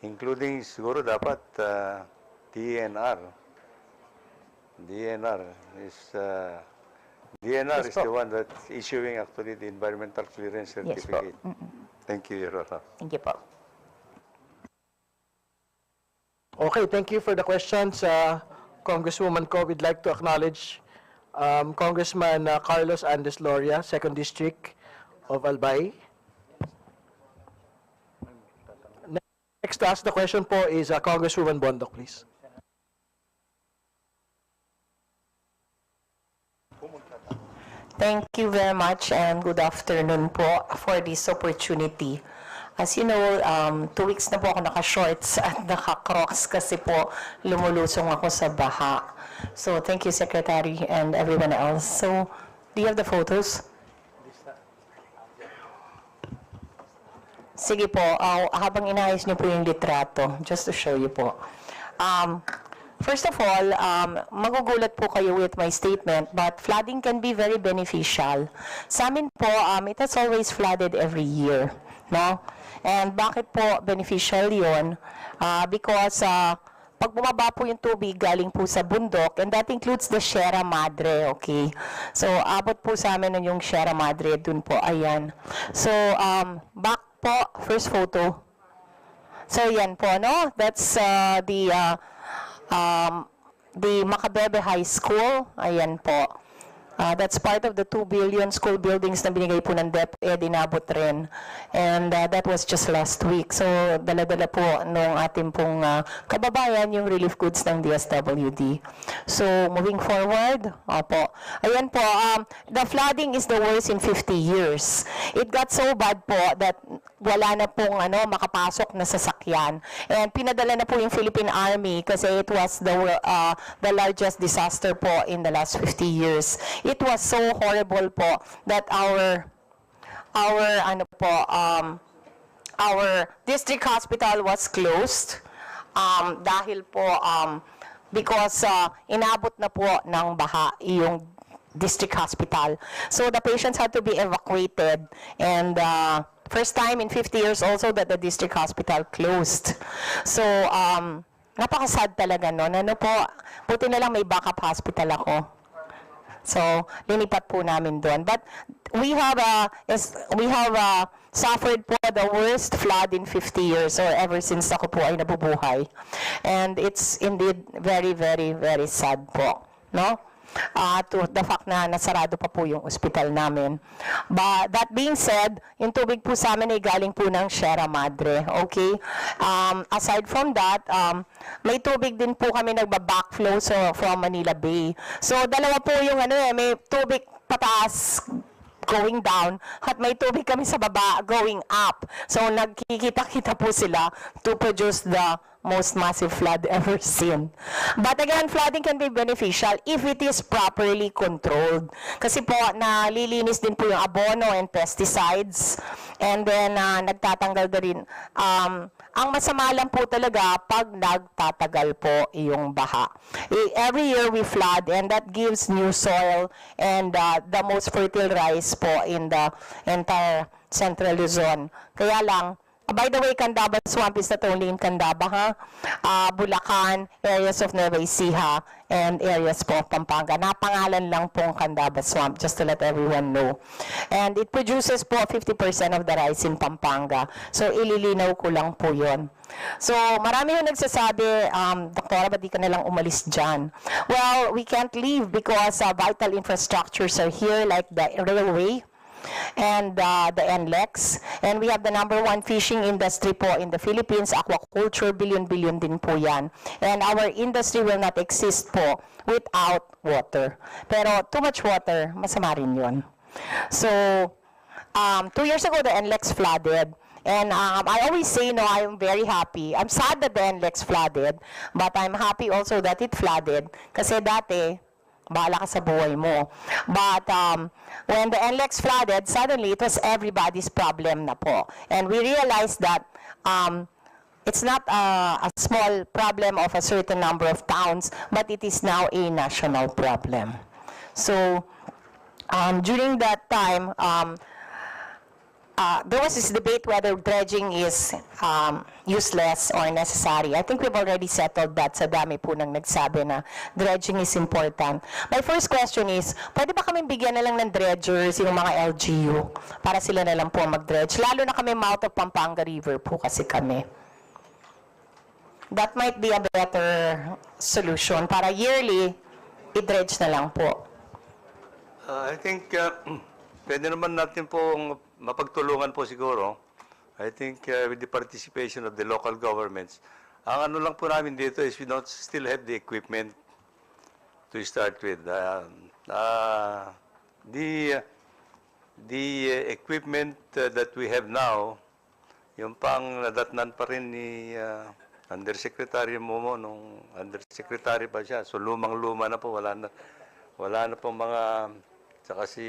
Including siguro dapat DNR. DNR is the one that's issuing actually the environmental clearance certificate. Yes, Thank you, Your Honor. Thank you po. Okay, thank you for the questions, Congresswoman Ko. We'd like to acknowledge Congressman Carlos Andes Loria, 2nd District of Albay. Next to ask the question po is Congresswoman Bondok, please. Thank you very much and good afternoon po for this opportunity. As you know, 2 weeks na po ako naka-shorts at naka-crocs kasi po lumulusong ako sa baha. So thank you, Secretary, and everyone else. So, do you have the photos? Sige po, habang inayos niyo po yung litrato, just to show you po. First of all, magugulat po kayo with my statement, but flooding can be very beneficial. Sa amin po, it has always flooded every year, no? And bakit po beneficial yun? Because pag bumaba po yung tubig galing po sa bundok, and that includes the Sierra Madre, okay? So, abot po sa amin nun yung Sierra Madre, dun po, ayan. So, back po, first photo. So, yan po, no? That's the Macabebe High School, ayan po. That's part of the 2 billion school buildings na binigay po ng DepEd, inabot rin. And that was just last week. So, dala-dala po nung ating pong kababayan yung relief goods ng DSWD. So, moving forward, opo. Ayan po, the flooding is the worst in 50 years. It got so bad po that wala na pong makapasok na sasakyan. And pinadala na po yung Philippine Army kasi it was the largest disaster po in the last 50 years. It was so horrible po that our district hospital was closed dahil po because inabot na po ng baha yung district hospital. So the patients had to be evacuated, and first time in 50 years also that the district hospital closed. So napakasad talaga noon. Ano po, buti na lang may backup hospital ako. So, linipat po namin doon. But we have suffered po the worst flood in 50 years or ever since ako po ay nabubuhay. And it's indeed very, very, very sad po, no? To the fact na nasarado pa po yung ospital namin. But that being said, yung tubig po sa amin ay galing po ng Sierra Madre, okay? Aside from that, may tubig din po kami nagba-backflow from Manila Bay. So, dalawa po yung may tubig pataas going down at may tubig kami sa baba going up. So, nagkikita-kita po sila to produce the most massive flood ever seen. But again, flooding can be beneficial if it is properly controlled. Kasi po, nalilinis din po yung abono and pesticides. And then, nagtatanggal na rin. Ang masama lang po talaga pag nagtatagal po yung baha. Every year we flood, and that gives new soil and the most fertile rice po in the entire Central Luzon. Kaya lang, by the way, Candaba Swamp is not only in Candaba, Bulacan, areas of Nueva Ecija, and areas po Pampanga. Napangalan lang pong Candaba Swamp, just to let everyone know. And it produces po 50% of the rice in Pampanga. So, ililinaw ko lang po yon. So, marami yung nagsasabi, Doktora, ba't di ka nalang umalis dyan? Well, we can't leave because vital infrastructures are here, like the railway, and the NLEX. And we have the #1 fishing industry po in the Philippines, aquaculture, billion din po yan. And our industry will not exist po without water. Pero too much water, masama rin yun. So, 2 years ago, the NLEX flooded. And I always say, no, I'm very happy. I'm sad that the NLEX flooded, but I'm happy also that it flooded. Kasi dati, bahala ka sa buhay mo. But when the NLEX flooded, suddenly it was everybody's problem na po. And we realized that it's not a small problem of a certain number of towns, but it is now a national problem. So during that time, there was this debate whether dredging is useless or necessary. I think we've already settled that sa dami po nang nagsabi na dredging is important. My first question is, pwede ba kami bigyan na lang ng dredgers yung mga LGU para sila na lang po mag-dredge? Lalo na kami mouth of Pampanga River po kasi kami. That might be a better solution para yearly, i-dredge na lang po. I think pwede naman natin pong mapagtulungan po siguro. I think with the participation of the local governments. Ang ano lang po namin dito is we don't still have the equipment to start with. The equipment that we have now, yung pang nadatnan pa rin ni Undersecretary Momo nung Undersecretary pa siya. So lumang-luma na po, wala na po mga, saka si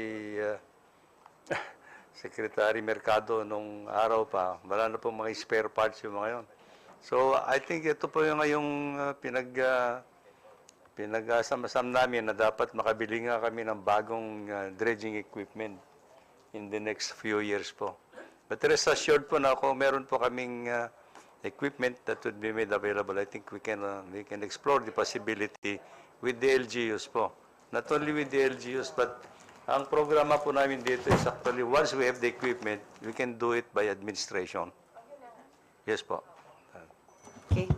Secretary Mercado nung araw pa, wala na po mga spare parts yung mga yun. So I think ito po yung pinag-asam-asam namin na dapat makabili nga kami ng bagong dredging equipment in the next few years po. But rest assured po na ako, meron po kaming equipment that would be made available, I think we can explore the possibility with the LGUs po. Not only with the LGUs, but ang programa po namin dito is actually once we have the equipment, we can do it by administration. Yes po. Okay.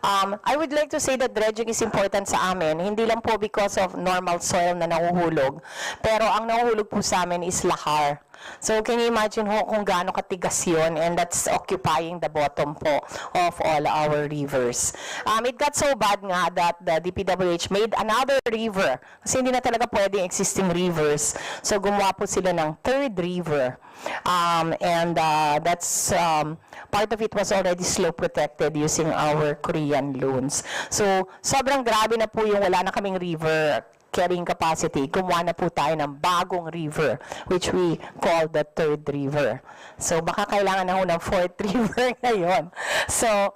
I would like to say that dredging is important sa amin, hindi lang po because of normal soil na nahuhulog, pero ang nahuhulog po sa amin is lahar. So can you imagine ho kung gaano katigas yun, and that's occupying the bottom po of all our rivers. It got so bad nga that the DPWH made another river kasi hindi na talaga pwedeng existing rivers. So gumawa po sila ng third river. That's part of it was already slope protected using our Korean loans. So sobrang grabe na po yung wala na kaming river carrying capacity, gumawa na po tayo ng bagong river, which we call the third river. So, baka kailangan na ho ng fourth river ngayon. So,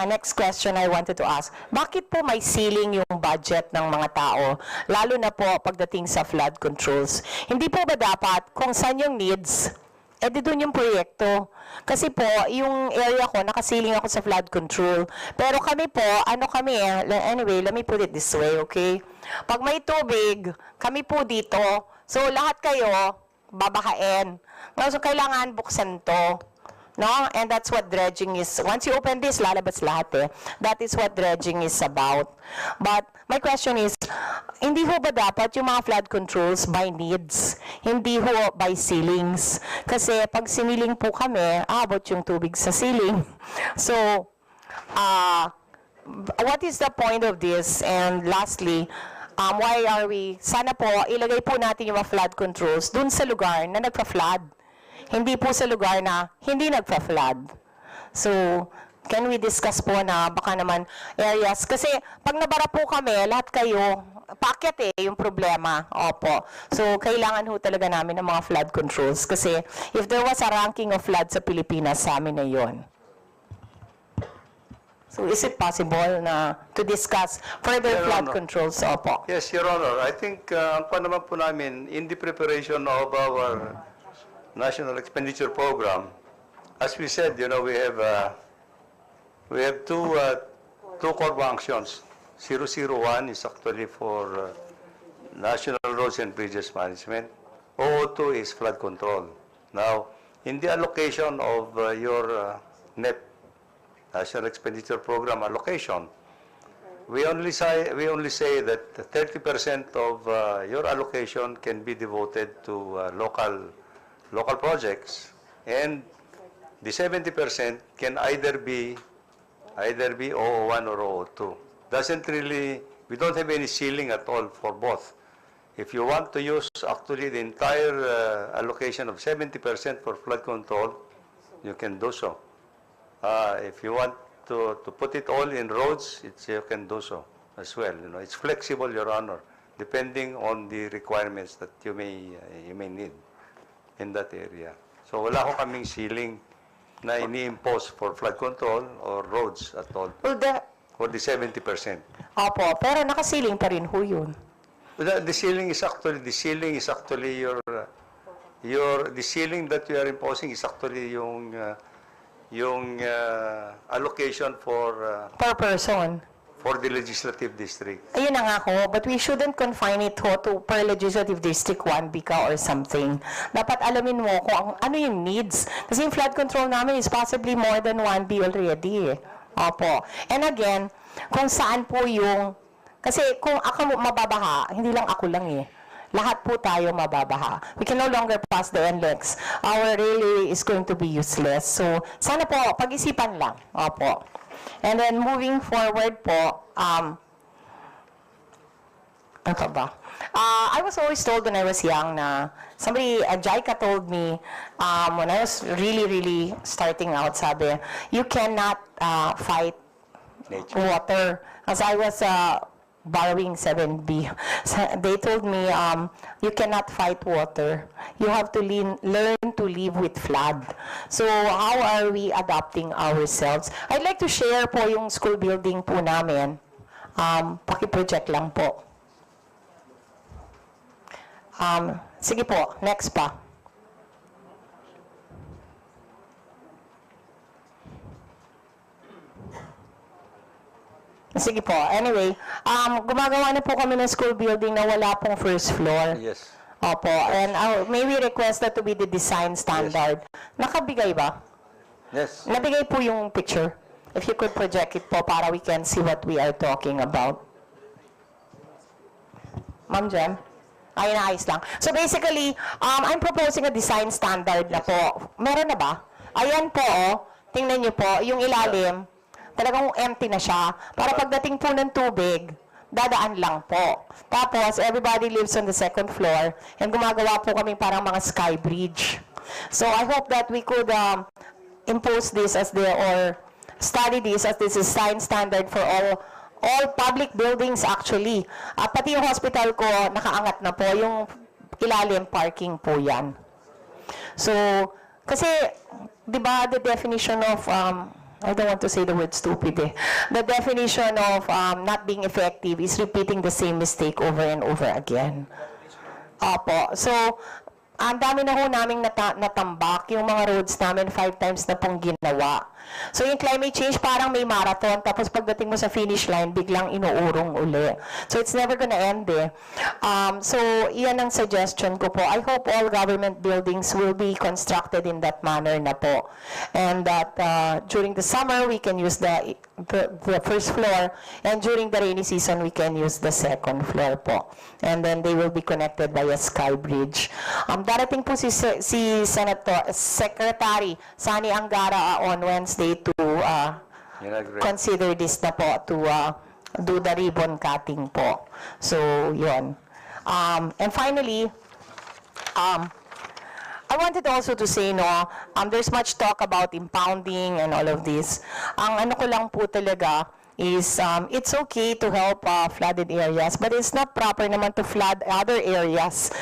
next question I wanted to ask, bakit po may ceiling yung budget ng mga tao, lalo na po pagdating sa flood controls? Hindi po ba dapat, kung saan yung needs, di doon yung proyekto. Kasi po, yung area ko, nakasiling ako sa flood control. Pero kami po, anyway, let me put it this way, okay? Pag may tubig, kami po dito, so lahat kayo, babahain. So, kailangan buksan to. No? And that's what dredging is. Once you open this, lalabas lahat eh. That is what dredging is about. But my question is, hindi ho ba dapat yung mga flood controls by needs? Hindi ho by ceilings? Kasi pag siniling po kami, abot yung tubig sa ceiling. So, what is the point of this? And lastly, why are we, sana po, ilagay po natin yung mga flood controls dun sa lugar na nagpa-flood. Hindi po sa lugar na hindi nagpa-flood. So, can we discuss po na baka naman areas? Kasi pag nabara po kami, lahat kayo, paakyat yung problema. Opo. So, kailangan ho talaga namin ng mga flood controls. Kasi if there was a ranking of flood sa Pilipinas, sa amin na yon. So, is it possible na to discuss further flood controls? Opo. Yes, Your Honor. I think ang naman po namin, in the preparation of our National Expenditure Program, as we said, we have two core functions. 001 is actually for National Roads and Bridges Management. 002 is flood control. Now, in the allocation of your NEP, National Expenditure Program allocation, we only say that 30% of your allocation can be devoted to local projects, and the 70% can either be 001 or 002. We don't have any ceiling at all for both. If you want to use actually the entire allocation of 70% for flood control, you can do so. If you want to put it all in roads, you can do so as well. It's flexible, Your Honor, depending on the requirements that you may need in that area. So wala ko kaming ceiling na ini-impose for flood control or roads at all. For the 70%. Opo, pero nakasiling pa rin ho yun. The ceiling is actually the ceiling that you are imposing is actually yung allocation for per person. For the legislative district. Ayun na nga ho, but we shouldn't confine it ho to per legislative district 1 bika or something. Dapat alamin mo kung ano yung needs. Kasi yung flood control namin is possibly more than 1B already. Opo. And again, kung saan po yung, kasi kung ako mababaha, hindi lang ako lang lahat po tayo mababaha. We can no longer pass the NLEX. Our railway is going to be useless. So, sana po, pag-isipan lang. Opo. And then moving forward po, ano ba? I was always told when I was young na Jaika told me when I was really starting out, sabi, you cannot fight water. As I was borrowing 7B, they told me you cannot fight water. You have to learn to live with flood. So how are we adapting ourselves? I'd like to share po yung school building po namin. Paki-project lang po. Sige po, next pa. Sige po. Anyway, gumagawa na po kami ng school building na wala pong first floor. Yes. Opo. And may we request that to be the design standard. Nakabigay ba? Yes. Nabigay po yung picture. If you could project it po para we can see what we are talking about. Ma'am Jem? Ay, naayos lang. So basically, I'm proposing a design standard na po. Meron na ba? Ayan po, oh. Tingnan niyo po, yung ilalim, talagang empty na siya. Para pagdating po ng tubig, dadaan lang po. Tapos, everybody lives on the second floor and gumagawa po kami parang mga sky bridge. So, I hope that we could impose this as or study this as this design standard for all public buildings actually. Pati yung hospital ko, nakaangat na po. Yung ilalim parking po yan. So, kasi, di ba, the definition of, I don't want to say the word stupid eh. The definition of not being effective is repeating the same mistake over and over again. Opo. So, ang dami na ho naming natambak. Yung mga roads namin 5 times na pong ginawa. So, yung climate change parang may marathon, tapos pagdating mo sa finish line, biglang inuurong uli. So, it's never gonna end eh. So, iyan ang suggestion ko po. I hope all government buildings will be constructed in that manner na po. And that during the summer, we can use the first floor, and during the rainy season, we can use the second floor po. And then they will be connected by a sky bridge. Darating po si Secretary Sani Angara on Wednesday to consider this na po, to do the ribbon cutting po. So, yun. And finally, I wanted also to say, there's much talk about impounding and all of this. Ang ano ko lang po talaga is, it's okay to help flooded areas, but it's not proper naman to flood other areas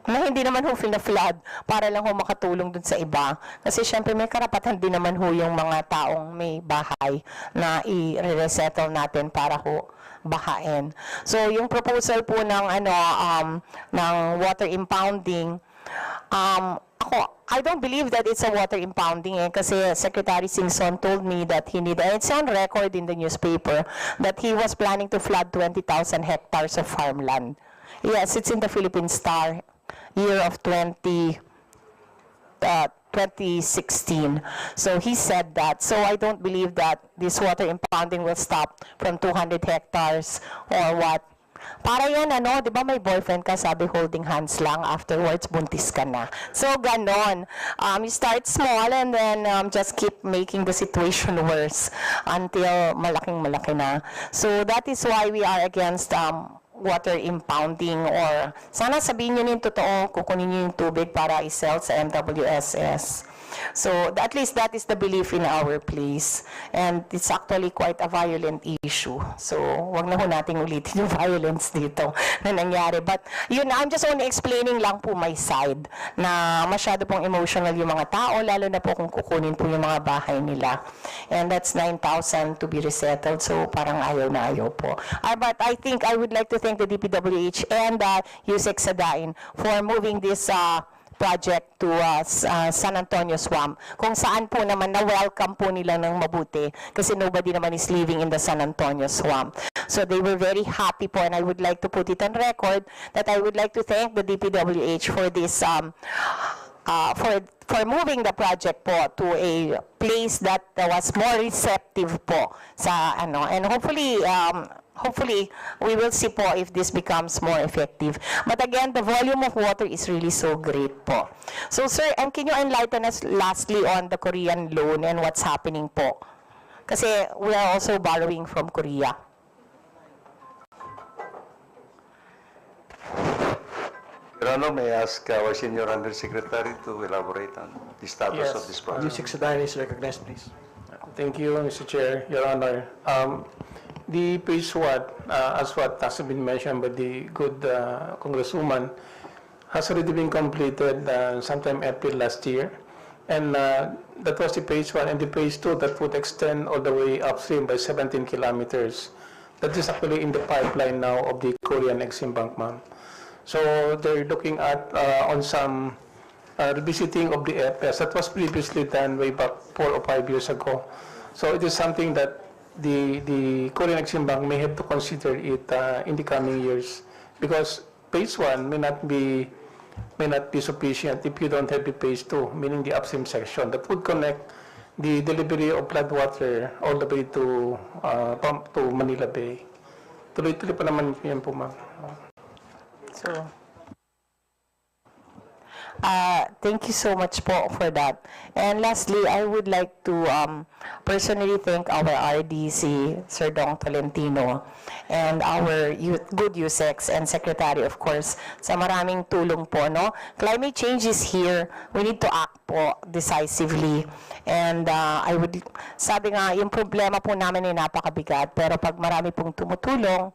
na hindi naman ho fina-flood para lang ho makatulong dun sa iba. Kasi syempre may karapatan din naman ho yung mga taong may bahay na i-resettle natin para ho bahain. So yung proposal po ng ng water impounding, I don't believe that it's a water impounding kasi Secretary Singson told me that he needed, and it's on record in the newspaper, that he was planning to flood 20,000 hectares of farmland. Yes, it's in the Philippine Star, year of 2016. So he said that. So I don't believe that this water impounding will stop from 200 hectares or what. Para yan, di ba may boyfriend ka, sabi holding hands lang, afterwards buntis ka na. So, ganon. You start small and then just keep making the situation worse until malaking-malaki na. So, that is why we are against water impounding, or sana sabihin nyo yung totoo, kukunin nyo yung tubig para i-sell sa MWSS. So, at least that is the belief in our place. And it's actually quite a violent issue. So, wag na ho nating ulitin yung violence dito na nangyari. But, yun, I'm just only explaining lang po my side na masyado pong emotional yung mga tao, lalo na po kung kukunin po yung mga bahay nila. And that's 9,000 to be resettled. So, parang ayaw na ayaw po. But I think I would like to thank the DPWH and Yusek Sadain for moving this project to San Antonio Swamp, kung saan po naman na-welcome po nila ng mabuti kasi nobody naman is living in the San Antonio Swamp. So they were very happy po, and I would like to put it on record that I would like to thank the DPWH for this for moving the project po to a place that was more receptive po sa and hopefully, we will see po if this becomes more effective. But again, the volume of water is really so great po. So, sir, and can you enlighten us lastly on the Korean loan and what's happening po? Kasi we are also borrowing from Korea. Your Honor, may I ask our Senior Undersecretary to elaborate on the status of this project? Yusek Sadain is recognized, please. Thank you, Mr. Chair, Your Honor. The phase one, as what has been mentioned by the good Congresswoman, has already been completed sometime April last year. And that was the phase one. And the phase two, that would extend all the way upstream by 17 kilometers. That is actually in the pipeline now of the Korean Exim-Bankman. So they're looking at on some revisiting of the FS that was previously done way back 4 or 5 years ago. So it is something that the Korean Exim may have to consider it in the coming years, because phase 1 may not be sufficient if you don't have the phase 2, meaning the upstream section that would connect the delivery of flood water all the way to pump to Manila Bay. Tuloy-tuloy pa naman yan po, ma'am. So, thank you so much po for that. And lastly, I would like to personally thank our RDC, Sir Dong Tolentino, and our good USEX and Secretary, of course, sa maraming tulong po, no? Climate change is here. We need to act po decisively. And sabi nga, yung problema po namin ay napakabigat, pero pag marami pong tumutulong,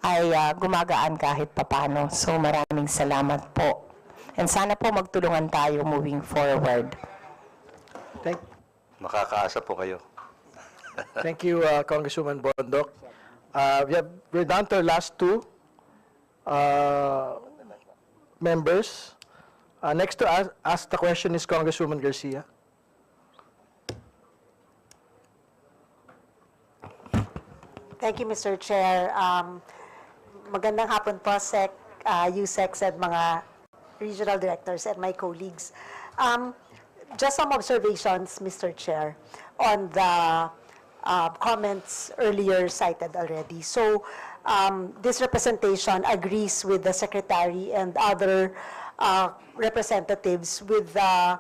ay gumagaan kahit papano. So maraming salamat po. And sana po magtulungan tayo moving forward. Makakaasa po kayo. Thank you, Congresswoman Bondok. We're down to our last two members. Next to ask the question is Congresswoman Garcia. Thank you, Mr. Chair. Magandang hapon po, USEX at mga regional directors and my colleagues. Just some observations, Mr. Chair, on the comments earlier cited already. So, this representation agrees with the Secretary and other representatives with the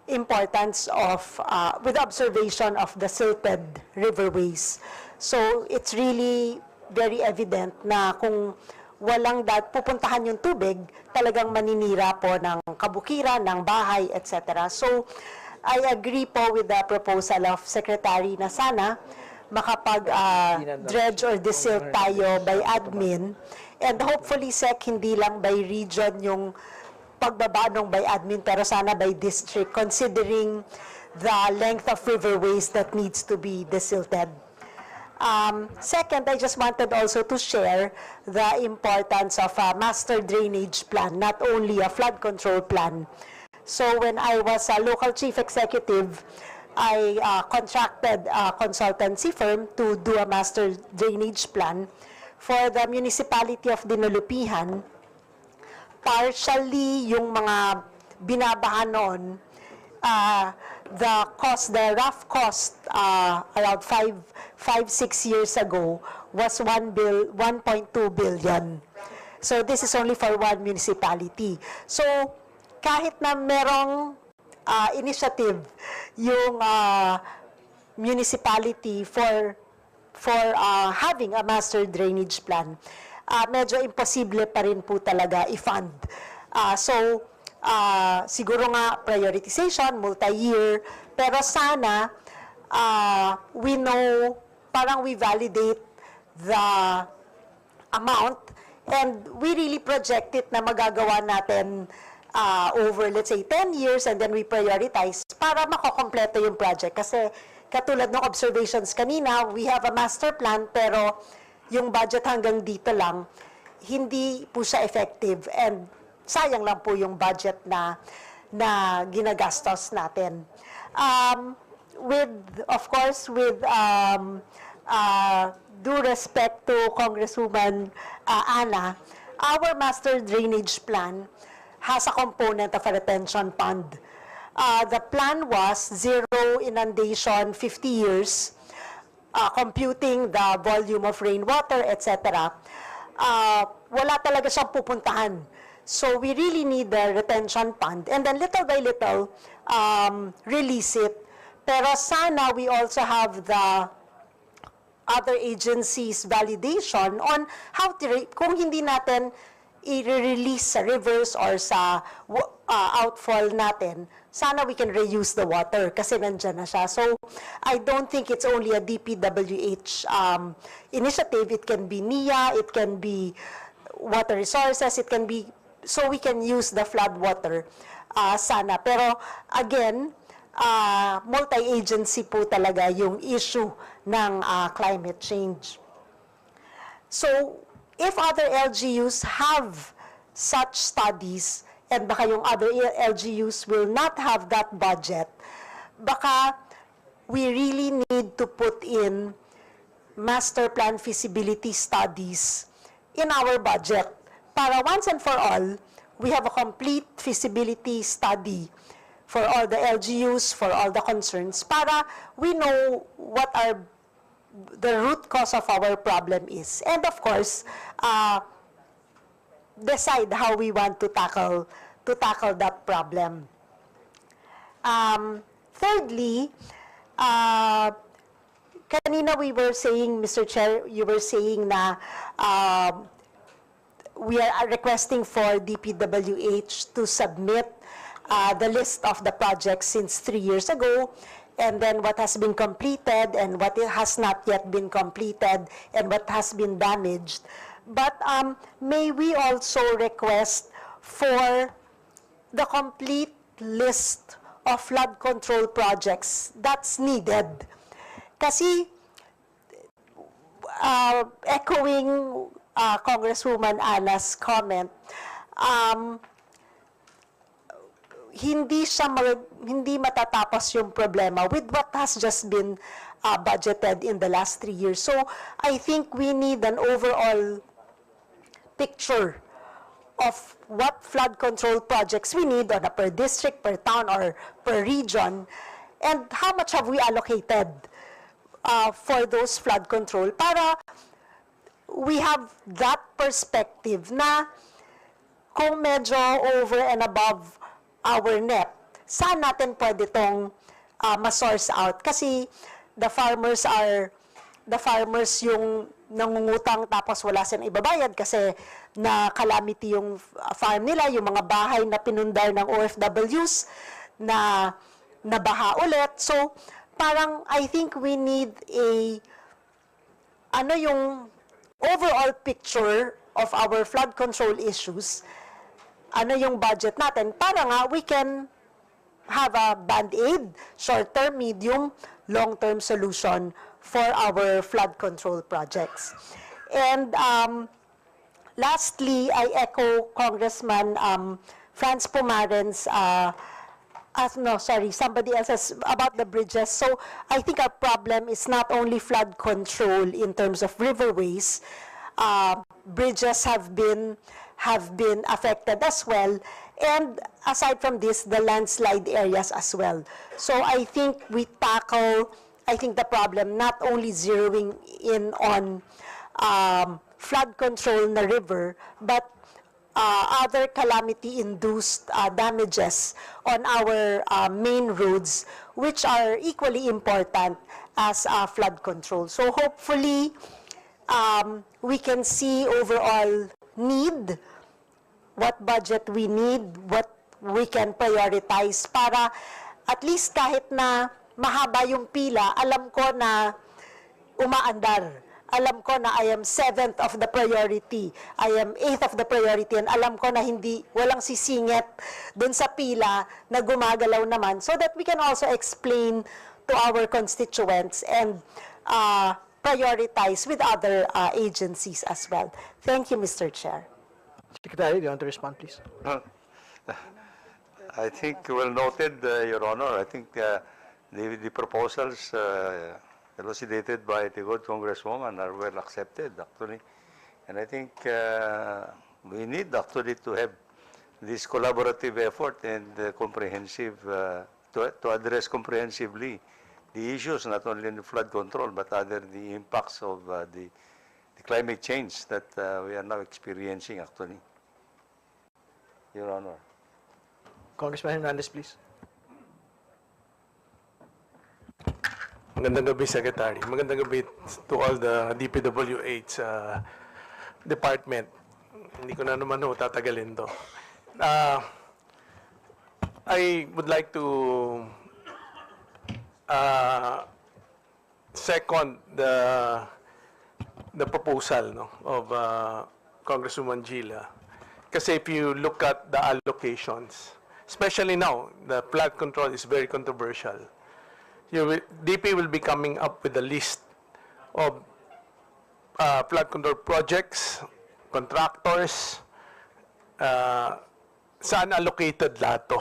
importance of, with the observation of the silted riverways. So, it's really very evident na kung walang pupuntahan yung tubig, talagang maninira po ng kabukiran, ng bahay, etc. So, I agree po with the proposal of Secretary na sana makapag-dredge or desilt tayo by admin, and hopefully, Sec, hindi lang by region yung pagbaba nung by admin, pero sana by district, considering the length of riverways that needs to be desilted. Second, I just wanted also to share the importance of a master drainage plan, not only a flood control plan. So when I was a local chief executive, I contracted a consultancy firm to do a master drainage plan for the municipality of Dinulupihan. Partially, yung mga binabahan noon, the rough cost around 5-6 years ago was 1.2 billion. So this is only for one municipality. So kahit na merong initiative yung municipality for having a master drainage plan, medyo imposible pa rin po talaga i-fund. Siguro nga prioritization, multi-year, pero sana we know, parang we validate the amount and we really project it na magagawa natin over, let's say, 10 years, and then we prioritize para makokompleto yung project. Kasi katulad ng observations kanina, we have a master plan pero yung budget hanggang dito lang, hindi po siya effective and sayang lang po yung budget na ginagastos natin. Of course, with due respect to Congresswoman Ana, our master drainage plan has a component of a retention pond. The plan was zero inundation, 50 years, computing the volume of rainwater, etc. Wala talaga siyang pupuntahan. So we really need the retention pond, and then little by little, release it. Pero sana we also have the other agencies' validation on how to, kung hindi natin i-release sa rivers or sa outfall natin, sana we can reuse the water kasi nandyan na siya. So I don't think it's only a DPWH initiative. It can be NIA, it can be water resources, it can be, so we can use the flood water sana. Pero again, multi-agency po talaga yung issue ng climate change. So, if other LGUs have such studies, and baka yung other LGUs will not have that budget, baka we really need to put in master plan feasibility studies in our budget para once and for all, we have a complete feasibility study for all the LGUs, for all the concerns, para we know what are the root cause of our problem is. And of course, decide how we want to tackle that problem. Thirdly, kanina we were saying, Mr. Chair, you were saying na we are requesting for DPWH to submit the list of the projects since 3 years ago, and then what has been completed and what has not yet been completed and what has been damaged. But may we also request for the complete list of flood control projects that's needed. Kasi, echoing Congresswoman Ana's comment, hindi matatapos yung problema with what has just been budgeted in the last 3 years. So, I think we need an overall picture of what flood control projects we need on a per district, per town, or per region, and how much have we allocated for those flood control para we have that perspective na kung medyo over and above our net, saan natin pwede itong ma-source out? Kasi the farmers yung nangungutang tapos wala silang ibabayad kasi na calamity yung farm nila, yung mga bahay na pinundar ng OFWs na nabaha ulit. So, parang I think we need yung overall picture of our flood control issues, yung budget natin, para nga we can have a band-aid, short-term, medium, long-term solution for our flood control projects. And lastly, I echo Congressman Franz Pumaren's, somebody else says about the bridges. So I think our problem is not only flood control in terms of riverways. Bridges have been affected as well, and aside from this, the landslide areas as well. So I think we tackle the problem not only zeroing in on flood control na river, but other calamity-induced damages on our main roads, which are equally important as flood control. So hopefully, we can see overall need, what budget we need, what we can prioritize para at least kahit na mahaba yung pila, alam ko na umaandar. Alam ko na I am 7th of the priority, I am 8th of the priority, and alam ko na walang sisingit dun sa pila na gumagalaw naman, so that we can also explain to our constituents and prioritize with other agencies as well. Thank you, Mr. Chair. Secretary, do you want to respond, please? I think well noted, Your Honor. I think the proposals elucidated by the good Congresswoman are well accepted, actually. And I think we need actually to have this collaborative effort and comprehensive, to address comprehensively the issues, not only in the flood control, but the impacts of the climate change that we are now experiencing, actually. Your Honor. Congressman Hernandez, please. Magandang gabi, Secretary. Magandang gabi to all the DPWH department. Hindi ko na naman tatagalin to. I would like to second the proposal of Congresswoman Gila. Kasi if you look at the allocations, especially now, the flood control is very controversial. DP will be coming up with a list of flood control projects, contractors, saan allocated lahat to.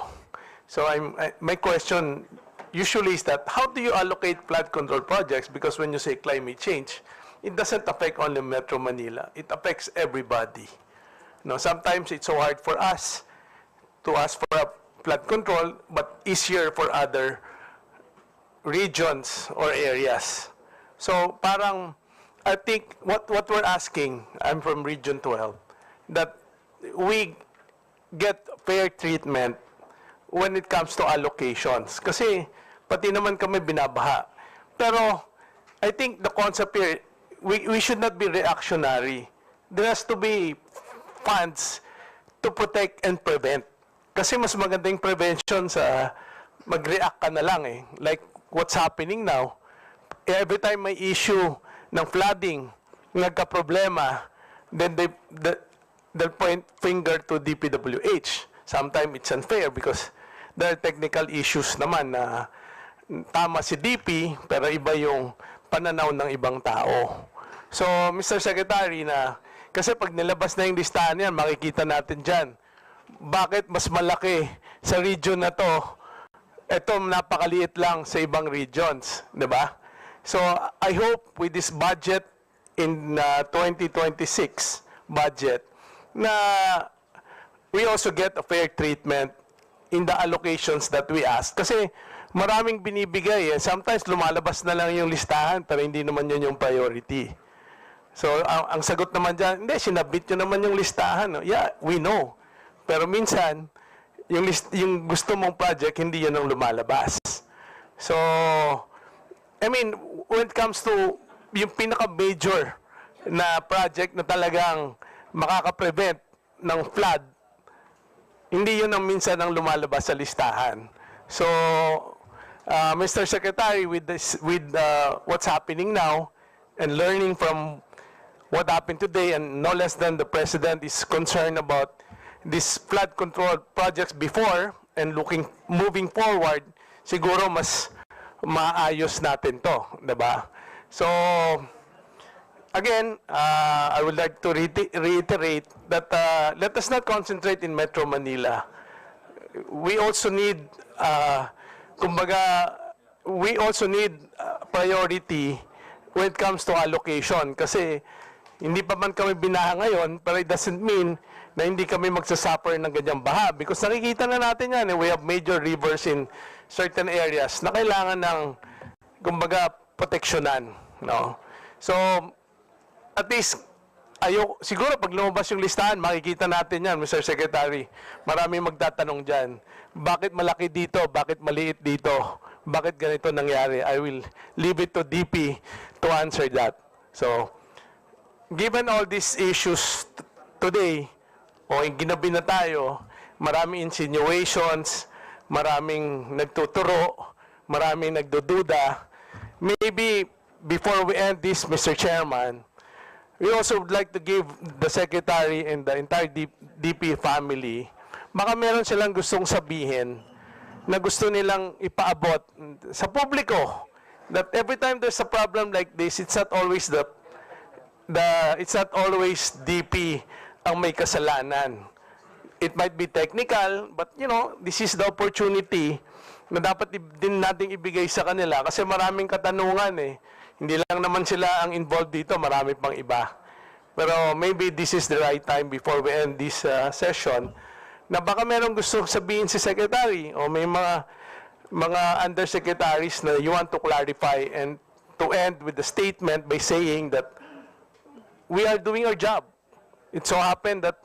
So my question usually is that how do you allocate flood control projects? Because when you say climate change, it doesn't affect only Metro Manila. It affects everybody. No, sometimes it's so hard for us to ask for a flood control, but easier for other regions or areas. So parang, I think what we're asking, I'm from Region 12, that we get fair treatment when it comes to allocations. Kasi pati naman kami binabaha. Pero I think the concept here, we should not be reactionary. There has to be funds to protect and prevent. Kasi mas magandang prevention sa mag-react ka na lang eh. Like what's happening now, every time may issue ng flooding, nagka-problema, then they'll point finger to DPWH. Sometimes it's unfair because there are technical issues naman na tama si DP, pero iba yung pananaw ng ibang tao. So, Mr. Secretary, kasi pag nilabas na yung listahan yan, makikita natin dyan, bakit mas malaki sa region na to, eto napakaliit lang sa ibang regions, di ba? So, I hope with this budget in 2026 budget, na we also get a fair treatment in the allocations that we ask. Kasi maraming binibigay eh. Sometimes lumalabas na lang yung listahan pero hindi naman yun yung priority. So, ang sagot naman dyan, hindi, sinabit nyo naman yung listahan. No? Yeah, we know. Pero minsan, yung gusto mong project, hindi yun ang lumalabas. So, I mean, when it comes to yung pinaka-major na project na talagang makaka-prevent ng flood, hindi yun ang minsan ang lumalabas sa listahan. So, Mr. Secretary, with what's happening now and learning from what happened today, and no less than the President is concerned about these flood control projects before and moving forward, siguro mas maayos natin to, diba? So, again, I would like to reiterate that let us not concentrate in Metro Manila. We also need, we also need priority when it comes to allocation. Kasi hindi pa man kami binaha ngayon, pero it doesn't mean na hindi kami magsasuffer ng ganyang baha. Because nakikita na natin yan, we have major rivers in certain areas na kailangan ng, proteksyonan. No? So, at least, siguro pag lumabas yung listahan, makikita natin yan, Mr. Secretary. Maraming magtatanong dyan. Bakit malaki dito? Bakit maliit dito? Bakit ganito nangyari? I will leave it to DP to answer that. So, given all these issues today, ginabi na tayo, maraming insinuations, maraming nagtuturo, maraming nagdududa. Maybe before we end this, Mr. Chairman, we also would like to give the Secretary and the entire DP family, baka meron silang gustong sabihin na gusto nilang ipaabot sa publiko, that every time there's a problem like this, it's not always it's not always DP ang may kasalanan. It might be technical, but this is the opportunity na dapat din nating ibigay sa kanila kasi maraming katanungan eh. Hindi lang naman sila ang involved dito, marami pang iba. Pero maybe this is the right time before we end this session na baka merong gusto sabihin si Secretary o may mga undersecretaries na you want to clarify and to end with the statement by saying that we are doing our job. It so happened that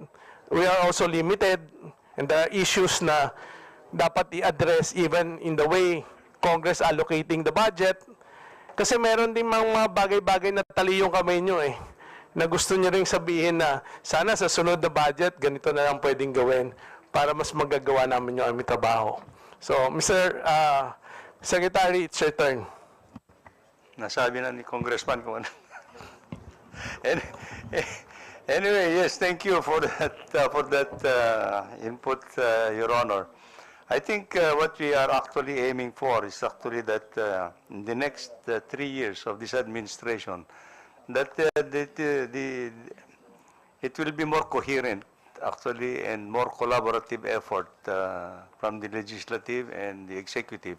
we are also limited and there are issues na dapat i-address even in the way Congress allocating the budget. Kasi meron din mga bagay-bagay na tali yung kamay nyo eh, na gusto nyo rin sabihin na sana sa sunod na budget, ganito na lang pwedeng gawin para mas magagawa namin yung aming trabaho. So, Mr. Secretary, it's your turn. Nasabi na ni Congressman kung ano. Anyway, yes, thank you for that input, Your Honor. I think what we are actually aiming for is actually that in the next 3 years of this administration, that it will be more coherent, actually, and more collaborative effort from the legislative and the executive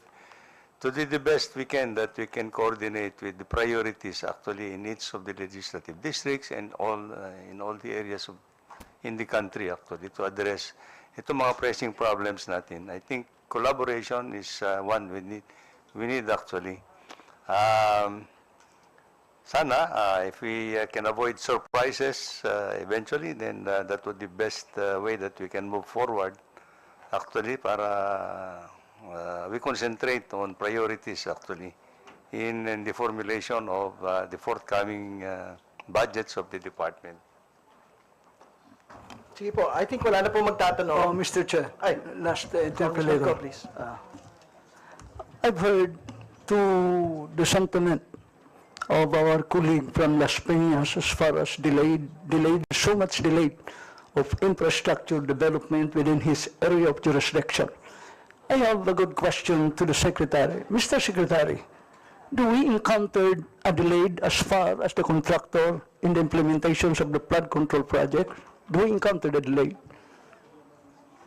to do the best we can, that we can coordinate with the priorities actually in each of the legislative districts and in all the areas in the country actually to address itong mga pressing problems natin. I think collaboration is one we need actually. Sana, if we can avoid surprises eventually, then that would be the best way that we can move forward actually para we concentrate on priorities actually in the formulation of the forthcoming budgets of the department. Sige po, I think wala na po magtatanong. Mr. Chair, Ay, last Congressman interpolator. Go, please. I've heard to the sentiment of our colleague from Las Peñas as far as so much delayed of infrastructure development within his area of jurisdiction. I have a good question to the Secretary. Mr. Secretary, do we encounter a delay as far as the contractor in the implementations of the flood control project? Do we encounter the delay?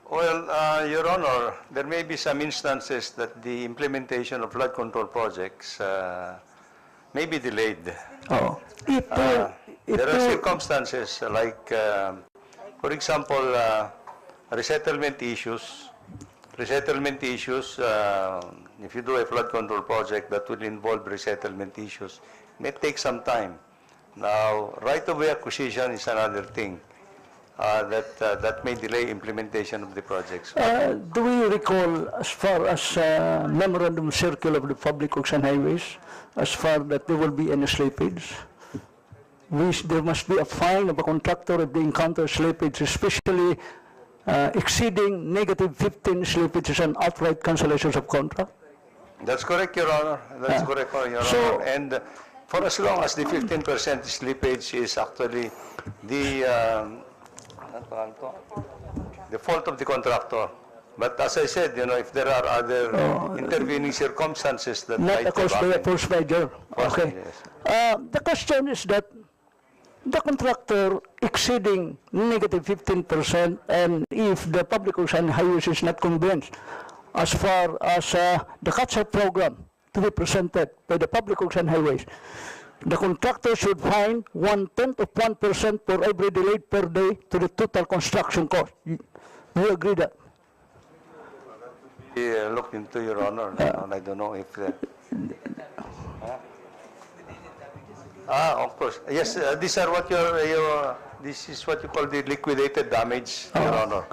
Well, Your Honor, there may be some instances that the implementation of flood control projects may be delayed. Oh. There are circumstances like, for example, resettlement issues. Resettlement issues, if you do a flood control project that will involve resettlement issues, may take some time. Now, right-of-way acquisition is another thing that may delay implementation of the projects. Do we recall, as far as memorandum circle of the Public Works and Highways, as far that there will be any slippage? There must be a fine of a contractor if they encounter slippage, especially exceeding negative 15 slippages and outright cancellations of contract. That's correct, Your Honor. That's correct, Your Honor. And for as long as the 15% slippage is actually the fault of the contractor. But as I said, if there are other intervening circumstances that Not might a cost by a force major. Okay. Yes. The question is that the contractor exceeding negative 15%, and if the Public Works and Highways is not convinced as far as the catch-up program to be presented by the Public Works and Highways, the contractor should fine 0.1% for every delay per day to the total construction cost. Do you agree that? Looked into, Your Honor. I don't know if of course. Yes, these are what this is what you call the liquidated damage, Your Honor.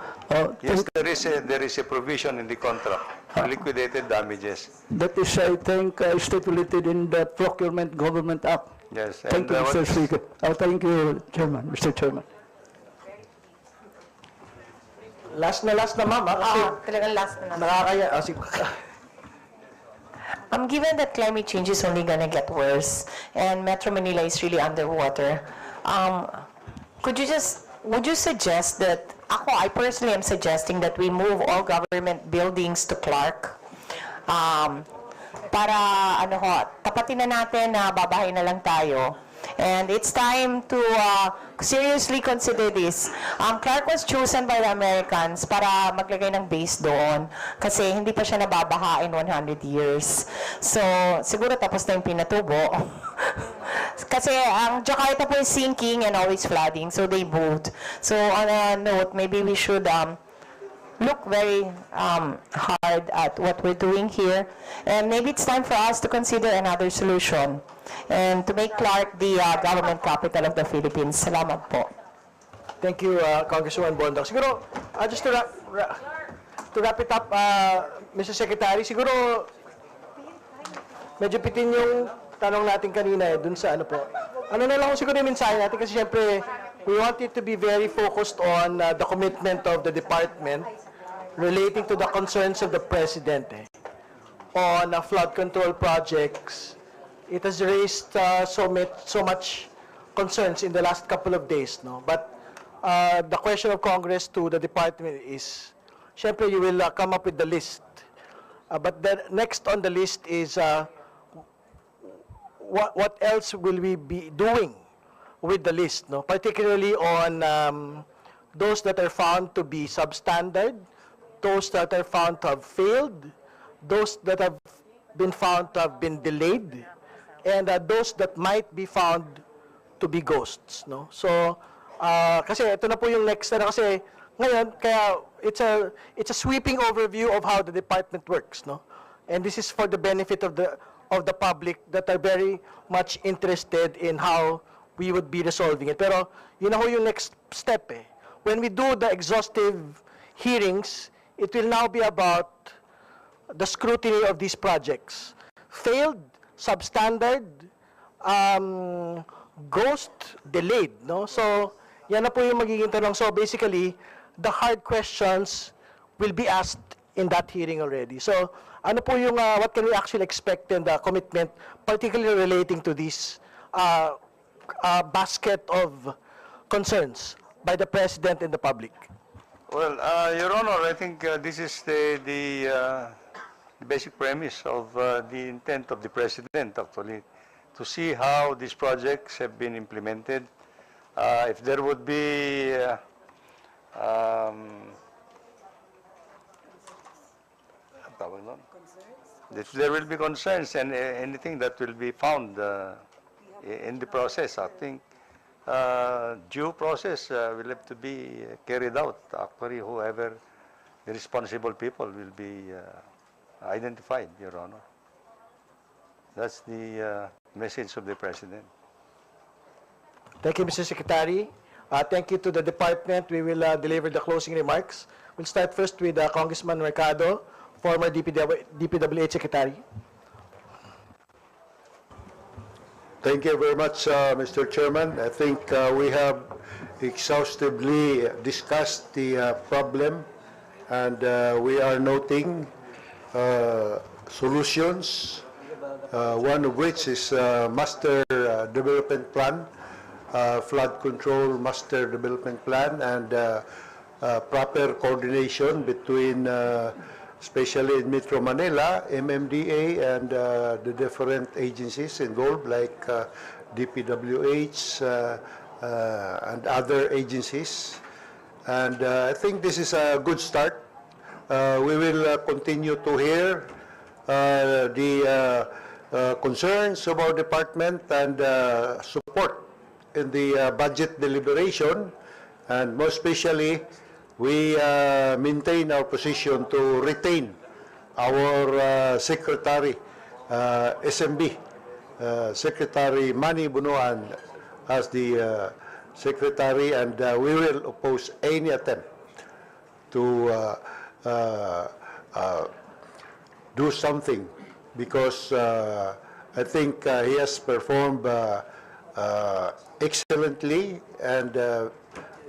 Yes, there is a provision in the contract, liquidated damages. That is, I think, stipulated in the Procurement Government Act. Yes. Thank you, Mr. Speaker. Thank you, Chairman, Mr. Chairman. Last na, ma'am. Talagang last na. Nakakaya. Given that climate change is only gonna get worse and Metro Manila is really underwater, would you suggest that, I personally am suggesting that we move all government buildings to Clark, para tapatin na natin na babahay na lang tayo. And it's time to seriously consider this. Clark was chosen by the Americans para maglagay ng base doon kasi hindi pa siya nababaha in 100 years. So, siguro tapos na yung pinatubo. Kasi ang Jakarta po is sinking and always flooding, so they moved. So, on a note, maybe we should look very hard at what we're doing here. And maybe it's time for us to consider another solution and to make Clark the government capital of the Philippines. Salamat po. Thank you, Congresswoman Bondoc. Siguro, just to wrap it up, Mr. Secretary, siguro medyo pitin yung tanong natin kanina dun sa ano po. Ano na lang siguro yung mensahe natin kasi siyempre we want it to be very focused on the commitment of the department relating to the concerns of the President on flood control projects. It has raised so much concerns in the last couple of days, no? But the question of Congress to the department is, syempre you will come up with the list. But the next on the list is what else will we be doing with the list, no? Particularly on those that are found to be substandard, those that are found to have failed, those that have been found to have been delayed, and those that might be found to be ghosts, no? So, kasi ito na po yung next na kasi ngayon, kaya it's a sweeping overview of how the department works, no? And this is for the benefit of the public that are very much interested in how we would be resolving it. Pero yun na ho yung next step eh. When we do the exhaustive hearings, it will now be about the scrutiny of these projects. Failed, substandard, ghost, delayed, no? So, yan na po yung magiging tanong. So, basically, the hard questions will be asked in that hearing already. So, ano po yung, what can we actually expect in the commitment, particularly relating to this basket of concerns by the President and the public? Well, Your Honor, I think this is the basic premise of the intent of the President, actually, to see how these projects have been implemented. If there would be if there will be concerns and anything that will be found in the process, I think due process will have to be carried out. Actually, whoever the responsible people will be identified, Your Honor. That's the message of the President. Thank you, Mr. Secretary. Thank you to the department. We will deliver the closing remarks. We'll start first with Congressman Mercado, former DPWH Secretary. Thank you very much, Mr. Chairman. I think we have exhaustively discussed the problem, and we are noting solutions, one of which is Master Development Plan, Flood Control Master Development Plan, and proper coordination between especially in Metro Manila, MMDA, and the different agencies involved, like DPWH and other agencies. And I think this is a good start. We will continue to hear the concerns of our department and support in the budget deliberation, and most especially, we maintain our position to retain our Secretary, SMB, Secretary Manny Bunuan as the Secretary, and we will oppose any attempt to do something, because I think he has performed excellently, and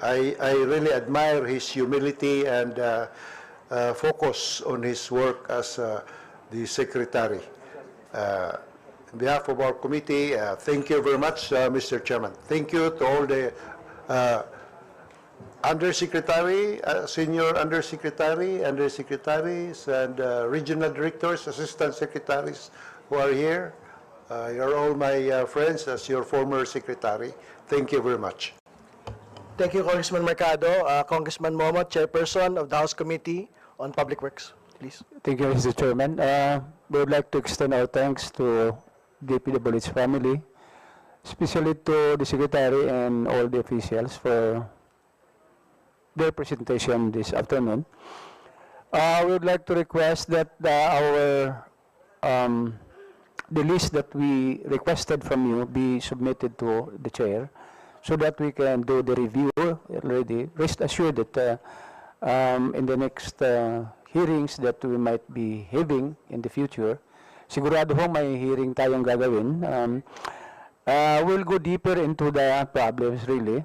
I really admire his humility and focus on his work as the Secretary. On behalf of our committee, thank you very much, Mr. Chairman. Thank you to all the Undersecretary, Senior Undersecretary, Undersecretaries, and Regional Directors, Assistant Secretaries who are here. You're all my friends as your former Secretary. Thank you very much. Thank you, Congressman Mercado. Congressman Momo, Chairperson of the House Committee on Public Works, please. Thank you, Mr. Chairman. We would like to extend our thanks to DPWH family, especially to the Secretary and all the officials for their presentation this afternoon. We would like to request that the list that we requested from you be submitted to the chair, so that we can do the review already. Rest assured that in the next hearings that we might be having in the future, sigurado ho may hearing tayong gagawin. We'll go deeper into the problems really,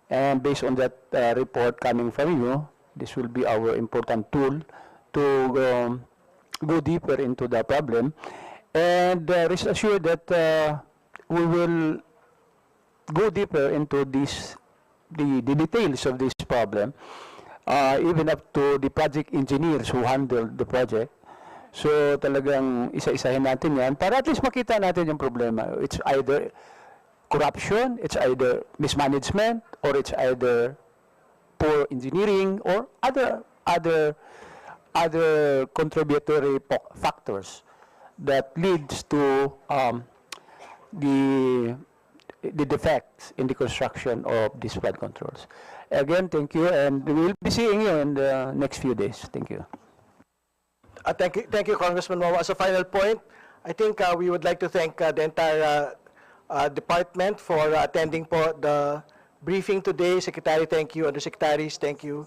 and based on that report coming from you, this will be our important tool to go deeper into the problem. And rest assured that we will go deeper into the details of this problem, even up to the project engineers who handled the project. So talagang isa-isahin natin yan para at least makita natin yung problema. It's either corruption, it's either mismanagement, or it's either poor engineering, or other contributory factors that leads to the defects in the construction of these flood controls. Again, thank you, and we'll be seeing you in the next few days. Thank you. Thank you, Congressman Momo. As a final point, I think we would like to thank the entire department for attending po the briefing today. Secretary, thank you. Undersecretaries, thank you.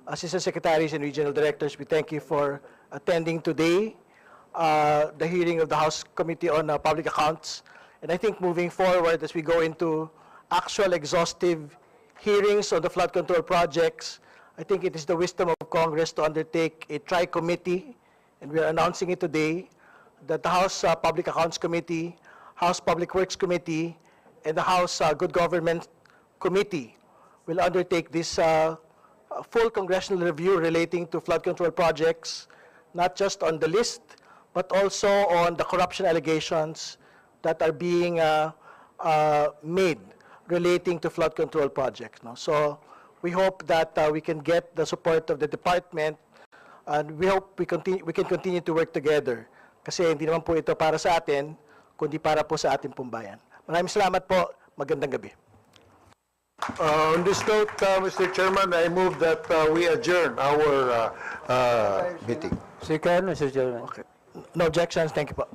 Assistant Secretaries and Regional Directors, we thank you for attending today the hearing of the House Committee on Public Accounts. And I think moving forward, as we go into actual exhaustive hearings on the flood control projects, I think it is the wisdom of Congress to undertake a tri-committee, and we are announcing it today, that the House Public Accounts Committee, House Public Works Committee, and the House Good Government Committee will undertake this full congressional review relating to flood control projects, not just on the list, but also on the corruption allegations that are being made relating to flood control projects. No? So we hope that we can get the support of the department, and we hope we can continue to work together. Kasi hindi naman po ito para sa atin, kundi para po sa ating pumbayan. Maraming salamat po. Magandang gabi. On this note, Mr. Chairman, I move that we adjourn our meeting. Second, Mr. Chairman. Okay. No objections. Thank you po.